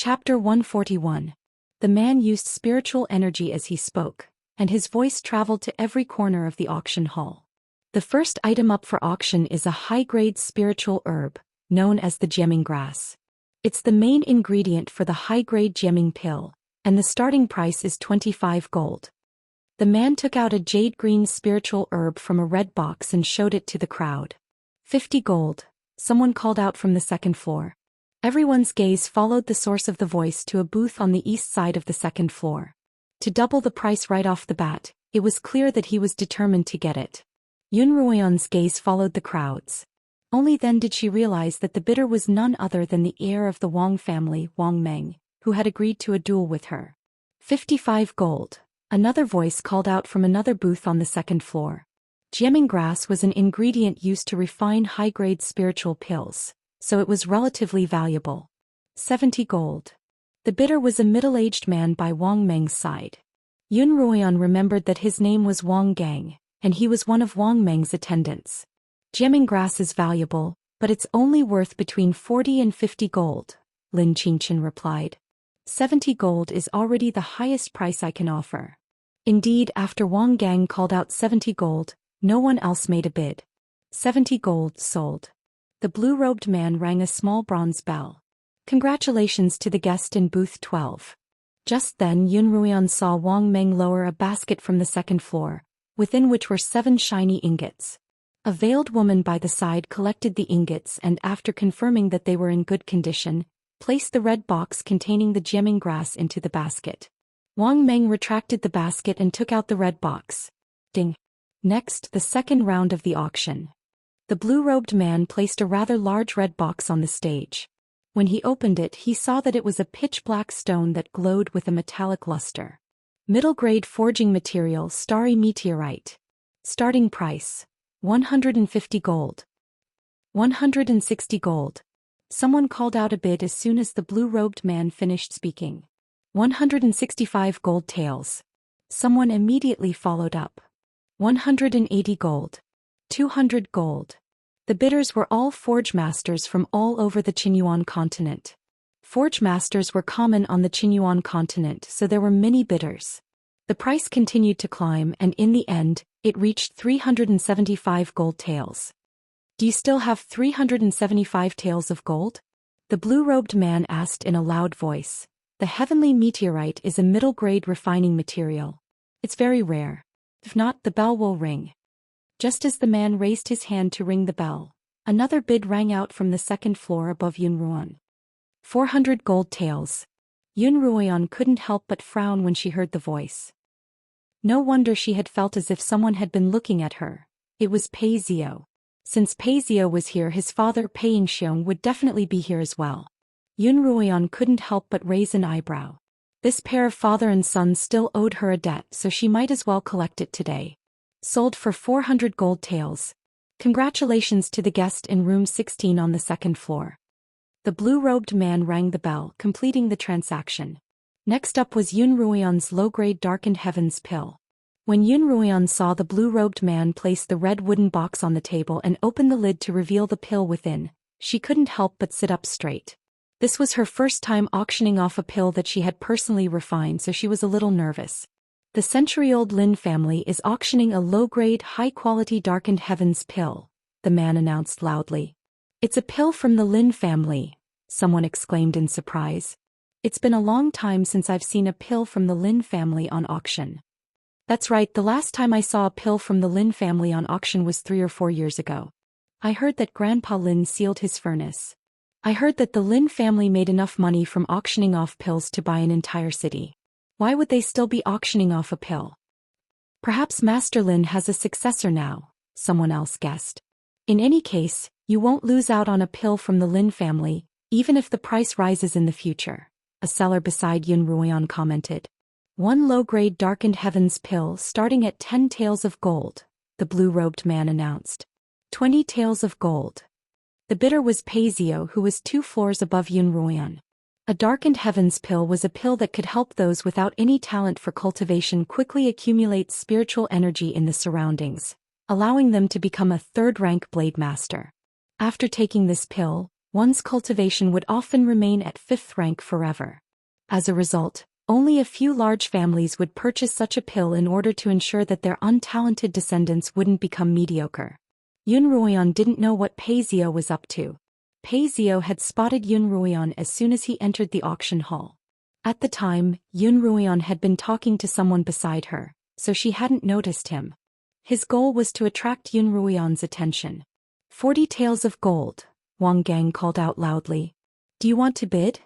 Chapter 141. The man used spiritual energy as he spoke, and his voice traveled to every corner of the auction hall. The first item up for auction is a high-grade spiritual herb, known as the gemming grass. It's the main ingredient for the high-grade gemming pill, and the starting price is 25 gold. The man took out a jade-green spiritual herb from a red box and showed it to the crowd. 50 gold, someone called out from the second floor. Everyone's gaze followed the source of the voice to a booth on the east side of the second floor. To double the price right off the bat, it was clear that he was determined to get it. Yun Ruoyan's gaze followed the crowd's. Only then did she realize that the bidder was none other than the heir of the Wang family, Wang Meng, who had agreed to a duel with her. 55 gold, another voice called out from another booth on the second floor. Gemming grass was an ingredient used to refine high-grade spiritual pills, so it was relatively valuable. 70 gold. The bidder was a middle-aged man by Wang Meng's side. Yun Ruoyan remembered that his name was Wang Gang, and he was one of Wang Meng's attendants. Gemming grass is valuable, but it's only worth between 40 and 50 gold, Lin Qingchen replied. 70 gold is already the highest price I can offer. Indeed, after Wang Gang called out 70 gold, no one else made a bid. 70 gold sold. The blue-robed man rang a small bronze bell. Congratulations to the guest in booth 12. Just then Yun Ruoyan saw Wang Meng lower a basket from the second floor, within which were 7 shiny ingots. A veiled woman by the side collected the ingots and, after confirming that they were in good condition, placed the red box containing the gemming grass into the basket. Wang Meng retracted the basket and took out the red box. Ding. Next, the second round of the auction. The blue-robed man placed a rather large red box on the stage. When he opened it, he saw that it was a pitch-black stone that glowed with a metallic luster. Middle-grade forging material, starry meteorite. Starting price: 150 gold. 160 gold. Someone called out a bid as soon as the blue-robed man finished speaking. 165 gold taels. Someone immediately followed up. 180 gold. 200 gold. The bidders were all forge masters from all over the Qinyuan continent. Forge masters were common on the Qinyuan continent, so there were many bidders. The price continued to climb, and in the end, it reached 375 gold taels. Do you still have 375 taels of gold? The blue-robed man asked in a loud voice. The heavenly meteorite is a middle-grade refining material. It's very rare. If not, the bell will ring. Just as the man raised his hand to ring the bell, another bid rang out from the second floor above Yun Ruoyan. 400 gold taels. Yun Ruoyan couldn't help but frown when she heard the voice. No wonder she had felt as if someone had been looking at her. It was Pei Zio. Since Pei Zio was here, his father Pei Yingxiong would definitely be here as well. Yun Ruoyan couldn't help but raise an eyebrow. This pair of father and son still owed her a debt, so she might as well collect it today. Sold for 400 gold taels. Congratulations to the guest in room 16 on the second floor. The blue-robed man rang the bell, completing the transaction. Next up was Yun Ruoyan's low-grade darkened heavens pill. When Yun Ruoyan saw the blue-robed man place the red wooden box on the table and open the lid to reveal the pill within, she couldn't help but sit up straight. This was her first time auctioning off a pill that she had personally refined, so she was a little nervous. The century-old Lin family is auctioning a low-grade, high-quality darkened heavens pill, the man announced loudly. It's a pill from the Lin family, someone exclaimed in surprise. It's been a long time since I've seen a pill from the Lin family on auction. That's right, the last time I saw a pill from the Lin family on auction was 3 or 4 years ago. I heard that Grandpa Lin sealed his furnace. I heard that the Lin family made enough money from auctioning off pills to buy an entire city. Why would they still be auctioning off a pill? Perhaps Master Lin has a successor now, someone else guessed. In any case, you won't lose out on a pill from the Lin family, even if the price rises in the future, a seller beside Yun Ruoyan commented. 1 low-grade darkened heavens pill starting at 10 taels of gold, the blue-robed man announced. 20 taels of gold. The bidder was Pei Zio, who was 2 floors above Yun Ruoyan. A darkened heavens pill was a pill that could help those without any talent for cultivation quickly accumulate spiritual energy in the surroundings, allowing them to become a third-rank blade master. After taking this pill, One's cultivation would often remain at 5th rank forever. As a result, only a few large families would purchase such a pill in order to ensure that their untalented descendants wouldn't become mediocre. Yun Ruoyan didn't know what Pei Zhou was up to. Pei Zhou had spotted Yun Ruoyan as soon as he entered the auction hall. At the time, Yun Ruoyan had been talking to someone beside her, so she hadn't noticed him. His goal was to attract Yun Ruoyan's attention. 40 taels of gold, Wang Gang called out loudly. Do you want to bid?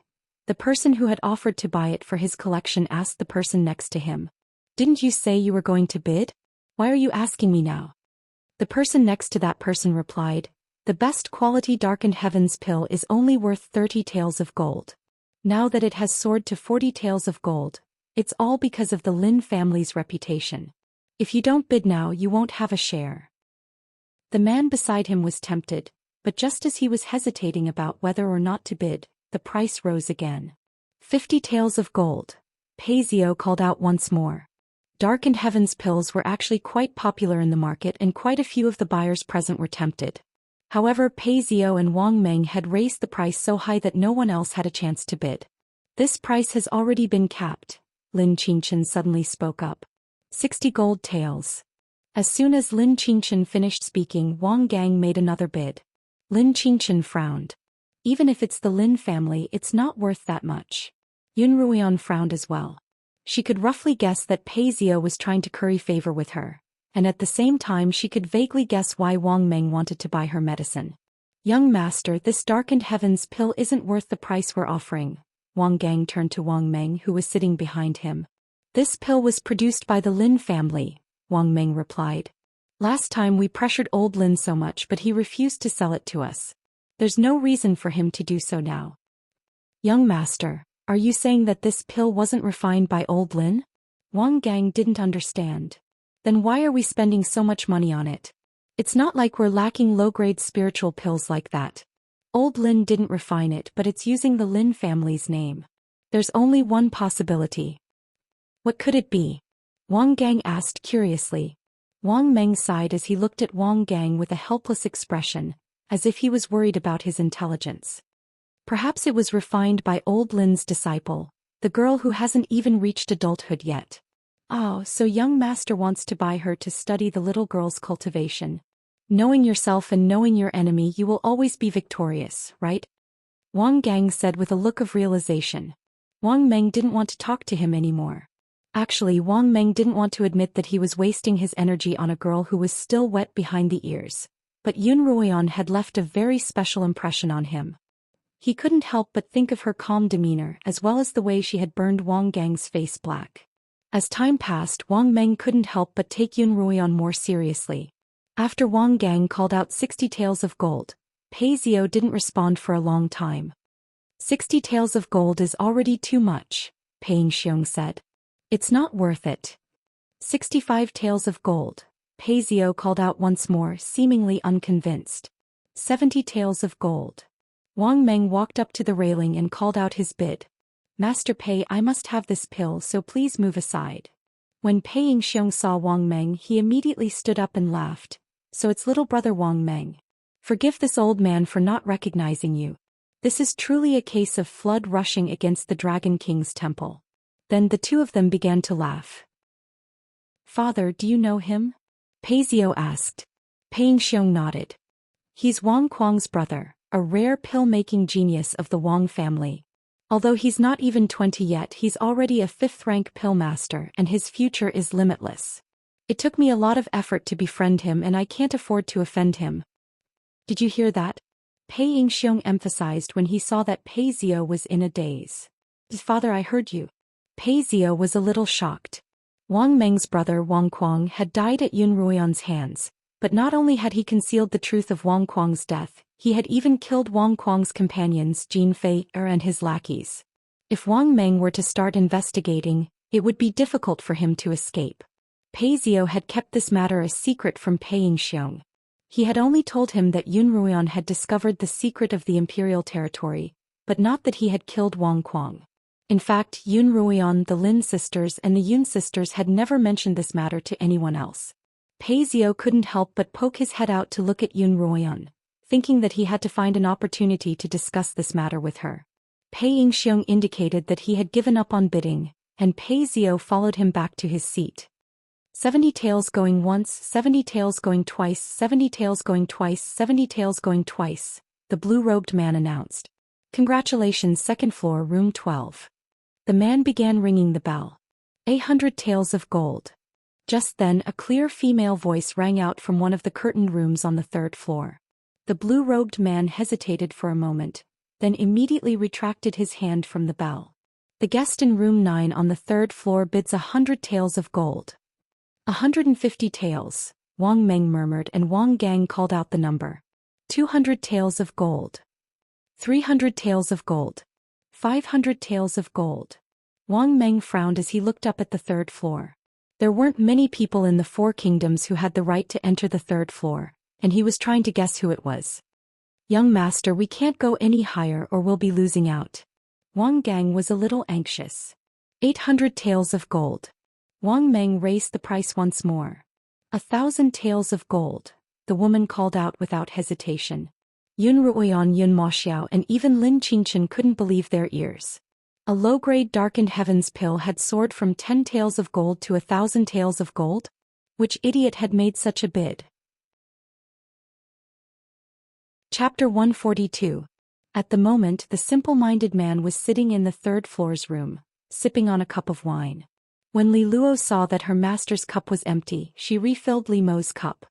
The person who had offered to buy it for his collection asked the person next to him. Didn't you say you were going to bid? Why are you asking me now? The person next to that person replied, the best quality Darkened Heavens pill is only worth 30 taels of gold. Now that it has soared to 40 taels of gold, it's all because of the Lin family's reputation. If you don't bid now, you won't have a share. The man beside him was tempted, but just as he was hesitating about whether or not to bid, the price rose again. 50 taels of gold, Pei Zhou called out once more. Darkened Heavens pills were actually quite popular in the market and quite a few of the buyers present were tempted. However, Pei Zhou and Wang Meng had raised the price so high that no one else had a chance to bid. This price has already been capped, Lin Qingchen suddenly spoke up. 60 gold taels. As soon as Lin Qingchen finished speaking, Wang Gang made another bid. Lin Qingchen frowned. Even if it's the Lin family, it's not worth that much. Yun Ruoyan frowned as well. She could roughly guess that Pei Zhou was trying to curry favor with her, and at the same time she could vaguely guess why Wang Meng wanted to buy her medicine. Young master, this Darkened Heavens pill isn't worth the price we're offering. Wang Gang turned to Wang Meng, who was sitting behind him. This pill was produced by the Lin family, Wang Meng replied. Last time we pressured old Lin so much but he refused to sell it to us. There's no reason for him to do so now. Young master, are you saying that this pill wasn't refined by old Lin? Wang Gang didn't understand. Then why are we spending so much money on it? It's not like we're lacking low-grade spiritual pills like that. Old Lin didn't refine it, but it's using the Lin family's name. There's only one possibility. What could it be? Wang Gang asked curiously. Wang Meng sighed as he looked at Wang Gang with a helpless expression, as if he was worried about his intelligence. Perhaps it was refined by old Lin's disciple, the girl who hasn't even reached adulthood yet. Oh, so young master wants to buy her to study the little girl's cultivation. Knowing yourself and knowing your enemy, you will always be victorious, right? Wang Gang said with a look of realization. Wang Meng didn't want to talk to him anymore. Actually, Wang Meng didn't want to admit that he was wasting his energy on a girl who was still wet behind the ears. But Yun Ruoyan had left a very special impression on him. He couldn't help but think of her calm demeanor as well as the way she had burned Wang Gang's face black. As time passed, Wang Meng couldn't help but take Yun Ruoyan more seriously. After Wang Gang called out 60 taels of gold, Pei Zhou didn't respond for a long time. 60 taels of gold is already too much, Pei Xiong said. It's not worth it. 65 taels of gold, Pei Zhou called out once more, seemingly unconvinced. 70 taels of gold. Wang Meng walked up to the railing and called out his bid. Master Pei, I must have this pill, so please move aside. When Pei Xiong saw Wang Meng, he immediately stood up and laughed. So it's little brother Wang Meng. Forgive this old man for not recognizing you. This is truly a case of flood rushing against the Dragon King's temple. Then the two of them began to laugh. Father, do you know him? Pei Zhou asked. Pei Xiong nodded. He's Wang Kuang's brother, a rare pill-making genius of the Wang family. Although he's not even 20 yet, he's already a 5th-rank pill master and his future is limitless. It took me a lot of effort to befriend him and I can't afford to offend him. Did you hear that? Pei Xiong emphasized when he saw that Pei Zhou was in a daze. Father, I heard you. Pei Zhou was a little shocked. Wang Meng's brother Wang Kuang had died at Yun Ruoyan's hands, but not only had he concealed the truth of Wang Kuang's death, he had even killed Wang Kuang's companions Jin Fei and his lackeys. If Wang Meng were to start investigating, it would be difficult for him to escape. Pei Zhou had kept this matter a secret from Pei Xiong. He had only told him that Yun Ruoyan had discovered the secret of the imperial territory, but not that he had killed Wang Kuang. In fact, Yun Ruoyan, the Lin sisters and the Yun sisters had never mentioned this matter to anyone else. Pei Zhou couldn't help but poke his head out to look at Yun Ruoyan, thinking that he had to find an opportunity to discuss this matter with her. Pei Yingxiong indicated that he had given up on bidding, and Pei Zio followed him back to his seat. 70 taels going once, 70 taels going twice, 70 taels going twice, 70 taels going twice, the blue-robed man announced. Congratulations, second floor, room 12. The man began ringing the bell. 800 taels of gold. Just then a clear female voice rang out from one of the curtained rooms on the third floor. The blue-robed man hesitated for a moment, then immediately retracted his hand from the bell. The guest in room 9 on the third floor bids 100 taels of gold. 150 taels, Wang Meng murmured, and Wang Gang called out the number. 200 taels of gold. 300 taels of gold. 500 taels of gold. Wang Meng frowned as he looked up at the third floor. There weren't many people in the Four Kingdoms who had the right to enter the third floor, and he was trying to guess who it was. Young master, we can't go any higher or we'll be losing out. Wang Gang was a little anxious. 800 taels of gold. Wang Meng raised the price once more. 1,000 taels of gold, the woman called out without hesitation. Yun Ruoyan, Yun Maoxiao, and even Lin Qingchen couldn't believe their ears. A low-grade darkened heavens pill had soared from 10 taels of gold to 1,000 taels of gold? Which idiot had made such a bid? Chapter 142. At the moment, the simple-minded man was sitting in the third floor's room, sipping on a cup of wine. When Li Luo saw that her master's cup was empty, she refilled Li Mo's cup.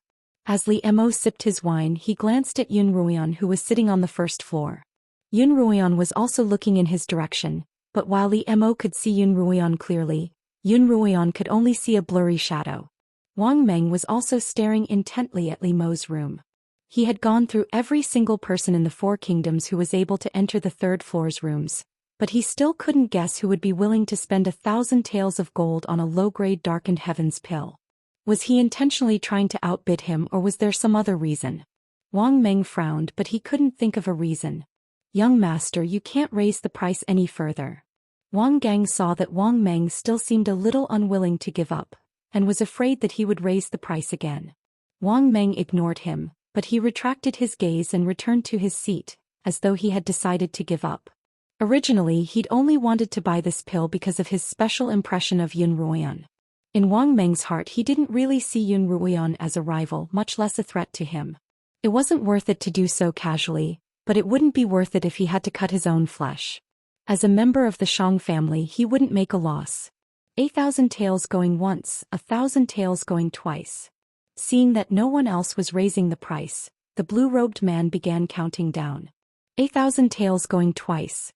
As Li Mo sipped his wine, he glanced at Yun Ruoyan, who was sitting on the first floor. Yun Ruoyan was also looking in his direction, but while Li Mo could see Yun Ruoyan clearly, Yun Ruoyan could only see a blurry shadow. Wang Meng was also staring intently at Li Mo's room. He had gone through every single person in the Four Kingdoms who was able to enter the third floor's rooms, but he still couldn't guess who would be willing to spend 1,000 taels of gold on a low-grade darkened heavens pill. Was he intentionally trying to outbid him, or was there some other reason? Wang Meng frowned, but he couldn't think of a reason. Young master, you can't raise the price any further. Wang Gang saw that Wang Meng still seemed a little unwilling to give up, and was afraid that he would raise the price again. Wang Meng ignored him, but he retracted his gaze and returned to his seat, as though he had decided to give up. Originally, he'd only wanted to buy this pill because of his special impression of Yun Ruoyan. In Wang Meng's heart, he didn't really see Yun Ruoyan as a rival, much less a threat to him. It wasn't worth it to do so casually, but it wouldn't be worth it if he had to cut his own flesh. As a member of the Shang family, he wouldn't make a loss. 8,000 taels going once, 1,000 taels going twice. Seeing that no one else was raising the price, the blue-robed man began counting down. 8,000 taels going twice.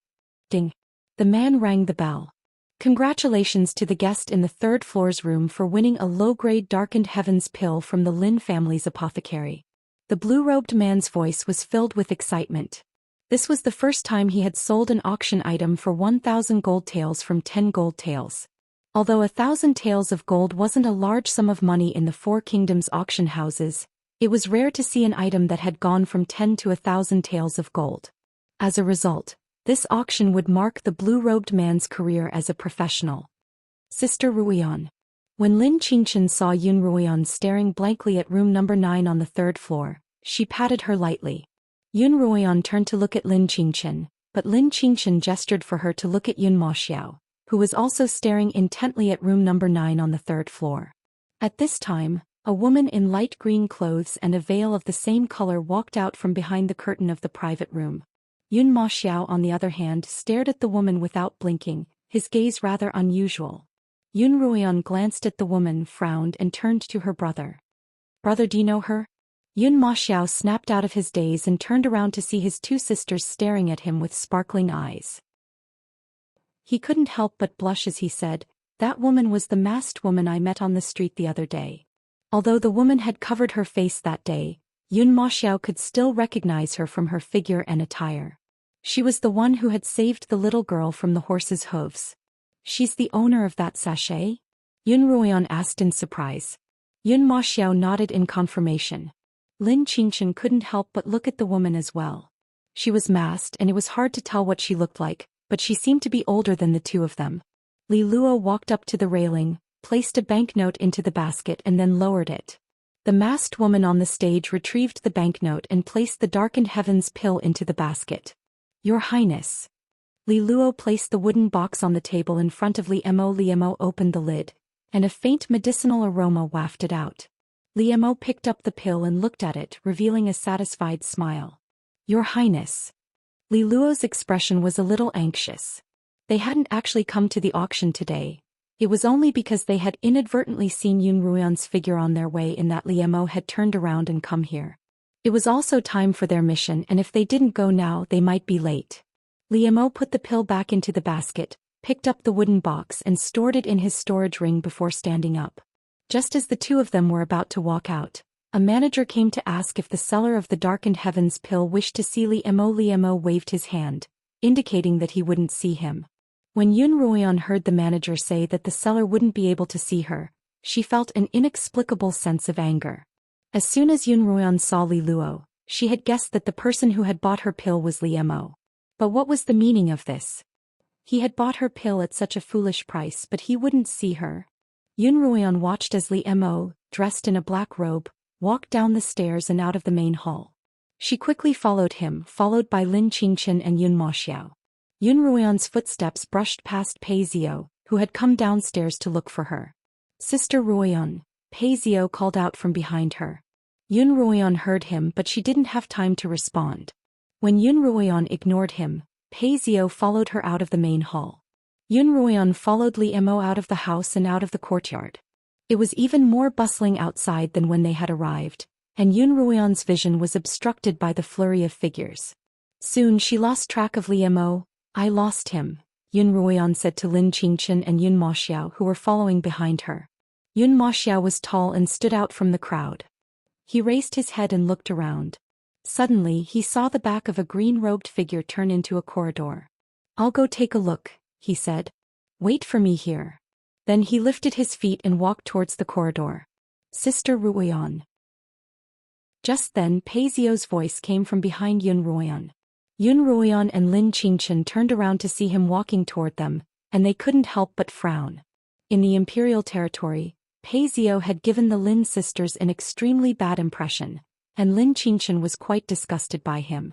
Ding. The man rang the bell. Congratulations to the guest in the third floor's room for winning a low-grade darkened heavens pill from the Lin family's apothecary. The blue-robed man's voice was filled with excitement. This was the first time he had sold an auction item for 1,000 gold taels from 10 gold taels. Although 1,000 taels of gold wasn't a large sum of money in the Four Kingdoms auction houses, it was rare to see an item that had gone from 10 to 1,000 taels of gold. As a result, this auction would mark the blue-robed man's career as a professional. Sister Ruoyan. When Lin Qingchen saw Yun Ruoyan staring blankly at room number 9 on the third floor, she patted her lightly. Yun Ruoyan turned to look at Lin Qingchen, but Lin Qingchen gestured for her to look at Yun Maoxiao, who was also staring intently at room number 9 on the third floor. At this time, a woman in light green clothes and a veil of the same color walked out from behind the curtain of the private room. Yun Maoxiao, on the other hand, stared at the woman without blinking, his gaze rather unusual. Yun Ruoyan glanced at the woman, frowned, and turned to her brother. Brother, do you know her? Yun Maoxiao snapped out of his daze and turned around to see his two sisters staring at him with sparkling eyes. He couldn't help but blush as he said, "That woman was the masked woman I met on the street the other day." Although the woman had covered her face that day, Yun Maoxiao could still recognize her from her figure and attire. She was the one who had saved the little girl from the horse's hooves. "She's the owner of that sachet?" Yun Ruoyan asked in surprise. Yun Maoxiao nodded in confirmation. Lin Qingchen couldn't help but look at the woman as well. She was masked and it was hard to tell what she looked like, but she seemed to be older than the two of them. Li Luo walked up to the railing, placed a banknote into the basket and then lowered it. The masked woman on the stage retrieved the banknote and placed the darkened heavens pill into the basket. Your Highness. Li Luo placed the wooden box on the table in front of Li Mo. Li Mo opened the lid, and a faint medicinal aroma wafted out. Li Mo picked up the pill and looked at it, revealing a satisfied smile. Your Highness. Li Luo's expression was a little anxious. They hadn't actually come to the auction today. It was only because they had inadvertently seen Yun Ruoyan's figure on their way in that Li Mo had turned around and come here. It was also time for their mission, and if they didn't go now they might be late. Li Mo put the pill back into the basket, picked up the wooden box and stored it in his storage ring before standing up. Just as the two of them were about to walk out, a manager came to ask if the seller of the darkened heavens pill wished to see Li Mo. Li Mo waved his hand, indicating that he wouldn't see him. When Yun Ruoyan heard the manager say that the seller wouldn't be able to see her, she felt an inexplicable sense of anger. As soon as Yun Ruoyan saw Li Luo, she had guessed that the person who had bought her pill was Li Mo. But what was the meaning of this? He had bought her pill at such a foolish price, but he wouldn't see her. Yun Ruoyan watched as Li Mo, dressed in a black robe, walked down the stairs and out of the main hall. She quickly followed him, followed by Lin Qingchen and Yun Moxiao. Yun Ruoyan's footsteps brushed past Pei Zio, who had come downstairs to look for her. Sister Ruoyan, Pei Zio called out from behind her. Yun Ruoyan heard him, but she didn't have time to respond. When Yun Ruoyan ignored him, Pei Zio followed her out of the main hall. Yun Ruoyan followed Li Mo out of the house and out of the courtyard. It was even more bustling outside than when they had arrived, and Yun Ruoyan's vision was obstructed by the flurry of figures. Soon she lost track of Li Mo. I lost him, Yun Ruoyan said to Lin Qingchen and Yun Moxiao, who were following behind her. Yun Moxiao was tall and stood out from the crowd. He raised his head and looked around. Suddenly he saw the back of a green-robed figure turn into a corridor. I'll go take a look, he said. Wait for me here. Then he lifted his feet and walked towards the corridor. Sister Ruoyan. Just then Pei Zio's voice came from behind Yun Ruoyan. Yun Ruoyan and Lin Qingchen turned around to see him walking toward them, and they couldn't help but frown. In the imperial territory, Pei Zio had given the Lin sisters an extremely bad impression, and Lin Qingchen was quite disgusted by him.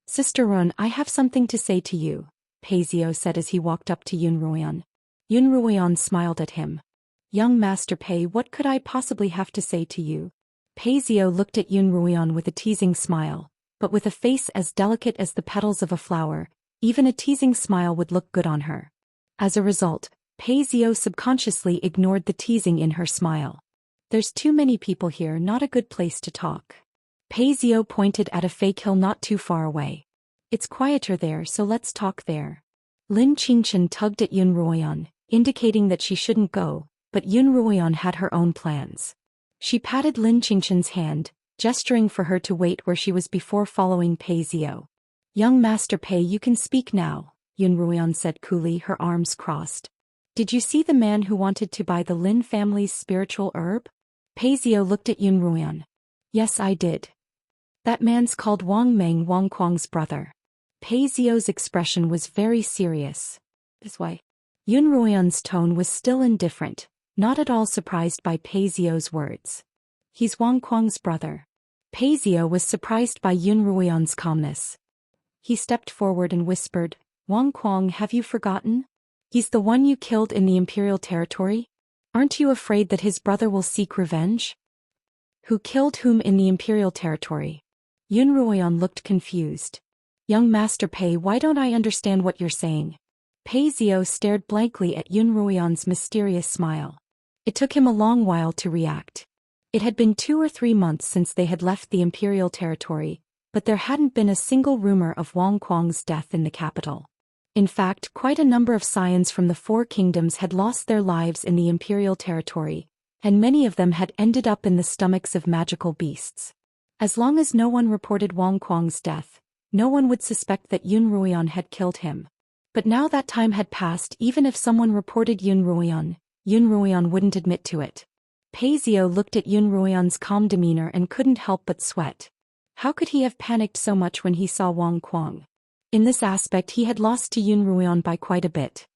Sister Run, I have something to say to you, Pei Zio said as he walked up to Yun Ruoyan. Yun Ruoyan smiled at him. Young Master Pei, what could I possibly have to say to you? Pei Zio looked at Yun Ruoyan with a teasing smile, but with a face as delicate as the petals of a flower, even a teasing smile would look good on her. As a result, Pei Zio subconsciously ignored the teasing in her smile. There's too many people here, not a good place to talk. Pei Zio pointed at a fake hill not too far away. It's quieter there, so let's talk there. Lin Qingchen tugged at Yun Ruoyan, indicating that she shouldn't go, but Yun Ruoyan had her own plans. She patted Lin Qingchen's hand, gesturing for her to wait where she was before following Pei Zio. Young Master Pei, you can speak now, Yun Ruoyan said coolly, her arms crossed. Did you see the man who wanted to buy the Lin family's spiritual herb? Pei Zio looked at Yun Ruoyan. Yes, I did. That man's called Wang Meng, Wang Kuang's brother. Pei Zio's expression was very serious. This why? Yun Ruoyan's tone was still indifferent, not at all surprised by Pei Zio's words. He's Wang Kuang's brother. Pei Zio was surprised by Yun Ruoyan's calmness. He stepped forward and whispered, Wang Kuang, have you forgotten? He's the one you killed in the imperial territory? Aren't you afraid that his brother will seek revenge? Who killed whom in the imperial territory? Yun Ruoyan looked confused. Young Master Pei, why don't I understand what you're saying? Pei Zio stared blankly at Yun Ruoyan's mysterious smile. It took him a long while to react. It had been 2 or 3 months since they had left the imperial territory, but there hadn't been a single rumor of Wang Kuang's death in the capital. In fact, quite a number of scions from the 4 kingdoms had lost their lives in the imperial territory, and many of them had ended up in the stomachs of magical beasts. As long as no one reported Wang Kuang's death, no one would suspect that Yun Ruoyan had killed him. But now that time had passed, even if someone reported Yun Ruoyan wouldn't admit to it. Pei Zio looked at Yun Ruoyan's calm demeanor and couldn't help but sweat. How could he have panicked so much when he saw Wang Kuang? In this aspect he had lost to Yun Ruoyan by quite a bit.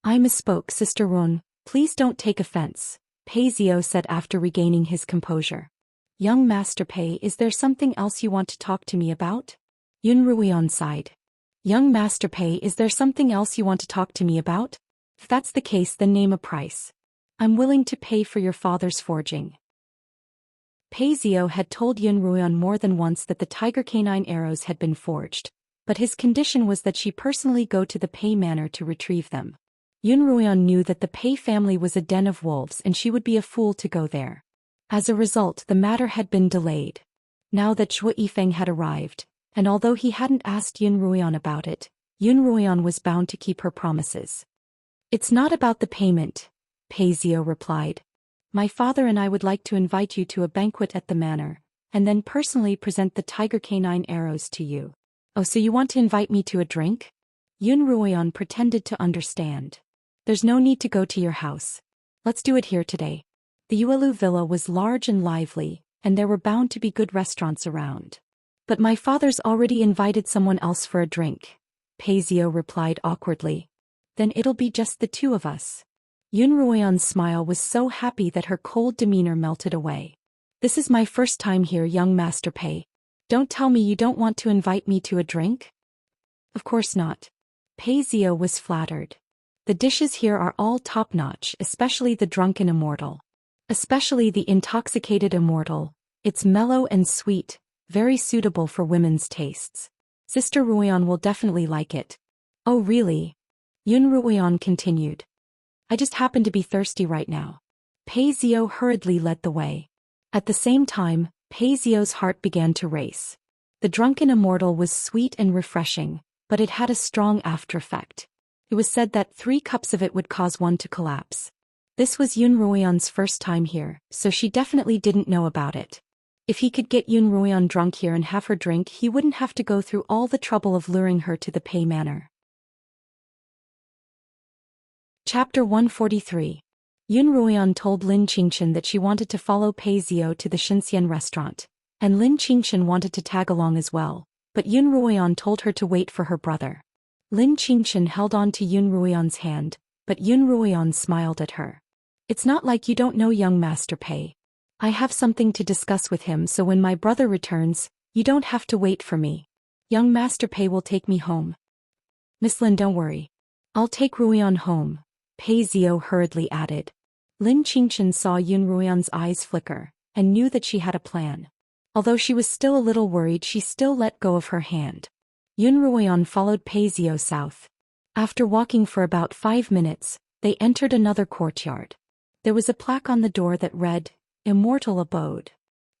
I misspoke, Sister Run, please don't take offense, Pei Zio said after regaining his composure. Young Master Pei, is there something else you want to talk to me about? Yun Ruian sighed. Young Master Pei, is there something else you want to talk to me about? If that's the case, then name a price. I'm willing to pay for your father's forging. Pei Zio had told Yun Ruian more than once that the tiger canine arrows had been forged, but his condition was that she personally go to the Pei manor to retrieve them. Yun Ruian knew that the Pei family was a den of wolves and she would be a fool to go there. As a result, the matter had been delayed. Now that Zhou Yifeng had arrived, and although he hadn't asked Yun Ruian about it, Yun Ruian was bound to keep her promises. It's not about the payment, Pei Zio replied. My father and I would like to invite you to a banquet at the manor, and then personally present the tiger canine arrows to you. Oh, so you want to invite me to a drink? Yun Ruian pretended to understand. There's no need to go to your house. Let's do it here today. The Yuelu villa was large and lively, and there were bound to be good restaurants around. But my father's already invited someone else for a drink, Pei Zio replied awkwardly. Then it'll be just the two of us. Yun Ruian's smile was so happy that her cold demeanor melted away. This is my first time here, young Master Pei. Don't tell me you don't want to invite me to a drink? Of course not. Pei Zio was flattered. The dishes here are all top-notch, especially the drunken immortal. Especially the intoxicated immortal. It's mellow and sweet, very suitable for women's tastes. Sister Ruian will definitely like it. Oh really? Yun Ruian continued. I just happen to be thirsty right now. Pei Zio hurriedly led the way. At the same time, Pei Zio's heart began to race. The drunken immortal was sweet and refreshing, but it had a strong after-effect. It was said that 3 cups of it would cause one to collapse. This was Yun Ruian's first time here, so she definitely didn't know about it. If he could get Yun Ruian drunk here and have her drink, he wouldn't have to go through all the trouble of luring her to the Pei manor. Chapter 143. Yun Ruian told Lin Qingchen that she wanted to follow Pei Zio to the Xianxia restaurant, and Lin Qingchen wanted to tag along as well, but Yun Ruian told her to wait for her brother. Lin Qingchen held on to Yun Ruian's hand, but Yun Ruian smiled at her. It's not like you don't know young Master Pei. I have something to discuss with him, so when my brother returns, you don't have to wait for me. Young Master Pei will take me home. Miss Lin, don't worry. I'll take Ruian home, Pei Zio hurriedly added. Lin Qingchen saw Yun Ruian's eyes flicker, and knew that she had a plan. Although she was still a little worried, she still let go of her hand. Yun Ruian followed Pei Zio south. After walking for about 5 minutes, they entered another courtyard. There was a plaque on the door that read, Immortal Abode.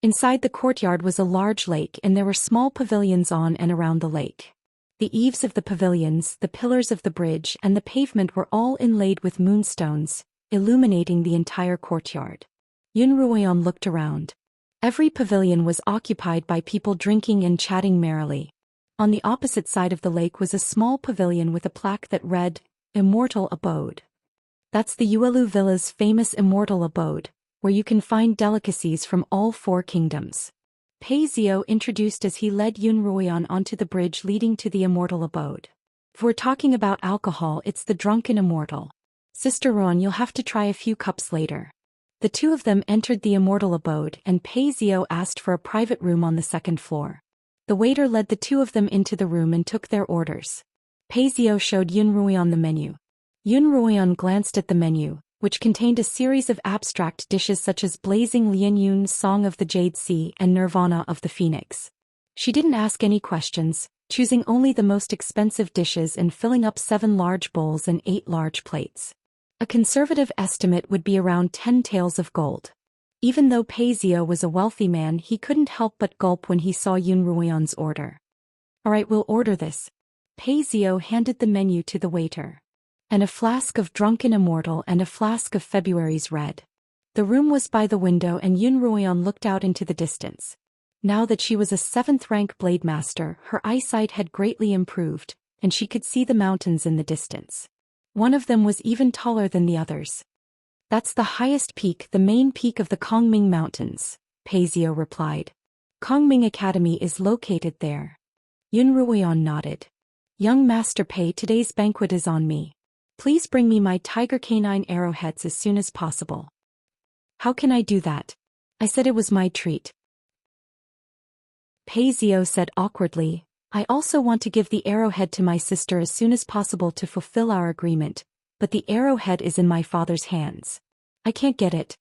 Inside the courtyard was a large lake, and there were small pavilions on and around the lake. The eaves of the pavilions, the pillars of the bridge, and the pavement were all inlaid with moonstones, illuminating the entire courtyard. Yun Ruian looked around. Every pavilion was occupied by people drinking and chatting merrily. On the opposite side of the lake was a small pavilion with a plaque that read, Immortal Abode. That's the Yuelu Villa's famous Immortal Abode, where you can find delicacies from all 4 kingdoms. Pei Zio introduced as he led Yun Ruian onto the bridge leading to the Immortal Abode. If we're talking about alcohol, it's the drunken immortal. Sister Ruan, you'll have to try a few cups later. The two of them entered the Immortal Abode, and Pei Zio asked for a private room on the 2nd floor. The waiter led the two of them into the room and took their orders. Pei Zio showed Yun Ruian the menu. Yun Ruian glanced at the menu, which contained a series of abstract dishes such as Blazing Lian Yun's Song of the Jade Sea and Nirvana of the Phoenix. She didn't ask any questions, choosing only the most expensive dishes and filling up 7 large bowls and 8 large plates. A conservative estimate would be around 10 taels of gold. Even though Pei Zio was a wealthy man, he couldn't help but gulp when he saw Yun Ruian's order. Alright, we'll order this. Pei Zio handed the menu to the waiter. And a flask of Drunken Immortal and a flask of February's Red. The room was by the window and Yun Ruian looked out into the distance. Now that she was a 7th-rank blade master, her eyesight had greatly improved, and she could see the mountains in the distance. One of them was even taller than the others. That's the highest peak, the main peak of the Kongming Mountains, Pei Zio replied. Kongming Academy is located there. Yun Ruian nodded. Young Master Pei, today's banquet is on me. Please bring me my tiger canine arrowheads as soon as possible. How can I do that? I said it was my treat. Pei Zhou said awkwardly, I also want to give the arrowhead to my sister as soon as possible to fulfill our agreement, but the arrowhead is in my father's hands. I can't get it.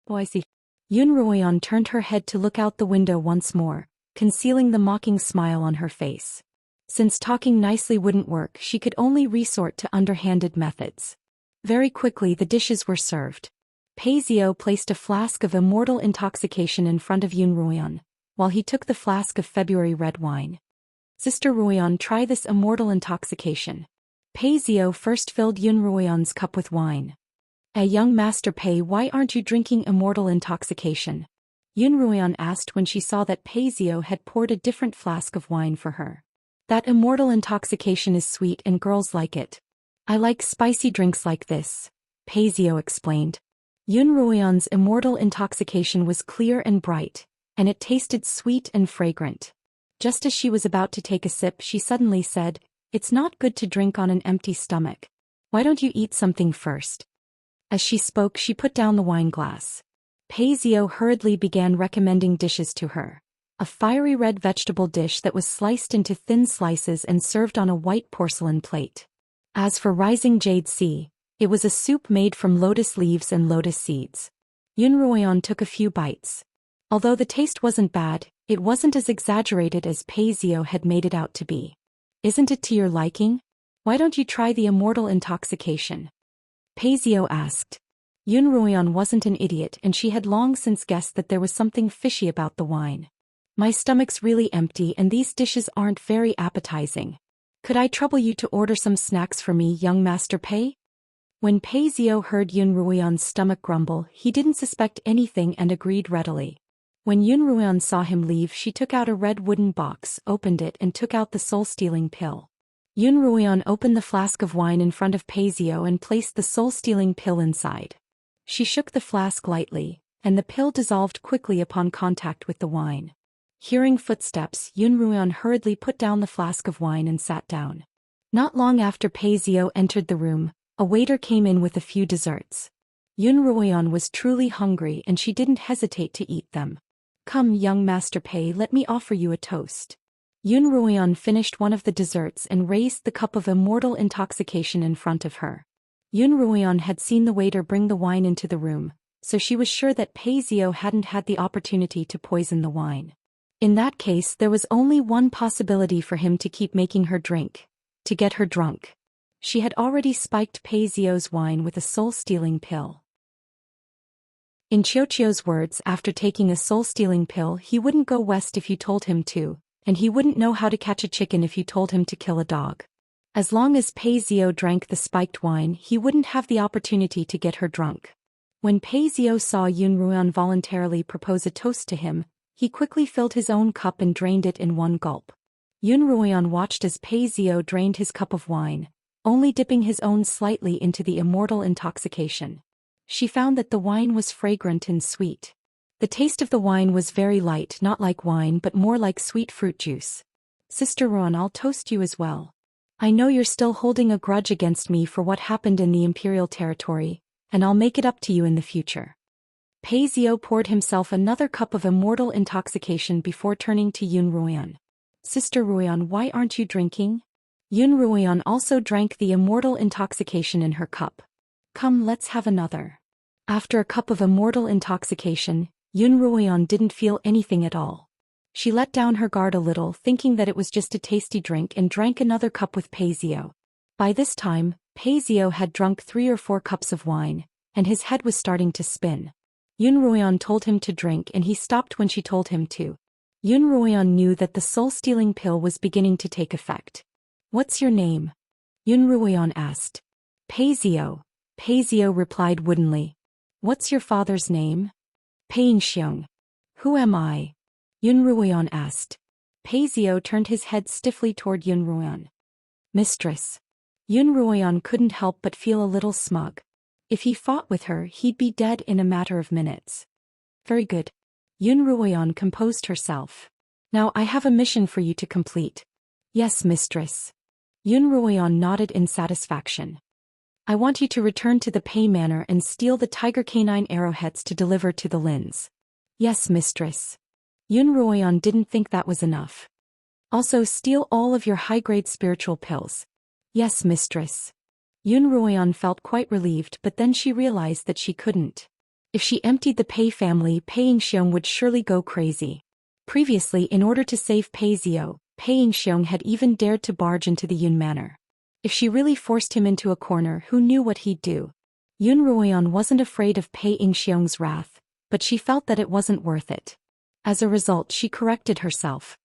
Oh, I see. Yun Ruoyan turned her head to look out the window once more, concealing the mocking smile on her face. Since talking nicely wouldn't work, she could only resort to underhanded methods. Very quickly the dishes were served. Pei Zhou placed a flask of immortal intoxication in front of Yun Ruoyan, while he took the flask of February red wine. Sister Ruoyan, try this immortal intoxication. Pei Zhou first filled Yun Ruoyan's cup with wine. Young Master Pei, why aren't you drinking immortal intoxication? Yun Ruoyan asked when she saw that Pei Zhou had poured a different flask of wine for her. That immortal intoxication is sweet and girls like it. I like spicy drinks like this, Pei Zhou explained. Yun Ruoyan's immortal intoxication was clear and bright, and it tasted sweet and fragrant. Just as she was about to take a sip, she suddenly said, It's not good to drink on an empty stomach. Why don't you eat something first? As she spoke, she put down the wine glass. Pei Zhou hurriedly began recommending dishes to her. A fiery red vegetable dish that was sliced into thin slices and served on a white porcelain plate. As for rising jade sea, it was a soup made from lotus leaves and lotus seeds. Yun Ruoyan took a few bites. Although the taste wasn't bad, it wasn't as exaggerated as Pei Zhou had made it out to be. Isn't it to your liking? Why don't you try the immortal intoxication? Pei Zhou asked. Yun Ruoyan wasn't an idiot, and she had long since guessed that there was something fishy about the wine. My stomach's really empty and these dishes aren't very appetizing. Could I trouble you to order some snacks for me, young Master Pei? When Pei Zhou heard Yun Ruoyan's stomach grumble, he didn't suspect anything and agreed readily. When Yun Ruoyan saw him leave, she took out a red wooden box, opened it and took out the soul-stealing pill. Yun Ruoyan opened the flask of wine in front of Pei Zhou and placed the soul-stealing pill inside. She shook the flask lightly, and the pill dissolved quickly upon contact with the wine. Hearing footsteps, Yun Ruoyan hurriedly put down the flask of wine and sat down. Not long after Pei Zhou entered the room, a waiter came in with a few desserts. Yun Ruoyan was truly hungry and she didn't hesitate to eat them. Come, young Master Pei, let me offer you a toast. Yun Ruoyan finished one of the desserts and raised the cup of immortal intoxication in front of her. Yun Ruoyan had seen the waiter bring the wine into the room, so she was sure that Pei Zhou hadn't had the opportunity to poison the wine. In that case, there was only one possibility for him to keep making her drink: to get her drunk. She had already spiked Pei Zhou's wine with a soul-stealing pill. In Qiuqiu's words, after taking a soul-stealing pill, he wouldn't go west if you told him to, and he wouldn't know how to catch a chicken if you told him to kill a dog. As long as Pei Zhou drank the spiked wine, he wouldn't have the opportunity to get her drunk. When Pei Zhou saw Yun Ruoyan voluntarily propose a toast to him, he quickly filled his own cup and drained it in one gulp. Yun Ruoyan watched as Pei Zhou drained his cup of wine, only dipping his own slightly into the immortal intoxication. She found that the wine was fragrant and sweet. The taste of the wine was very light, not like wine but more like sweet fruit juice. Sister Ruoyan, I'll toast you as well. I know you're still holding a grudge against me for what happened in the imperial territory, and I'll make it up to you in the future. Pei Zhou poured himself another cup of immortal intoxication before turning to Yun Ruoyan. Sister Ruoyan, why aren't you drinking? Yun Ruoyan also drank the immortal intoxication in her cup. Come, let's have another. After a cup of immortal intoxication, Yun Ruoyan didn't feel anything at all. She let down her guard a little, thinking that it was just a tasty drink, and drank another cup with Pei Zhou. By this time, Pei Zhou had drunk 3 or 4 cups of wine, and his head was starting to spin. Yun Ruoyan told him to drink and he stopped when she told him to. Yun Ruoyan knew that the soul-stealing pill was beginning to take effect. What's your name? Yun Ruoyan asked. Pei Zhou. Pei Zhou replied woodenly. What's your father's name? Pei Xiang. Who am I? Yun Ruoyan asked. Pei Zhou turned his head stiffly toward Yun Ruoyan. Mistress. Yun Ruoyan couldn't help but feel a little smug. If he fought with her, he'd be dead in a matter of minutes. Very good. Yun Ruoyan composed herself. Now I have a mission for you to complete. Yes, mistress. Yun Ruoyan nodded in satisfaction. I want you to return to the Pei Manor and steal the tiger canine arrowheads to deliver to the Lins. Yes, mistress. Yun Ruoyan didn't think that was enough. Also steal all of your high-grade spiritual pills. Yes, mistress. Yun Ruoyan felt quite relieved, but then she realized that she couldn't. If she emptied the Pei family, Pei Yingxiong would surely go crazy. Previously, in order to save Pei Zio, Pei Yingxiong had even dared to barge into the Yun manor. If she really forced him into a corner, who knew what he'd do? Yun Ruoyan wasn't afraid of Pei Yingxiong's wrath, but she felt that it wasn't worth it. As a result, she corrected herself.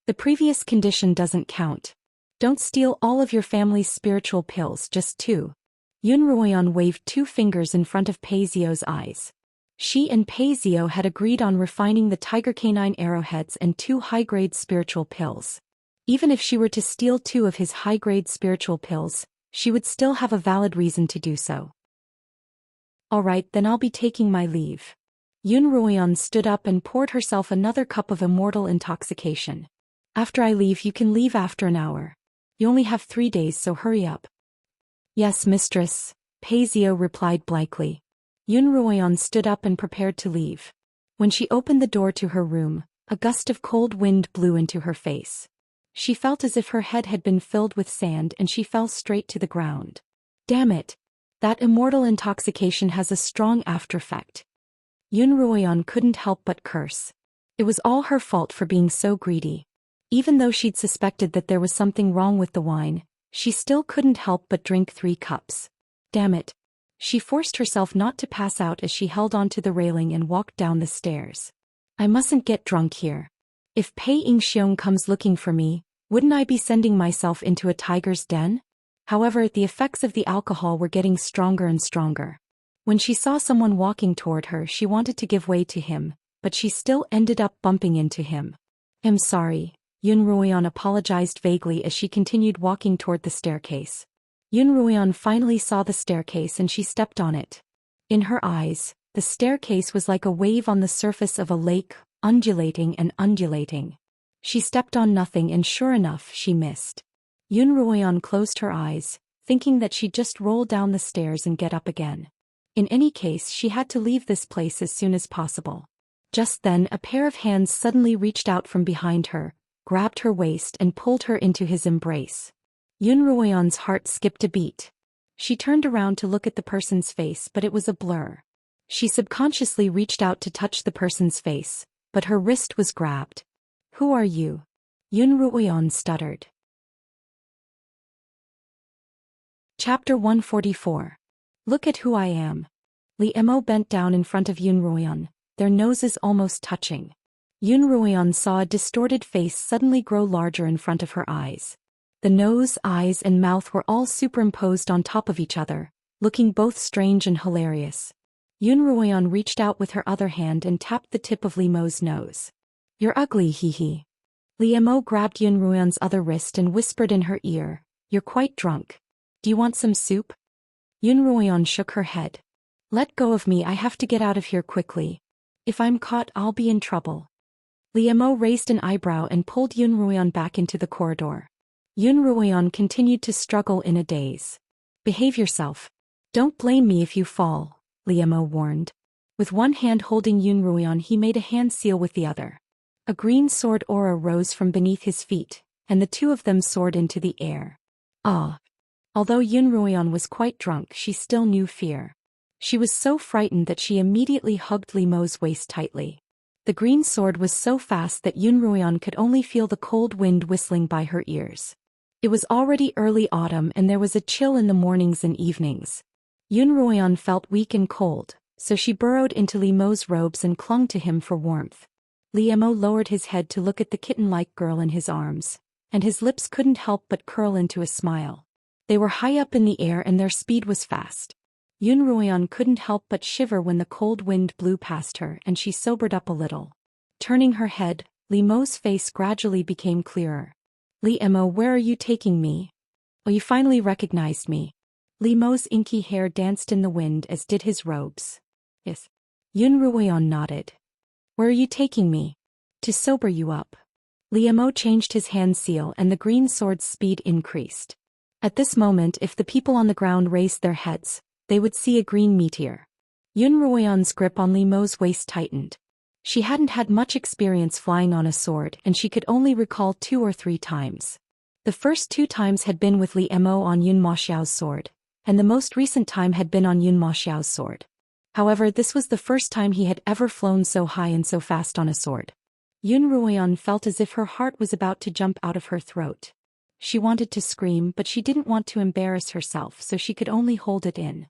The previous condition doesn't count. Don't steal all of your family's spiritual pills, just 2. Yun Ruoyan waved 2 fingers in front of Pei Zio's eyes. She and Pei Zio had agreed on refining the tiger canine arrowheads and 2 high-grade spiritual pills. Even if she were to steal 2 of his high-grade spiritual pills, she would still have a valid reason to do so. Alright, then I'll be taking my leave. Yun Ruoyan stood up and poured herself another cup of immortal intoxication. After I leave, you can leave after an hour. You only have 3 days, so hurry up. Yes, mistress, Pei Zio replied blankly. Yun Ruoyan stood up and prepared to leave. When she opened the door to her room, a gust of cold wind blew into her face. She felt as if her head had been filled with sand and she fell straight to the ground. Damn it! That immortal intoxication has a strong aftereffect. Yun Ruoyan couldn't help but curse. It was all her fault for being so greedy. Even though she'd suspected that there was something wrong with the wine, she still couldn't help but drink 3 cups. Damn it. She forced herself not to pass out as she held onto the railing and walked down the stairs. I mustn't get drunk here. If Pei Yingxiong comes looking for me, wouldn't I be sending myself into a tiger's den? However, the effects of the alcohol were getting stronger and stronger. When she saw someone walking toward her, she wanted to give way to him, but she still ended up bumping into him. I'm sorry. Yun Ruoyan apologized vaguely as she continued walking toward the staircase. Yun Ruoyan finally saw the staircase and she stepped on it. In her eyes, the staircase was like a wave on the surface of a lake, undulating and undulating. She stepped on nothing and sure enough, she missed. Yun Ruoyan closed her eyes, thinking that she'd just roll down the stairs and get up again. In any case, she had to leave this place as soon as possible. Just then, a pair of hands suddenly reached out from behind her, grabbed her waist and pulled her into his embrace. Yun Ruoyan's heart skipped a beat. She turned around to look at the person's face, but it was a blur. She subconsciously reached out to touch the person's face, but her wrist was grabbed. Who are you? Yun Ruoyan stuttered. Chapter 144. Look at who I am. Li Mo bent down in front of Yun Ruoyan, their noses almost touching. Yun Ruoyan saw a distorted face suddenly grow larger in front of her eyes. The nose, eyes and mouth were all superimposed on top of each other, looking both strange and hilarious. Yun Ruoyan reached out with her other hand and tapped the tip of Li Mo's nose. You're ugly, hee. Li Mo grabbed Yun Ruoyan's other wrist and whispered in her ear, You're quite drunk. Do you want some soup? Yun Ruoyan shook her head. Let go of me, I have to get out of here quickly. If I'm caught, I'll be in trouble. Li Mo raised an eyebrow and pulled Yun Ruoyan back into the corridor. Yun Ruoyan continued to struggle in a daze. Behave yourself. Don't blame me if you fall, Li Mo warned. With one hand holding Yun Ruoyan, he made a hand seal with the other. A green sword aura rose from beneath his feet, and the 2 of them soared into the air. Ah! Although Yun Ruoyan was quite drunk, she still knew fear. She was so frightened that she immediately hugged Li Mo's waist tightly. The green sword was so fast that Yun Ruoyan could only feel the cold wind whistling by her ears. It was already early autumn and there was a chill in the mornings and evenings. Yun Ruoyan felt weak and cold, so she burrowed into Li Mo's robes and clung to him for warmth. Li Mo lowered his head to look at the kitten-like girl in his arms, and his lips couldn't help but curl into a smile. They were high up in the air and their speed was fast. Yun Ruoyan couldn't help but shiver when the cold wind blew past her and she sobered up a little. Turning her head, Li Mo's face gradually became clearer. Li Mo, where are you taking me? Oh, you finally recognized me. Li Mo's inky hair danced in the wind as did his robes. Yes. Yun Ruoyan nodded. Where are you taking me? To sober you up. Li Mo changed his hand seal and the green sword's speed increased. At this moment, if the people on the ground raised their heads, they would see a green meteor. Yun Ruoyan's grip on Li Mo's waist tightened. She hadn't had much experience flying on a sword and she could only recall 2 or 3 times. The first 2 times had been with Li Mo on Yun Ma Xiao's sword, and the most recent time had been on Yun Ma Xiao's sword. However, this was the first time he had ever flown so high and so fast on a sword. Yun Ruoyan felt as if her heart was about to jump out of her throat. She wanted to scream, but she didn't want to embarrass herself, so she could only hold it in.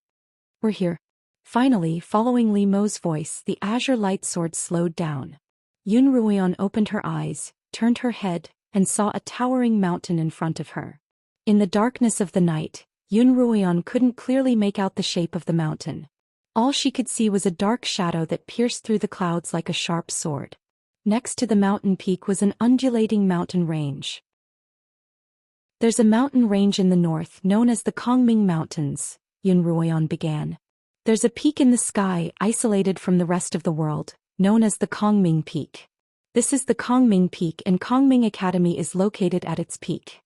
"We're here." Finally, following Li Mo's voice, the azure light sword slowed down. Yun Ruoyan opened her eyes, turned her head, and saw a towering mountain in front of her. In the darkness of the night, Yun Ruoyan couldn't clearly make out the shape of the mountain. All she could see was a dark shadow that pierced through the clouds like a sharp sword. Next to the mountain peak was an undulating mountain range. "There's a mountain range in the north known as the Kongming Mountains," Yun Ruoyan began. "There's a peak in the sky, isolated from the rest of the world, known as the Kongming Peak. This is the Kongming Peak and Kongming Academy is located at its peak."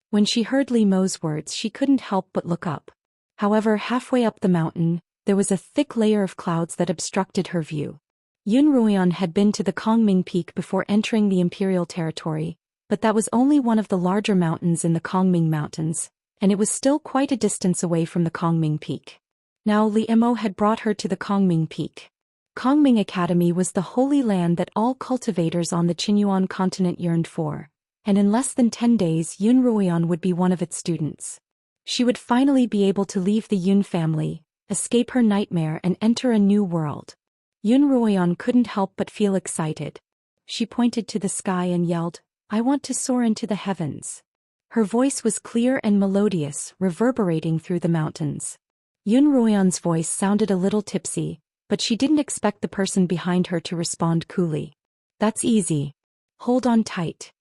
When she heard Li Mo's words, she couldn't help but look up. However, halfway up the mountain, there was a thick layer of clouds that obstructed her view. Yun Ruoyan had been to the Kongming Peak before entering the imperial territory, but that was only one of the larger mountains in the Kongming Mountains, and it was still quite a distance away from the Kongming Peak. Now Li Mo had brought her to the Kongming Peak. Kongming Academy was the holy land that all cultivators on the Qinyuan continent yearned for, and in less than 10 days Yun Ruoyan would be one of its students. She would finally be able to leave the Yun family, escape her nightmare and enter a new world. Yun Ruoyan couldn't help but feel excited. She pointed to the sky and yelled, "I want to soar into the heavens." Her voice was clear and melodious, reverberating through the mountains. Yun Ruoyan's voice sounded a little tipsy, but she didn't expect the person behind her to respond coolly. "That's easy. Hold on tight."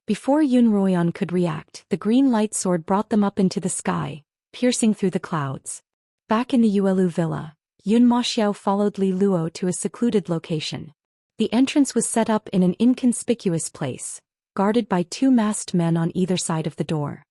Before Yun Ruoyan could react, the green light sword brought them up into the sky, piercing through the clouds. Back in the Yuelu villa, Yun Ma Xiao followed Li Luo to a secluded location. The entrance was set up in an inconspicuous place, guarded by 2 masked men on either side of the door.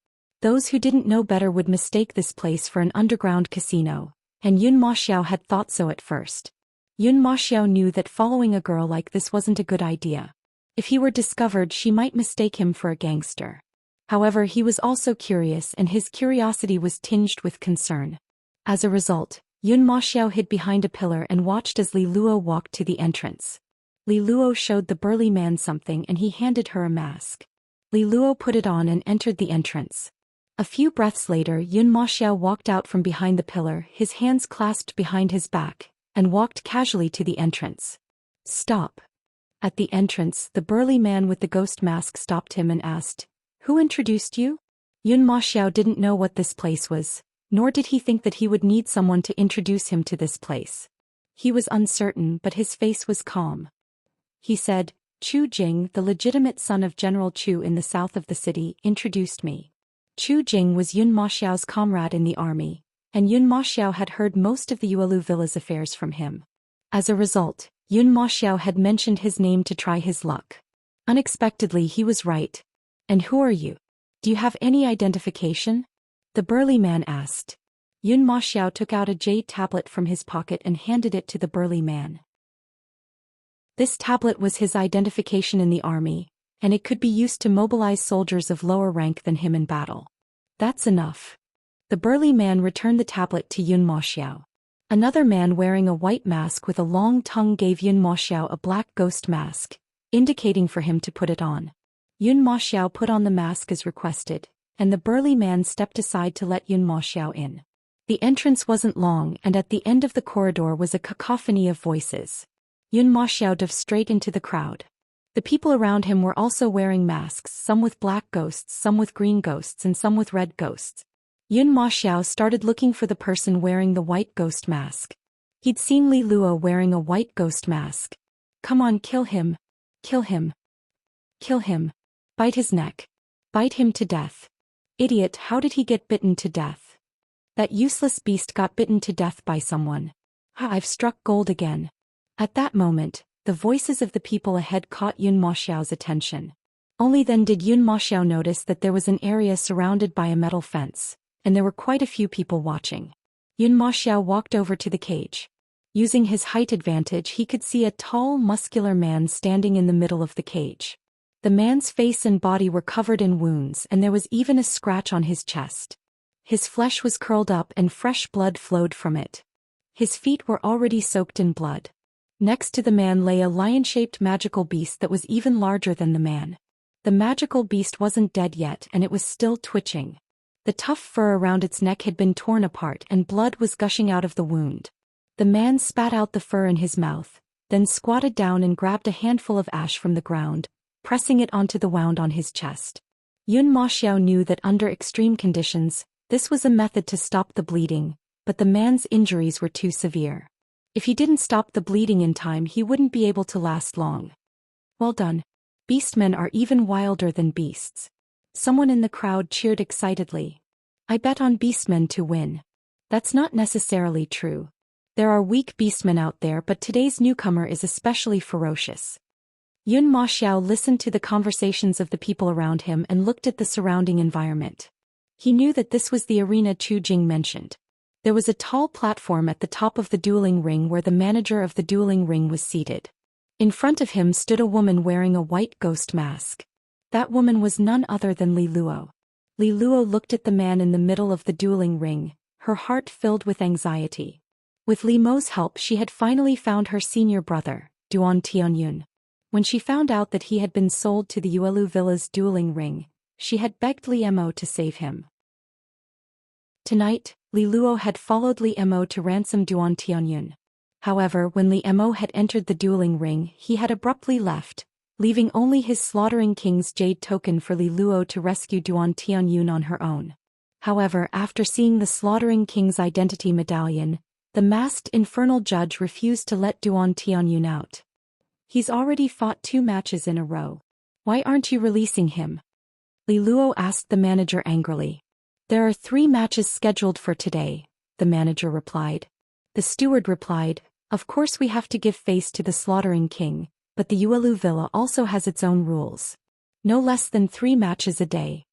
Those who didn't know better would mistake this place for an underground casino, and Yun Ma Xiao had thought so at first. Yun Ma Xiao knew that following a girl like this wasn't a good idea. If he were discovered, she might mistake him for a gangster. However, he was also curious and his curiosity was tinged with concern. As a result, Yun Ma Xiao hid behind a pillar and watched as Li Luo walked to the entrance. Li Luo showed the burly man something and he handed her a mask. Li Luo put it on and entered the entrance. A few breaths later, Yun Ma Xiao walked out from behind the pillar, his hands clasped behind his back, and walked casually to the entrance. "Stop." At the entrance, the burly man with the ghost mask stopped him and asked, "Who introduced you?" Yun Ma Xiao didn't know what this place was, nor did he think that he would need someone to introduce him to this place. He was uncertain, but his face was calm. He said, "Chu Jing, the legitimate son of General Chu in the south of the city, introduced me." Chu Jing was Yun Ma Xiao's comrade in the army, and Yun Ma Xiao had heard most of the Yuelu villa's affairs from him. As a result, Yun Ma Xiao had mentioned his name to try his luck. Unexpectedly, he was right. "And who are you? Do you have any identification?" the burly man asked. Yun Ma Xiao took out a jade tablet from his pocket and handed it to the burly man. This tablet was his identification in the army, and it could be used to mobilize soldiers of lower rank than him in battle. "That's enough." The burly man returned the tablet to Yun Ma Xiao. Another man wearing a white mask with a long tongue gave Yun Ma Xiao a black ghost mask, indicating for him to put it on. Yun Ma Xiao put on the mask as requested, and the burly man stepped aside to let Yun Ma Xiao in. The entrance wasn't long, and at the end of the corridor was a cacophony of voices. Yun Ma Xiao dove straight into the crowd. The people around him were also wearing masks, some with black ghosts, some with green ghosts, and some with red ghosts. Yun Ma Xiao started looking for the person wearing the white ghost mask. He'd seen Li Luo wearing a white ghost mask. "Come on, kill him. Kill him. Kill him. Bite his neck. Bite him to death." "Idiot, how did he get bitten to death?" "That useless beast got bitten to death by someone." "Ha, I've struck gold again." At that moment, the voices of the people ahead caught Yun Ma Xiao's attention. Only then did Yun Ma Xiao notice that there was an area surrounded by a metal fence, and there were quite a few people watching. Yun Ma Xiao walked over to the cage. Using his height advantage, he could see a tall, muscular man standing in the middle of the cage. The man's face and body were covered in wounds, and there was even a scratch on his chest. His flesh was curled up and fresh blood flowed from it. His feet were already soaked in blood. Next to the man lay a lion-shaped magical beast that was even larger than the man. The magical beast wasn't dead yet, and it was still twitching. The tough fur around its neck had been torn apart and blood was gushing out of the wound. The man spat out the fur in his mouth, then squatted down and grabbed a handful of ash from the ground, pressing it onto the wound on his chest. Yun Maxiao knew that under extreme conditions, this was a method to stop the bleeding, but the man's injuries were too severe. If he didn't stop the bleeding in time, he wouldn't be able to last long. Well done. Beastmen are even wilder than beasts. Someone in the crowd cheered excitedly. I bet on beastmen to win. That's not necessarily true. There are weak beastmen out there, but today's newcomer is especially ferocious. Yun Maxiao listened to the conversations of the people around him and looked at the surrounding environment. He knew that this was the arena Chu Jing mentioned. There was a tall platform at the top of the dueling ring where the manager of the dueling ring was seated. In front of him stood a woman wearing a white ghost mask. That woman was none other than Li Luo. Li Luo looked at the man in the middle of the dueling ring, her heart filled with anxiety. With Li Mo's help, she had finally found her senior brother, Duan Tianyun. When she found out that he had been sold to the Yuelu Villa's dueling ring, she had begged Li Mo to save him. Tonight, Li Luo had followed Li Mo to ransom Duan Tianyun. However, when Li Mo had entered the dueling ring, he had abruptly left, leaving only his slaughtering king's jade token for Li Luo to rescue Duan Tianyun on her own. However, after seeing the slaughtering king's identity medallion, the masked infernal judge refused to let Duan Tianyun out. He's already fought 2 matches in a row. Why aren't you releasing him? Li Luo asked the manager angrily. There are 3 matches scheduled for today, the manager replied. The steward replied, of course we have to give face to the slaughtering king, but the Yuelu Villa also has its own rules. No less than 3 matches a day.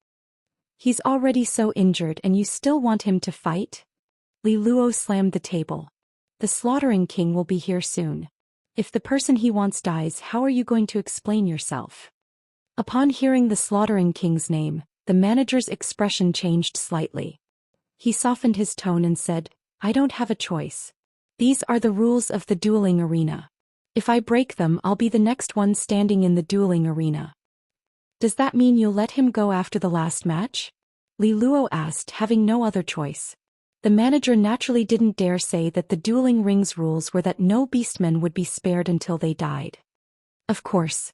He's already so injured and you still want him to fight? Li Luo slammed the table. The slaughtering king will be here soon. If the person he wants dies, how are you going to explain yourself? Upon hearing the slaughtering king's name, the manager's expression changed slightly. He softened his tone and said, I don't have a choice. These are the rules of the dueling arena. If I break them, I'll be the next one standing in the dueling arena. Does that mean you'll let him go after the last match? Li Luo asked, having no other choice. The manager naturally didn't dare say that the dueling ring's rules were that no beastmen would be spared until they died. Of course.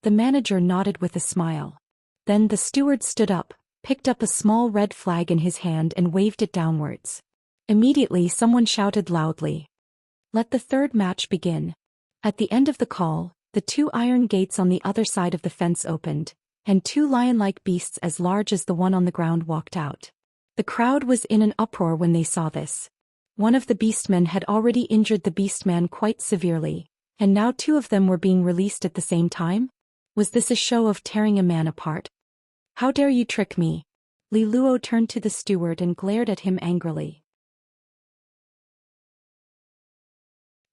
The manager nodded with a smile. Then the steward stood up, picked up a small red flag in his hand and waved it downwards. Immediately someone shouted loudly. Let the 3rd match begin. At the end of the call, the 2 iron gates on the other side of the fence opened, and 2 lion-like beasts as large as the one on the ground walked out. The crowd was in an uproar when they saw this. One of the beastmen had already injured the beastman quite severely, and now 2 of them were being released at the same time? Was this a show of tearing a man apart? How dare you trick me? Li Luo turned to the steward and glared at him angrily.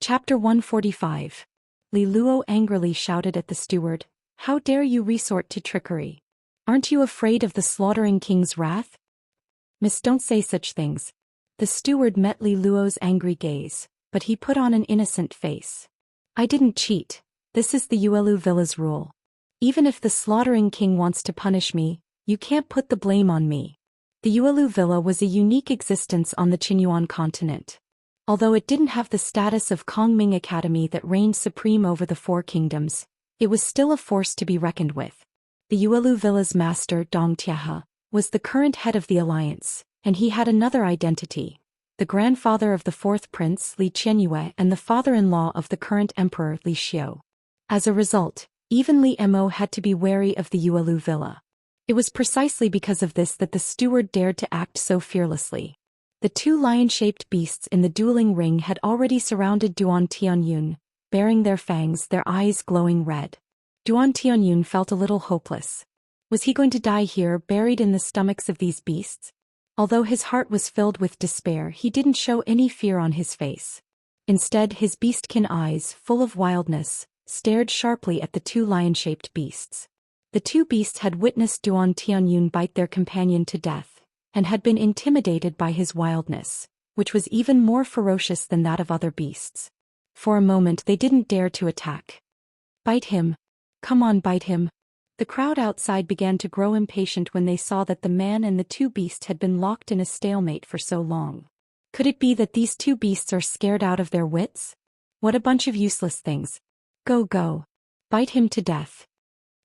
Chapter 145. Li Luo angrily shouted at the steward, How dare you resort to trickery? Aren't you afraid of the slaughtering king's wrath? Miss, don't say such things. The steward met Li Luo's angry gaze, but he put on an innocent face. I didn't cheat. This is the Yuelu Villa's rule. Even if the slaughtering king wants to punish me, you can't put the blame on me. The Yuelu Villa was a unique existence on the Qinyuan continent. Although it didn't have the status of Kongming Academy that reigned supreme over the 4 kingdoms, it was still a force to be reckoned with. The Yuelu Villa's master, Dong Tiahe, was the current head of the alliance, and he had another identity, the grandfather of the 4th prince, Li Qianyue, and the father-in-law of the current emperor, Li Xiu. As a result, even Li Mo had to be wary of the Yuelu Villa. It was precisely because of this that the steward dared to act so fearlessly. The 2 lion-shaped beasts in the dueling ring had already surrounded Duan Tianyun, baring their fangs, their eyes glowing red. Duan Tianyun felt a little hopeless. Was he going to die here, buried in the stomachs of these beasts? Although his heart was filled with despair, he didn't show any fear on his face. Instead, his beastkin eyes, full of wildness, stared sharply at the two lion-shaped beasts. The two beasts had witnessed Duan Tianyun bite their companion to death, and had been intimidated by his wildness, which was even more ferocious than that of other beasts. For a moment they didn't dare to attack. "Bite him. Come on, bite him." The crowd outside began to grow impatient when they saw that the man and the two beasts had been locked in a stalemate for so long. Could it be that these two beasts are scared out of their wits? What a bunch of useless things. Go, go. Bite him to death.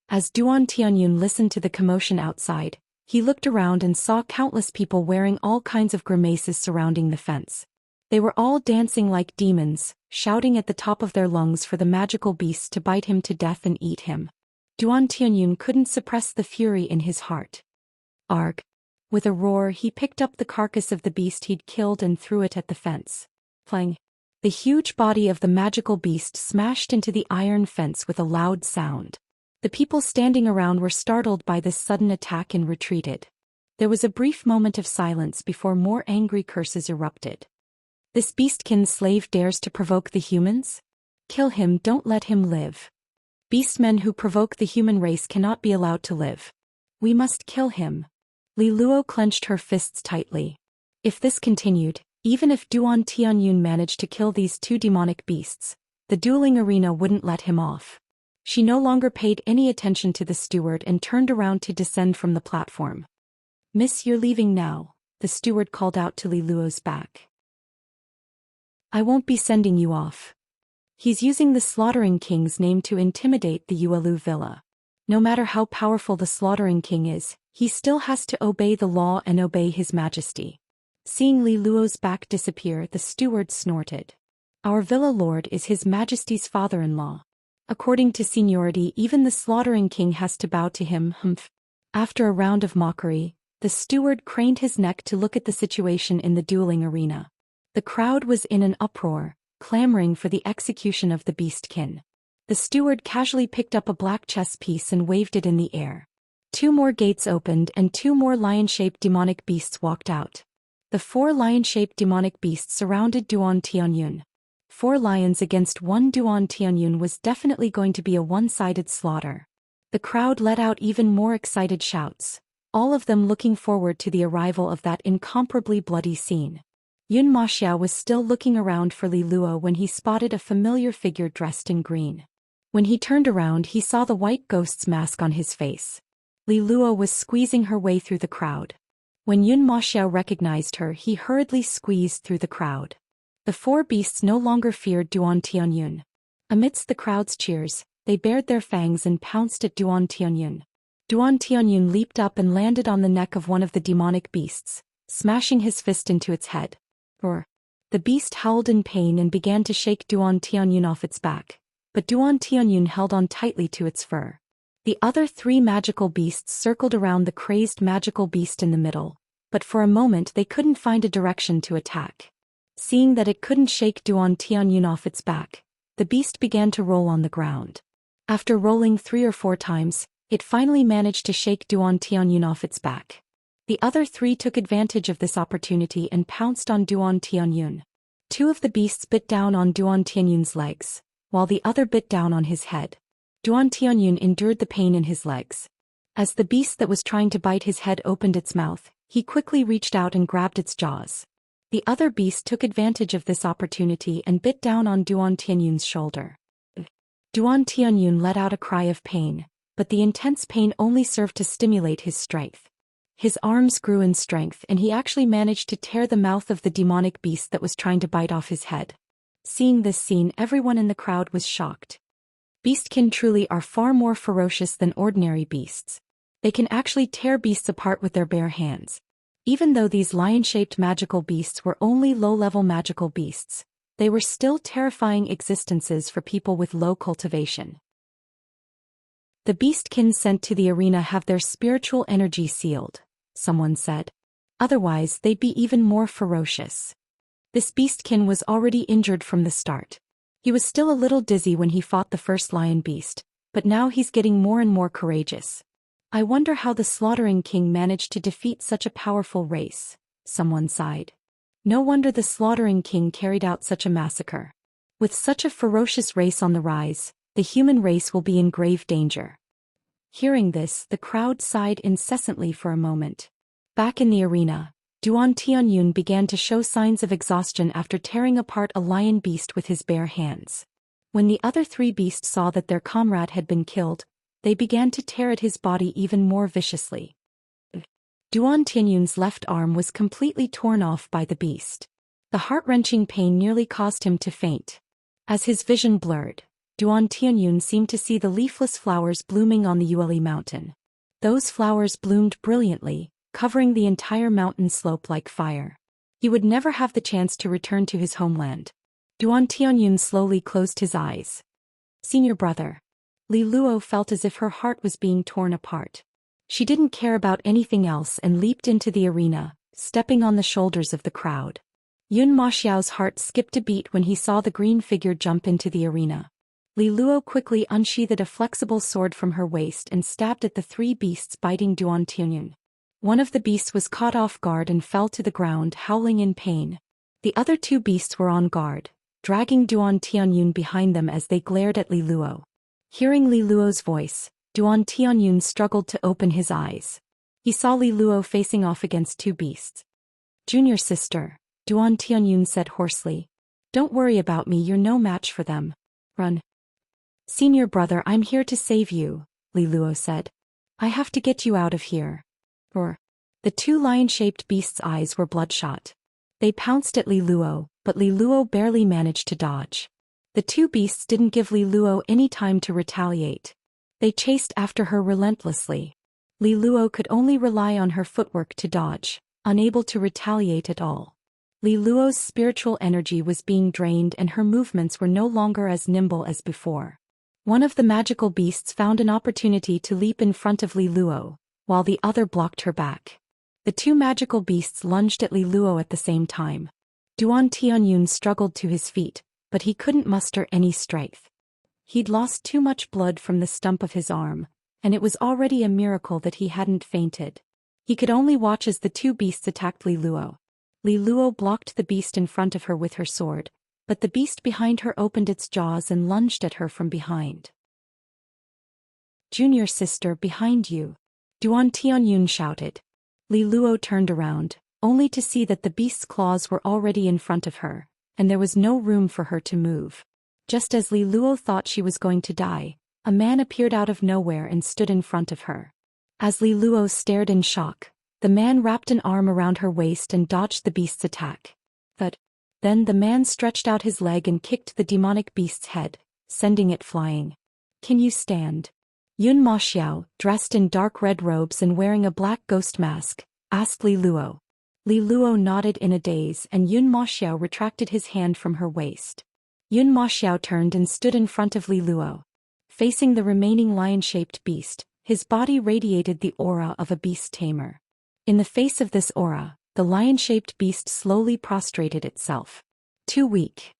As Duan Tianyun listened to the commotion outside, he looked around and saw countless people wearing all kinds of grimaces surrounding the fence. They were all dancing like demons, shouting at the top of their lungs for the magical beasts to bite him to death and eat him. Duan Tianyun couldn't suppress the fury in his heart. Arg! With a roar, he picked up the carcass of the beast he'd killed and threw it at the fence. Clang! The huge body of the magical beast smashed into the iron fence with a loud sound. The people standing around were startled by this sudden attack and retreated. There was a brief moment of silence before more angry curses erupted. "This beastkin slave dares to provoke the humans? Kill him, don't let him live. Beastmen who provoke the human race cannot be allowed to live. We must kill him." Li Luo clenched her fists tightly. If this continued, even if Duan Tianyun managed to kill these two demonic beasts, the dueling arena wouldn't let him off. She no longer paid any attention to the steward and turned around to descend from the platform. "Miss, you're leaving now," the steward called out to Li Luo's back. "I won't be sending you off. He's using the Slaughtering King's name to intimidate the Yuelu villa. No matter how powerful the Slaughtering King is, he still has to obey the law and obey His Majesty." Seeing Li Luo's back disappear, the steward snorted. "Our villa lord is His Majesty's father-in-law. According to seniority, even the Slaughtering King has to bow to him." Humph. After a round of mockery, the steward craned his neck to look at the situation in the dueling arena. The crowd was in an uproar, clamoring for the execution of the beastkin. The steward casually picked up a black chess piece and waved it in the air. Two more gates opened and two more lion-shaped demonic beasts walked out. The four lion-shaped demonic beasts surrounded Duan Tianyun. 4 lions against 1 Duan Tianyun was definitely going to be a one-sided slaughter. The crowd let out even more excited shouts, all of them looking forward to the arrival of that incomparably bloody scene. Yun Maxia was still looking around for Li Luo when he spotted a familiar figure dressed in green. When he turned around, he saw the white ghost's mask on his face. Li Luo was squeezing her way through the crowd. When Yun Maxia recognized her, he hurriedly squeezed through the crowd. The 4 beasts no longer feared Duan Tianyun. Amidst the crowd's cheers, they bared their fangs and pounced at Duan Tianyun. Duan Tianyun leaped up and landed on the neck of one of the demonic beasts, smashing his fist into its head. Roar! The beast howled in pain and began to shake Duan Tianyun off its back, but Duan Tianyun held on tightly to its fur. The other 3 magical beasts circled around the crazed magical beast in the middle, but for a moment they couldn't find a direction to attack. Seeing that it couldn't shake Duan Tianyun off its back, the beast began to roll on the ground. After rolling 3 or 4 times, it finally managed to shake Duan Tianyun off its back. The other 3 took advantage of this opportunity and pounced on Duan Tianyun. 2 of the beasts bit down on Duan Tianyun's legs, while the other bit down on his head. Duan Tianyun endured the pain in his legs. As the beast that was trying to bite his head opened its mouth, he quickly reached out and grabbed its jaws. The other beast took advantage of this opportunity and bit down on Duan Tianyun's shoulder. Duan Tianyun let out a cry of pain, but the intense pain only served to stimulate his strength. His arms grew in strength and he actually managed to tear the mouth of the demonic beast that was trying to bite off his head. Seeing this scene, everyone in the crowd was shocked. Beastkin truly are far more ferocious than ordinary beasts. They can actually tear beasts apart with their bare hands. Even though these lion-shaped magical beasts were only low-level magical beasts, they were still terrifying existences for people with low cultivation. "The beastkin sent to the arena have their spiritual energy sealed," someone said. "Otherwise they'd be even more ferocious." This beastkin was already injured from the start. He was still a little dizzy when he fought the first lion beast, but now he's getting more and more courageous. "I wonder how the Slaughtering King managed to defeat such a powerful race," someone sighed. "No wonder the Slaughtering King carried out such a massacre." With such a ferocious race on the rise, the human race will be in grave danger. Hearing this, the crowd sighed incessantly for a moment. Back in the arena, Duan Tianyun began to show signs of exhaustion after tearing apart a lion beast with his bare hands. When the other three beasts saw that their comrade had been killed, they began to tear at his body even more viciously. Duan Tianyun's left arm was completely torn off by the beast. The heart-wrenching pain nearly caused him to faint. As his vision blurred, Duan Tianyun seemed to see the leafless flowers blooming on the Yueli mountain. Those flowers bloomed brilliantly, covering the entire mountain slope like fire. He would never have the chance to return to his homeland. Duan Tianyun slowly closed his eyes. Senior brother. Li Luo felt as if her heart was being torn apart. She didn't care about anything else and leaped into the arena, stepping on the shoulders of the crowd. Yun Maxiao's heart skipped a beat when he saw the green figure jump into the arena. Li Luo quickly unsheathed a flexible sword from her waist and stabbed at the three beasts biting Duan Tianyun. One of the beasts was caught off guard and fell to the ground, howling in pain. The other two beasts were on guard, dragging Duan Tianyun behind them as they glared at Li Luo. Hearing Li Luo's voice, Duan Tianyun struggled to open his eyes. He saw Li Luo facing off against two beasts. Junior sister, Duan Tianyun said hoarsely. Don't worry about me, you're no match for them. Run. Senior brother, I'm here to save you, Li Luo said. I have to get you out of here. Roar. The two lion-shaped beasts' eyes were bloodshot. They pounced at Li Luo, but Li Luo barely managed to dodge. The two beasts didn't give Li Luo any time to retaliate. They chased after her relentlessly. Li Luo could only rely on her footwork to dodge, unable to retaliate at all. Li Luo's spiritual energy was being drained and her movements were no longer as nimble as before. One of the magical beasts found an opportunity to leap in front of Li Luo, while the other blocked her back. The two magical beasts lunged at Li Luo at the same time. Duan Tianyun struggled to his feet, but he couldn't muster any strength. He'd lost too much blood from the stump of his arm, and it was already a miracle that he hadn't fainted. He could only watch as the two beasts attacked Li Luo. Li Luo blocked the beast in front of her with her sword, but the beast behind her opened its jaws and lunged at her from behind. Junior sister, behind you, Duan Tianyun shouted. Li Luo turned around, only to see that the beast's claws were already in front of her, and there was no room for her to move. Just as Li Luo thought she was going to die, a man appeared out of nowhere and stood in front of her. As Li Luo stared in shock, the man wrapped an arm around her waist and dodged the beast's attack. Then the man stretched out his leg and kicked the demonic beast's head, sending it flying. Can you stand? Yun Maxiao, dressed in dark red robes and wearing a black ghost mask, asked Li Luo. Li Luo nodded in a daze and Yun Maxiao retracted his hand from her waist. Yun Maxiao turned and stood in front of Li Luo. Facing the remaining lion-shaped beast, his body radiated the aura of a beast tamer. In the face of this aura, the lion-shaped beast slowly prostrated itself. Too weak.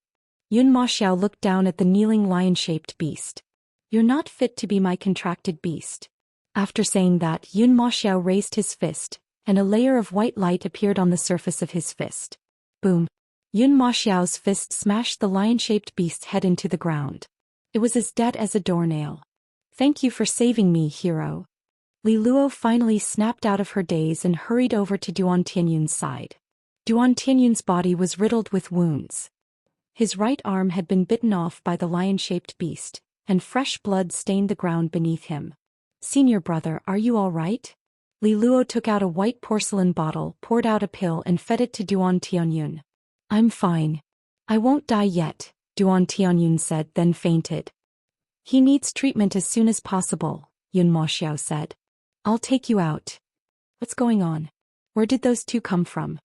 Yun Maxiao looked down at the kneeling lion-shaped beast. You're not fit to be my contracted beast. After saying that, Yun Maxiao raised his fist, and a layer of white light appeared on the surface of his fist. Boom. Yun Maxiao's fist smashed the lion-shaped beast's head into the ground. It was as dead as a doornail. Thank you for saving me, hero. Li Luo finally snapped out of her daze and hurried over to Duan Tianyun's side. Duan Tianyun's body was riddled with wounds. His right arm had been bitten off by the lion-shaped beast, and fresh blood stained the ground beneath him. Senior brother, are you all right? Li Luo took out a white porcelain bottle, poured out a pill and fed it to Duan Tianyun. I'm fine. I won't die yet, Duan Tianyun said, then fainted. He needs treatment as soon as possible, Yun Maxiao said. I'll take you out. What's going on? Where did those two come from?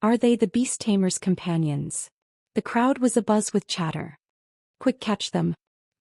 Are they the beast tamer's companions? The crowd was abuzz with chatter. Quick, catch them.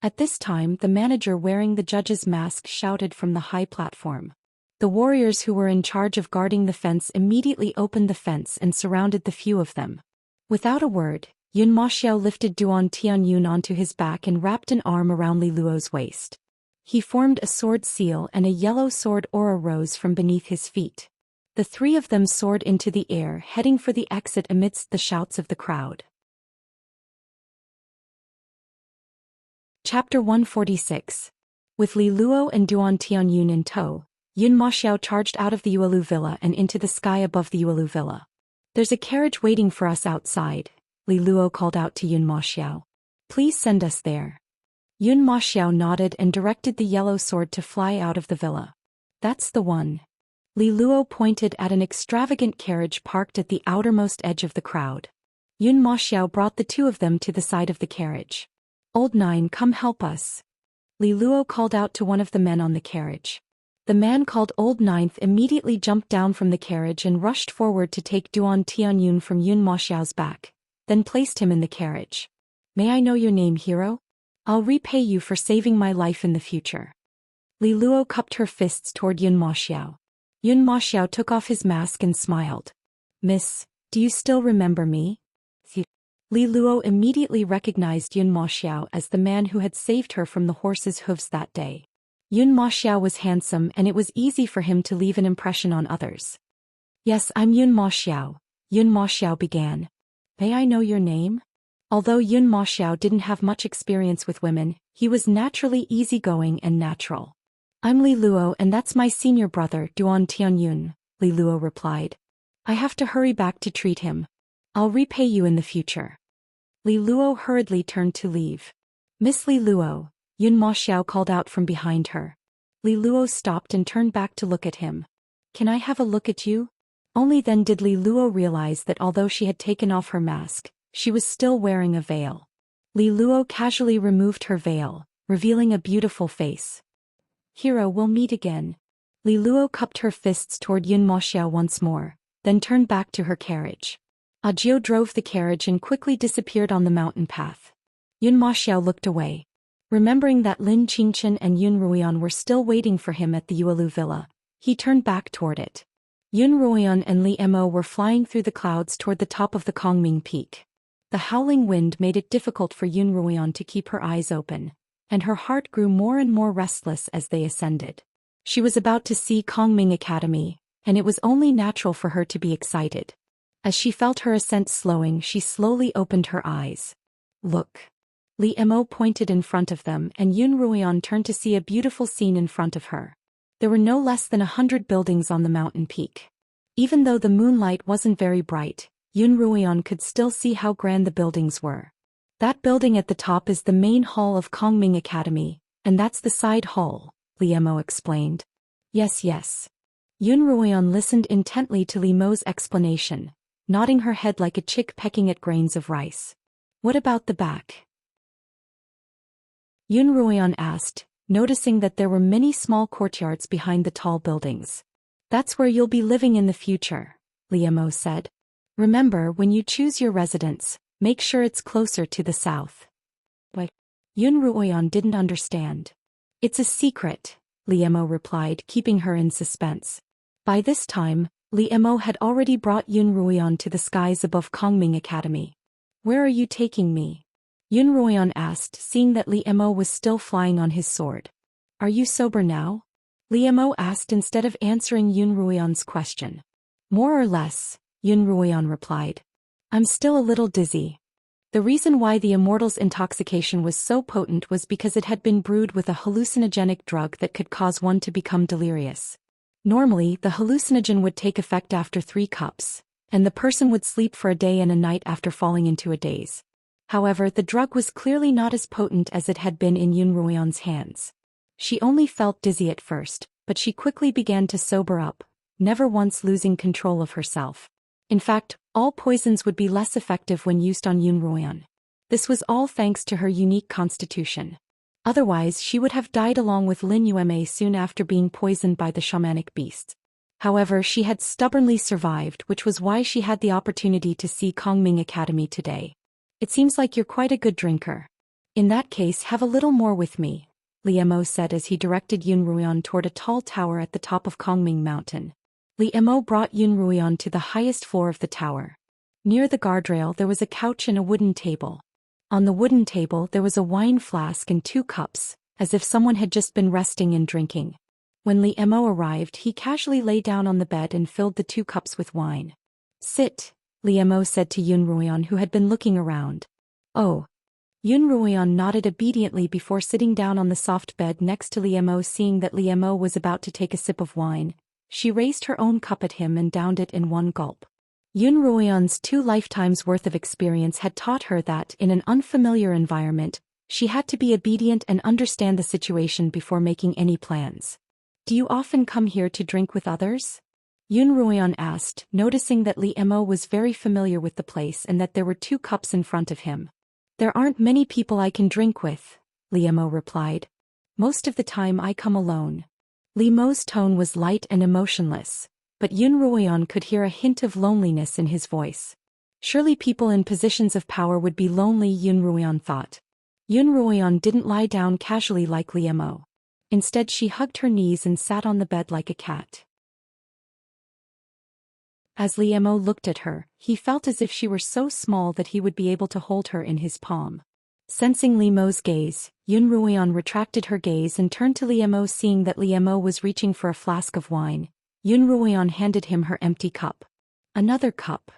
At this time, the manager wearing the judge's mask shouted from the high platform. The warriors who were in charge of guarding the fence immediately opened the fence and surrounded the few of them. Without a word, Yun Maxiao lifted Duan Tianyun onto his back and wrapped an arm around Li Luo's waist. He formed a sword seal and a yellow sword aura rose from beneath his feet. The three of them soared into the air, heading for the exit amidst the shouts of the crowd. Chapter 146. With Li Luo and Duan Tianyun in tow, Yun Maxiao charged out of the Yuelu villa and into the sky above the Yuelu villa. "There's a carriage waiting for us outside," Li Luo called out to Yun Maxiao. "Please send us there." Yun Maxiao nodded and directed the yellow sword to fly out of the villa. "That's the one." Li Luo pointed at an extravagant carriage parked at the outermost edge of the crowd. Yun Maxiao brought the two of them to the side of the carriage. "Old Nine, come help us." Li Luo called out to one of the men on the carriage. The man called Old Ninth immediately jumped down from the carriage and rushed forward to take Duan Tianyun from Yun Maxiao's back, then placed him in the carriage. "May I know your name, hero? I'll repay you for saving my life in the future." Li Luo cupped her fists toward Yun Maxiao. Yun Maxiao took off his mask and smiled. "Miss, do you still remember me?" Li Luo immediately recognized Yun Maxiao as the man who had saved her from the horse's hooves that day. Yun Maxiao was handsome and it was easy for him to leave an impression on others. "Yes, I'm Yun Maxiao," Yun Maxiao began. "May I know your name?" Although Yun Maxiao didn't have much experience with women, he was naturally easygoing and natural. "I'm Li Luo and that's my senior brother Duan Tianyun," Li Luo replied. "I have to hurry back to treat him. I'll repay you in the future." Li Luo hurriedly turned to leave. "Miss Li Luo," Yun Maxiao called out from behind her. Li Luo stopped and turned back to look at him. "Can I have a look at you?" Only then did Li Luo realize that although she had taken off her mask, she was still wearing a veil. Li Luo casually removed her veil, revealing a beautiful face. "Hero, we'll meet again." Li Luo cupped her fists toward Yun Maxiao once more, then turned back to her carriage. Ajio drove the carriage and quickly disappeared on the mountain path. Yun Maxiao looked away. Remembering that Lin Qingchen and Yun Ruoyan were still waiting for him at the Yuelu villa, he turned back toward it. Yun Ruoyan and Li Mo were flying through the clouds toward the top of the Kongming Peak. The howling wind made it difficult for Yun Ruoyan to keep her eyes open, and her heart grew more and more restless as they ascended. She was about to see Kongming Academy, and it was only natural for her to be excited. As she felt her ascent slowing, she slowly opened her eyes. "Look." Li Mo pointed in front of them and Yun Ruoyan turned to see a beautiful scene in front of her. There were no less than 100 buildings on the mountain peak. Even though the moonlight wasn't very bright, Yun Ruoyan could still see how grand the buildings were. "That building at the top is the main hall of Kongming Academy, and that's the side hall," Li Mo explained. Yes. Yun Ruoyan listened intently to Li Mo's explanation, nodding her head like a chick pecking at grains of rice. "What about the back?" Yun Ruoyan asked, noticing that there were many small courtyards behind the tall buildings. "That's where you'll be living in the future," Li Mo said. "Remember, when you choose your residence, make sure it's closer to the south." But Yun Ruoyan didn't understand. "It's a secret," Li Mo replied, keeping her in suspense. By this time, Li Mo had already brought Yun Ruoyan to the skies above Kongming Academy. "Where are you taking me?" Yun Ruoyan asked, seeing that Li Mo was still flying on his sword. "Are you sober now?" Li Mo asked instead of answering Yun Ruoyan's question. "More or less," Yun Ruoyan replied. "I'm still a little dizzy." The reason why the immortal's intoxication was so potent was because it had been brewed with a hallucinogenic drug that could cause one to become delirious. Normally, the hallucinogen would take effect after 3 cups, and the person would sleep for a day and a night after falling into a daze. However, the drug was clearly not as potent as it had been in Yun Ruoyan's hands. She only felt dizzy at first, but she quickly began to sober up, never once losing control of herself. In fact, all poisons would be less effective when used on Yun Ruoyan. This was all thanks to her unique constitution. Otherwise, she would have died along with Lin Yueme soon after being poisoned by the shamanic beasts. However, she had stubbornly survived, which was why she had the opportunity to see Kongming Academy today. "It seems like you're quite a good drinker. In that case, have a little more with me," Li Mo said as he directed Yun Ruoyan toward a tall tower at the top of Kongming Mountain. Li Mo brought Yun Ruoyan to the highest floor of the tower. Near the guardrail there was a couch and a wooden table. On the wooden table there was a wine flask and 2 cups, as if someone had just been resting and drinking. When Li Mo arrived, he casually lay down on the bed and filled the 2 cups with wine. "Sit," Li Mo said to Yun Ruoyan, who had been looking around. "Oh." Yun Ruoyan nodded obediently before sitting down on the soft bed next to Li Mo. Seeing that Li Mo was about to take a sip of wine, she raised her own cup at him and downed it in one gulp. Yun Ruoyan's 2 lifetimes worth of experience had taught her that in an unfamiliar environment, she had to be obedient and understand the situation before making any plans. "Do you often come here to drink with others?" Yun Ruoyan asked, noticing that Li Mo was very familiar with the place and that there were 2 cups in front of him. "There aren't many people I can drink with," Li Mo replied. "Most of the time I come alone." Li Mo's tone was light and emotionless, but Yun Ruoyan could hear a hint of loneliness in his voice. Surely people in positions of power would be lonely, Yun Ruoyan thought. Yun Ruoyan didn't lie down casually like Li Mo. Instead she hugged her knees and sat on the bed like a cat. As Li Mo looked at her, he felt as if she were so small that he would be able to hold her in his palm. Sensing Li Mo's gaze, Yun Ruoyan retracted her gaze and turned to Li Mo. Seeing that Li Mo was reaching for a flask of wine, Yun Ruoyan handed him her empty cup. "Another cup."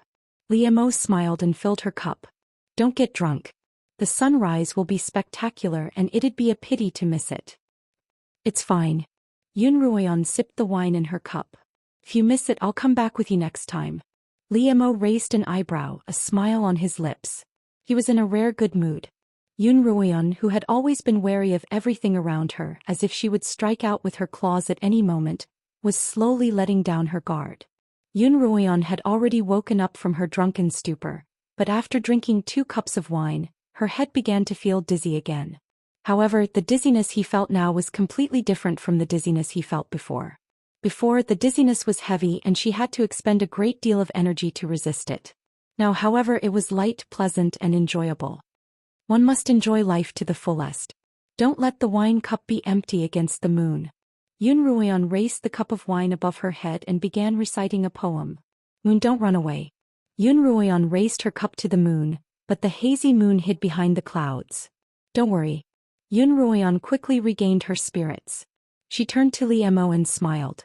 Li Mo smiled and filled her cup. "Don't get drunk. The sunrise will be spectacular and it'd be a pity to miss it." "It's fine." Yun Ruoyan sipped the wine in her cup. "If you miss it, I'll come back with you next time." Li Mo raised an eyebrow, a smile on his lips. He was in a rare good mood. Yun Ruoyan, who had always been wary of everything around her, as if she would strike out with her claws at any moment, was slowly letting down her guard. Yun Ruoyan had already woken up from her drunken stupor, but after drinking 2 cups of wine, her head began to feel dizzy again. However, the dizziness he felt now was completely different from the dizziness he felt before. Before, the dizziness was heavy and she had to expend a great deal of energy to resist it. Now, however, it was light, pleasant, and enjoyable. One must enjoy life to the fullest. Don't let the wine cup be empty against the moon. Yun Ruoyan raised the cup of wine above her head and began reciting a poem. "Moon, don't run away." Yun Ruoyan raised her cup to the moon, but the hazy moon hid behind the clouds. "Don't worry." Yun Ruoyan quickly regained her spirits. She turned to Li Mo and smiled.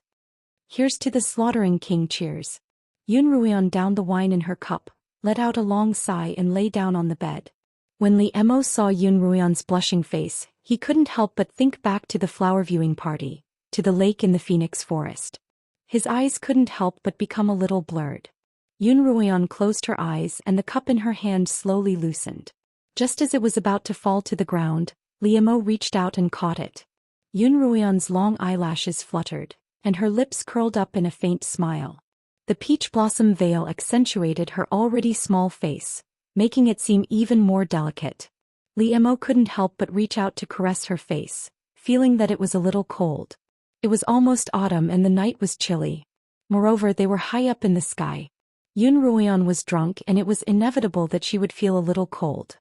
"Here's to the slaughtering king, cheers." Yun Ruoyan downed the wine in her cup, let out a long sigh and lay down on the bed. When Li Mo saw Yun Ruoyan's blushing face, he couldn't help but think back to the flower viewing party, to the lake in the Phoenix Forest. His eyes couldn't help but become a little blurred. Yun Ruoyan closed her eyes and the cup in her hand slowly loosened. Just as it was about to fall to the ground, Li Mo reached out and caught it. Yun Ruoyan's long eyelashes fluttered, and her lips curled up in a faint smile. The peach blossom veil accentuated her already small face, making it seem even more delicate. Li Mo couldn't help but reach out to caress her face, feeling that it was a little cold. It was almost autumn and the night was chilly. Moreover, they were high up in the sky. Yun Ruoyan was drunk and it was inevitable that she would feel a little cold.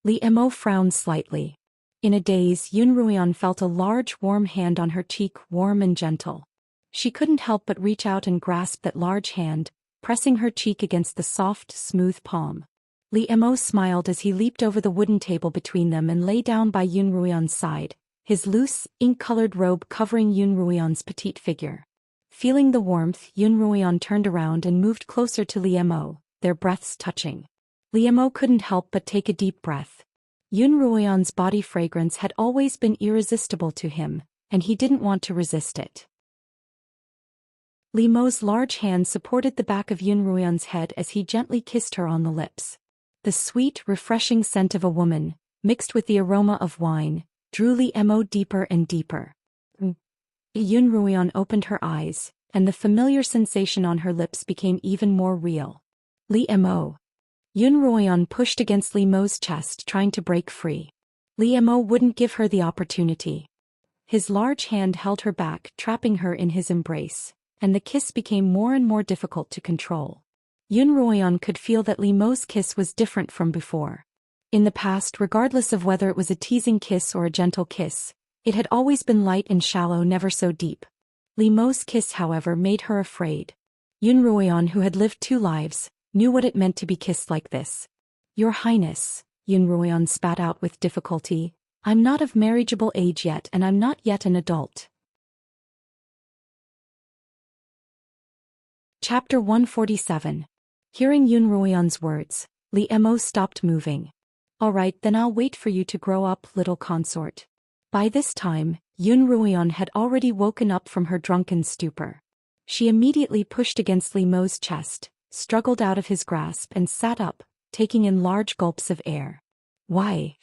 Li Mo frowned slightly. In a daze, Yun Ruoyan felt a large warm hand on her cheek, warm and gentle. She couldn't help but reach out and grasp that large hand, pressing her cheek against the soft, smooth palm. Li Mo smiled as he leaped over the wooden table between them and lay down by Yun Ruoyan's side, his loose, ink-colored robe covering Yun Ruoyan's petite figure. Feeling the warmth, Yun Ruoyan turned around and moved closer to Li Mo, their breaths touching. Li Mo couldn't help but take a deep breath. Yun Ruoyan's body fragrance had always been irresistible to him, and he didn't want to resist it. Li Mo's large hand supported the back of Yun Ruoyan's head as he gently kissed her on the lips. The sweet, refreshing scent of a woman, mixed with the aroma of wine, drew Li Mo deeper and deeper. Yun Ruoyan opened her eyes, and the familiar sensation on her lips became even more real. Li Mo. Yun Ruoyan pushed against Li Mo's chest, trying to break free. Li Mo wouldn't give her the opportunity. His large hand held her back, trapping her in his embrace, and the kiss became more and more difficult to control. Yun Ruoyan could feel that Li Mo's kiss was different from before. In the past, regardless of whether it was a teasing kiss or a gentle kiss, it had always been light and shallow, never so deep. Li Mo's kiss, however, made her afraid. Yun Ruoyan, who had lived 2 lives, knew what it meant to be kissed like this. "Your Highness," Yun Ruoyan spat out with difficulty, "I'm not of marriageable age yet and I'm not yet an adult." Chapter 147. Hearing Yun Ruoyan's words, Li Mo stopped moving. All right, then I'll wait for you to grow up, little consort. By this time, Yun Ruoyan had already woken up from her drunken stupor. She immediately pushed against Li Mo's chest, struggled out of his grasp and sat up, taking in large gulps of air. Why?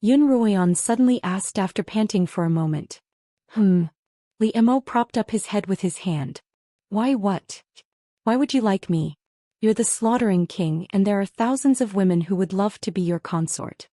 Yun Ruoyan suddenly asked after panting for a moment. Li Mo propped up his head with his hand. Why what? Why would you like me? You're the slaughtering king and there are thousands of women who would love to be your consort.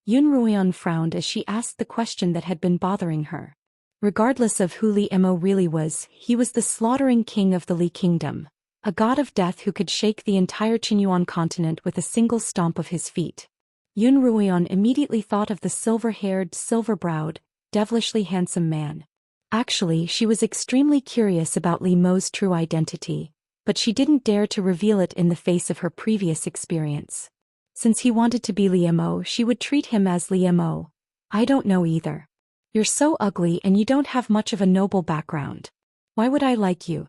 Yun Ruoyan frowned as she asked the question that had been bothering her. Regardless of who Li Mo really was, he was the slaughtering king of the Li kingdom, a god of death who could shake the entire Qinyuan continent with a single stomp of his feet. Yun Ruoyan immediately thought of the silver-haired, silver-browed, devilishly handsome man. Actually, she was extremely curious about Li Mo's true identity, but she didn't dare to reveal it in the face of her previous experience. Since he wanted to be Li Mo, she would treat him as Li Mo. I don't know either. You're so ugly and you don't have much of a noble background. Why would I like you?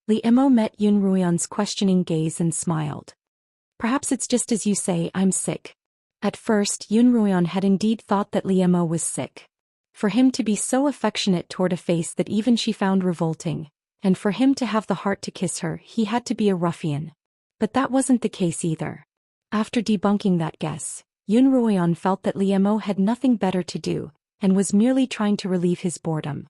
Li Mo met Yun Ruoyan's questioning gaze and smiled. Perhaps it's just as you say, I'm sick. At first, Yun Ruoyan had indeed thought that Li Mo was sick. For him to be so affectionate toward a face that even she found revolting, and for him to have the heart to kiss her, he had to be a ruffian. But that wasn't the case either. After debunking that guess, Yun Ruoyan felt that Li Mo had nothing better to do, and was merely trying to relieve his boredom.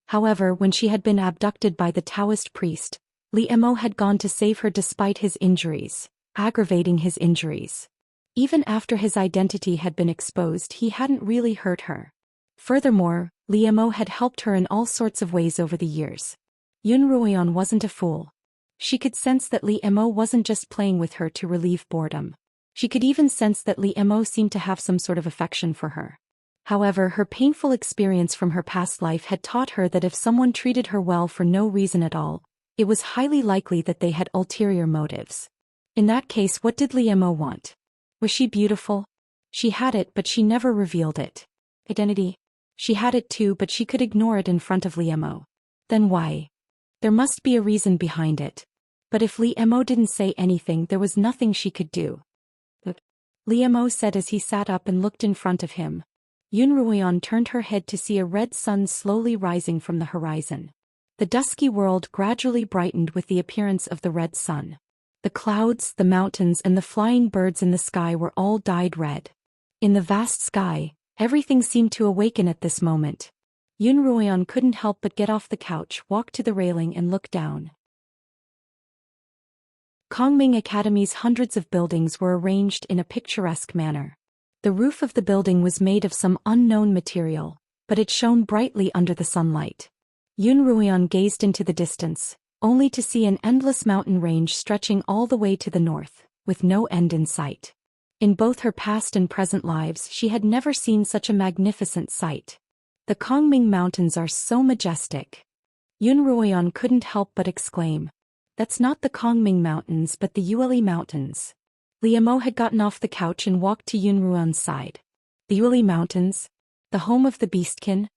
However, when she had been abducted by the Taoist priest, Li Mo had gone to save her despite his injuries, aggravating his injuries. Even after his identity had been exposed, he hadn't really hurt her. Furthermore, Li Mo had helped her in all sorts of ways over the years. Yun Ruoyan wasn't a fool. She could sense that Li Mo wasn't just playing with her to relieve boredom. She could even sense that Li Mo seemed to have some sort of affection for her. However, her painful experience from her past life had taught her that if someone treated her well for no reason at all, it was highly likely that they had ulterior motives. In that case, what did Li Mo want? Was she beautiful? She had it, but she never revealed it. Identity? She had it too, but she could ignore it in front of Li Mo. Then why? There must be a reason behind it. But if Li Mo didn't say anything, there was nothing she could do. Li Mo said as he sat up and looked in front of him. Yun Ruoyan turned her head to see a red sun slowly rising from the horizon. The dusky world gradually brightened with the appearance of the red sun. The clouds, the mountains and the flying birds in the sky were all dyed red. In the vast sky, everything seemed to awaken at this moment. Yun Ruoyan couldn't help but get off the couch, walk to the railing and look down. Kongming Academy's hundreds of buildings were arranged in a picturesque manner. The roof of the building was made of some unknown material, but it shone brightly under the sunlight. Yun Ruoyan gazed into the distance, only to see an endless mountain range stretching all the way to the north, with no end in sight. In both her past and present lives, she had never seen such a magnificent sight. The Kongming Mountains are so majestic. Yun Ruoyan couldn't help but exclaim. That's not the Kongming Mountains but the Yueli Mountains. Li Mo had gotten off the couch and walked to Yun Ruoyan's side. The Yueli Mountains? The home of the Beastkin?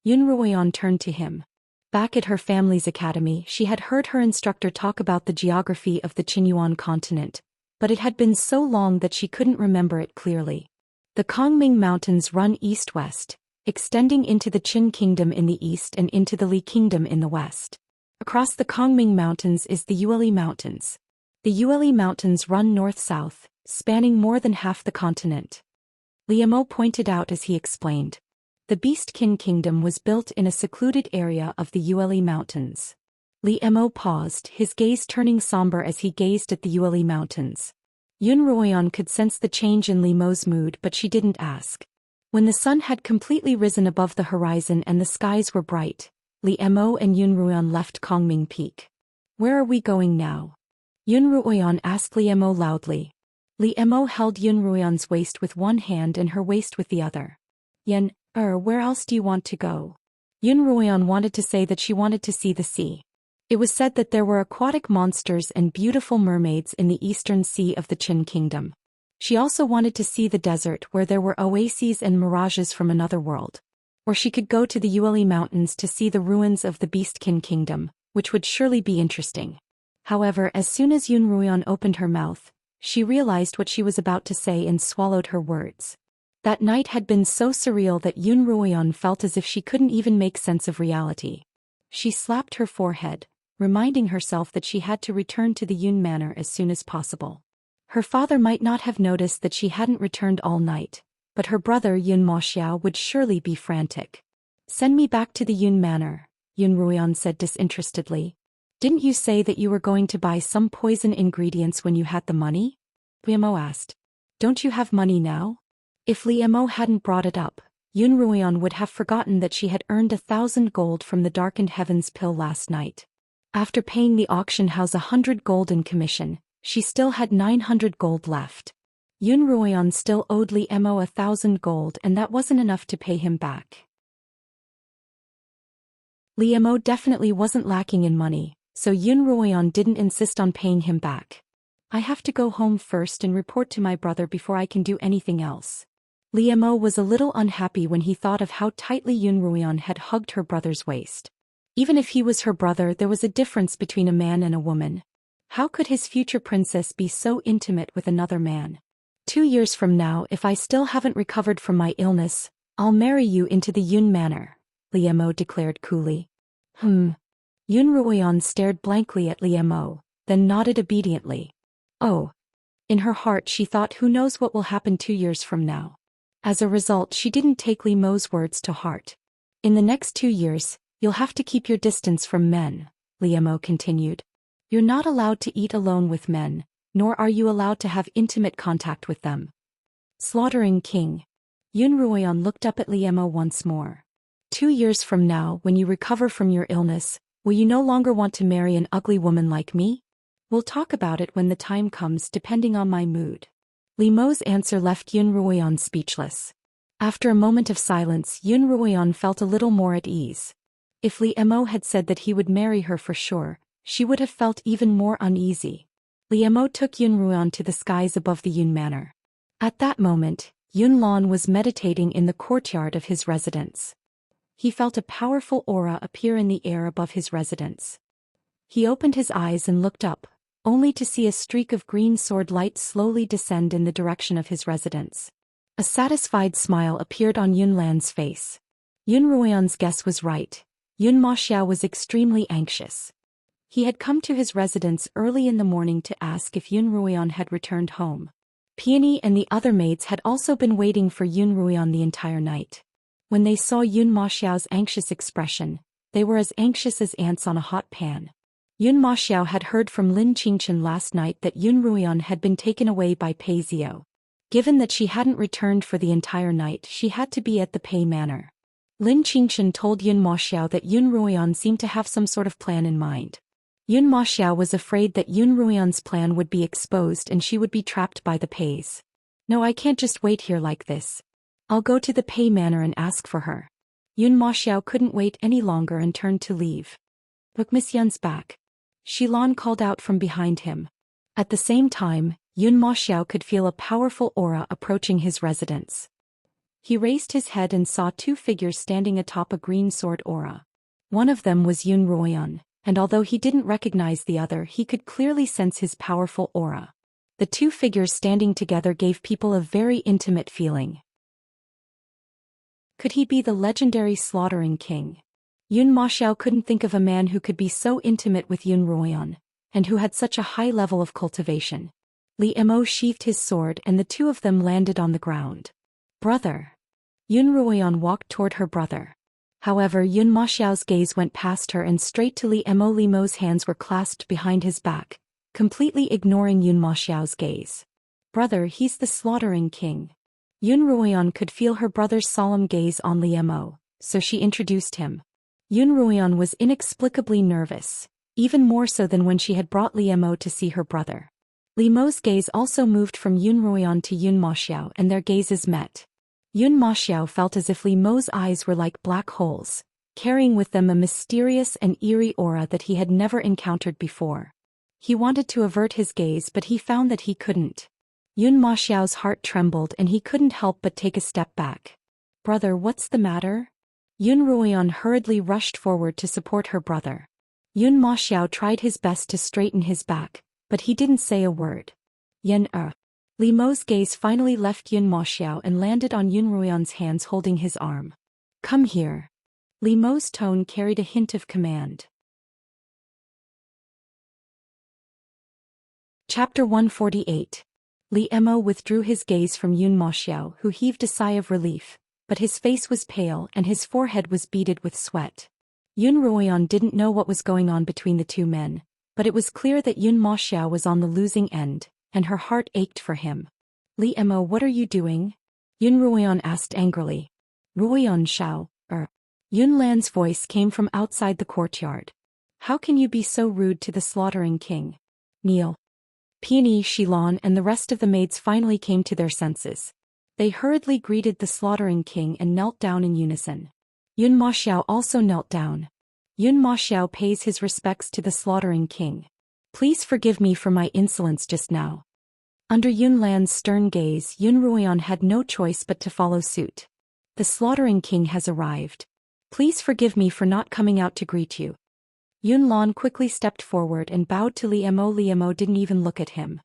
Yun Ruoyan turned to him. Back at her family's academy, she had heard her instructor talk about the geography of the Qinyuan continent, but it had been so long that she couldn't remember it clearly. The Kongming Mountains run east-west, extending into the Qin Kingdom in the east and into the Li Kingdom in the west. Across the Kongming Mountains is the Yueli Mountains. The Yueli Mountains run north-south, spanning more than half the continent. Li Mo pointed out as he explained. The Beastkin Kingdom was built in a secluded area of the Yueli Mountains. Li Mo paused, his gaze turning somber as he gazed at the Yueli Mountains. Yun Ruoyan could sense the change in Li Mo's mood, but she didn't ask. When the sun had completely risen above the horizon and the skies were bright, Li Mo and Yun Ruoyan left Kongming Peak. Where are we going now? Yun Ruoyan asked Li Mo loudly. Li Mo held Yun Ruoyan's waist with one hand and her waist with the other. Where else do you want to go? Yun Ruoyan wanted to say that she wanted to see the sea. It was said that there were aquatic monsters and beautiful mermaids in the eastern sea of the Qin Kingdom. She also wanted to see the desert where there were oases and mirages from another world. Or she could go to the Yueli Mountains to see the ruins of the Beastkin Kingdom, which would surely be interesting. However, as soon as Yun Ruoyan opened her mouth, she realized what she was about to say and swallowed her words. That night had been so surreal that Yun Ruoyan felt as if she couldn't even make sense of reality. She slapped her forehead, reminding herself that she had to return to the Yun manor as soon as possible. Her father might not have noticed that she hadn't returned all night, but her brother Yun Moxiao would surely be frantic. "Send me back to the Yun manor," Yun Ruoyan said disinterestedly. "Didn't you say that you were going to buy some poison ingredients when you had the money?" Li Mo asked. "Don't you have money now?" If Li Mo hadn't brought it up, Yun Ruoyan would have forgotten that she had earned 1,000 gold from the Darkened Heavens pill last night. After paying the auction house 100 gold in commission, she still had 900 gold left. Yun Ruoyan still owed Li Mo 1,000 gold, and that wasn't enough to pay him back. Li Mo definitely wasn't lacking in money, so Yun Ruoyan didn't insist on paying him back. "I have to go home first and report to my brother before I can do anything else." Li Mo was a little unhappy when he thought of how tightly Yun Ruoyan had hugged her brother's waist. Even if he was her brother, there was a difference between a man and a woman. How could his future princess be so intimate with another man? 2 years from now, if I still haven't recovered from my illness, I'll marry you into the Yun manor, Li Mo declared coolly. Yun Ruoyan stared blankly at Li Mo, then nodded obediently. Oh. In her heart she thought, who knows what will happen 2 years from now. As a result, she didn't take Li Mo's words to heart. "In the next 2 years, you'll have to keep your distance from men," Li Mo continued. "You're not allowed to eat alone with men, nor are you allowed to have intimate contact with them." Slaughtering King. Yun Ruoyan looked up at Li Mo once more. 2 years from now, when you recover from your illness, will you no longer want to marry an ugly woman like me? We'll talk about it when the time comes, depending on my mood. Li Mo's answer left Yun Ruoyan speechless. After a moment of silence, Yun Ruoyan felt a little more at ease. If Li Mo had said that he would marry her for sure, she would have felt even more uneasy. Li Mo took Yun Ruoyan to the skies above the Yun manor. At that moment, Yun Lan was meditating in the courtyard of his residence. He felt a powerful aura appear in the air above his residence. He opened his eyes and looked up, only to see a streak of green sword light slowly descend in the direction of his residence. A satisfied smile appeared on Yun Lan's face. Yun Ruoyan's guess was right. Yun Moxiao was extremely anxious. He had come to his residence early in the morning to ask if Yun Ruoyan had returned home. Peony and the other maids had also been waiting for Yun Ruoyan the entire night. When they saw Yun Moxiao's anxious expression, they were as anxious as ants on a hot pan. Yun Moxiao had heard from Lin Qingchen last night that Yun Ruoyan had been taken away by Pei Xiao. Given that she hadn't returned for the entire night, she had to be at the Pei manor. Lin Qingchen told Yun Moxiao that Yun Ruoyan seemed to have some sort of plan in mind. Yun Moxiao was afraid that Yun Ruoyan's plan would be exposed and she would be trapped by the Peis. "No, I can't just wait here like this. I'll go to the Pei manor and ask for her." Yun Moxiao couldn't wait any longer and turned to leave. "Look, Miss Yun's back," Shilan called out from behind him. At the same time, Yun Moxiao could feel a powerful aura approaching his residence. He raised his head and saw 2 figures standing atop a green sword aura. One of them was Yun Ruoyan, and although he didn't recognize the other, he could clearly sense his powerful aura. The 2 figures standing together gave people a very intimate feeling. Could he be the legendary Slaughtering King? Yun Moxiao couldn't think of a man who could be so intimate with Yun Ruoyan, and who had such a high level of cultivation. Li Mo sheathed his sword and the 2 of them landed on the ground. "Brother." Yun Ruoyan walked toward her brother. However, Yun Moxiao's gaze went past her and straight to Li Mo. Li Mo's hands were clasped behind his back, completely ignoring Yun Moxiao's gaze. "Brother, he's the Slaughtering King." Yun Ruoyan could feel her brother's solemn gaze on Li Mo, so she introduced him. Yun Ruoyan was inexplicably nervous, even more so than when she had brought Li Mo to see her brother. Li Mo's gaze also moved from Yun Ruoyan to Yun Moxiao and their gazes met. Yun Moxiao felt as if Li Mo's eyes were like black holes, carrying with them a mysterious and eerie aura that he had never encountered before. He wanted to avert his gaze, but he found that he couldn't. Yun Moxiao's heart trembled and he couldn't help but take a step back. "Brother, what's the matter?" Yun Ruoyan hurriedly rushed forward to support her brother. Yun Moxiao tried his best to straighten his back, but he didn't say a word. Li Mo's gaze finally left Yun Moxiao and landed on Yun Ruoyan's hands holding his arm. Come here. Li Mo's tone carried a hint of command. Chapter 148. Li Mo withdrew his gaze from Yun Moxiao, who heaved a sigh of relief, but his face was pale and his forehead was beaded with sweat. Yun Ruoyan didn't know what was going on between the two men, but it was clear that Yun Moxiao was on the losing end, and her heart ached for him. Li Mo, what are you doing? Yun Ruoyan asked angrily. Ruoyan Xiao, Yun Lan's voice came from outside the courtyard. How can you be so rude to the slaughtering king? Kneel. Peony, Xilan and the rest of the maids finally came to their senses. They hurriedly greeted the slaughtering king and knelt down in unison. Yun Moxiao also knelt down. Yun Moxiao pays his respects to the slaughtering king. Please forgive me for my insolence just now. Under Yun Lan's stern gaze, Yun Ruoyan had no choice but to follow suit. The slaughtering king has arrived. Please forgive me for not coming out to greet you. Yun Lan quickly stepped forward and bowed to Li Mo. Li Mo didn't even look at him.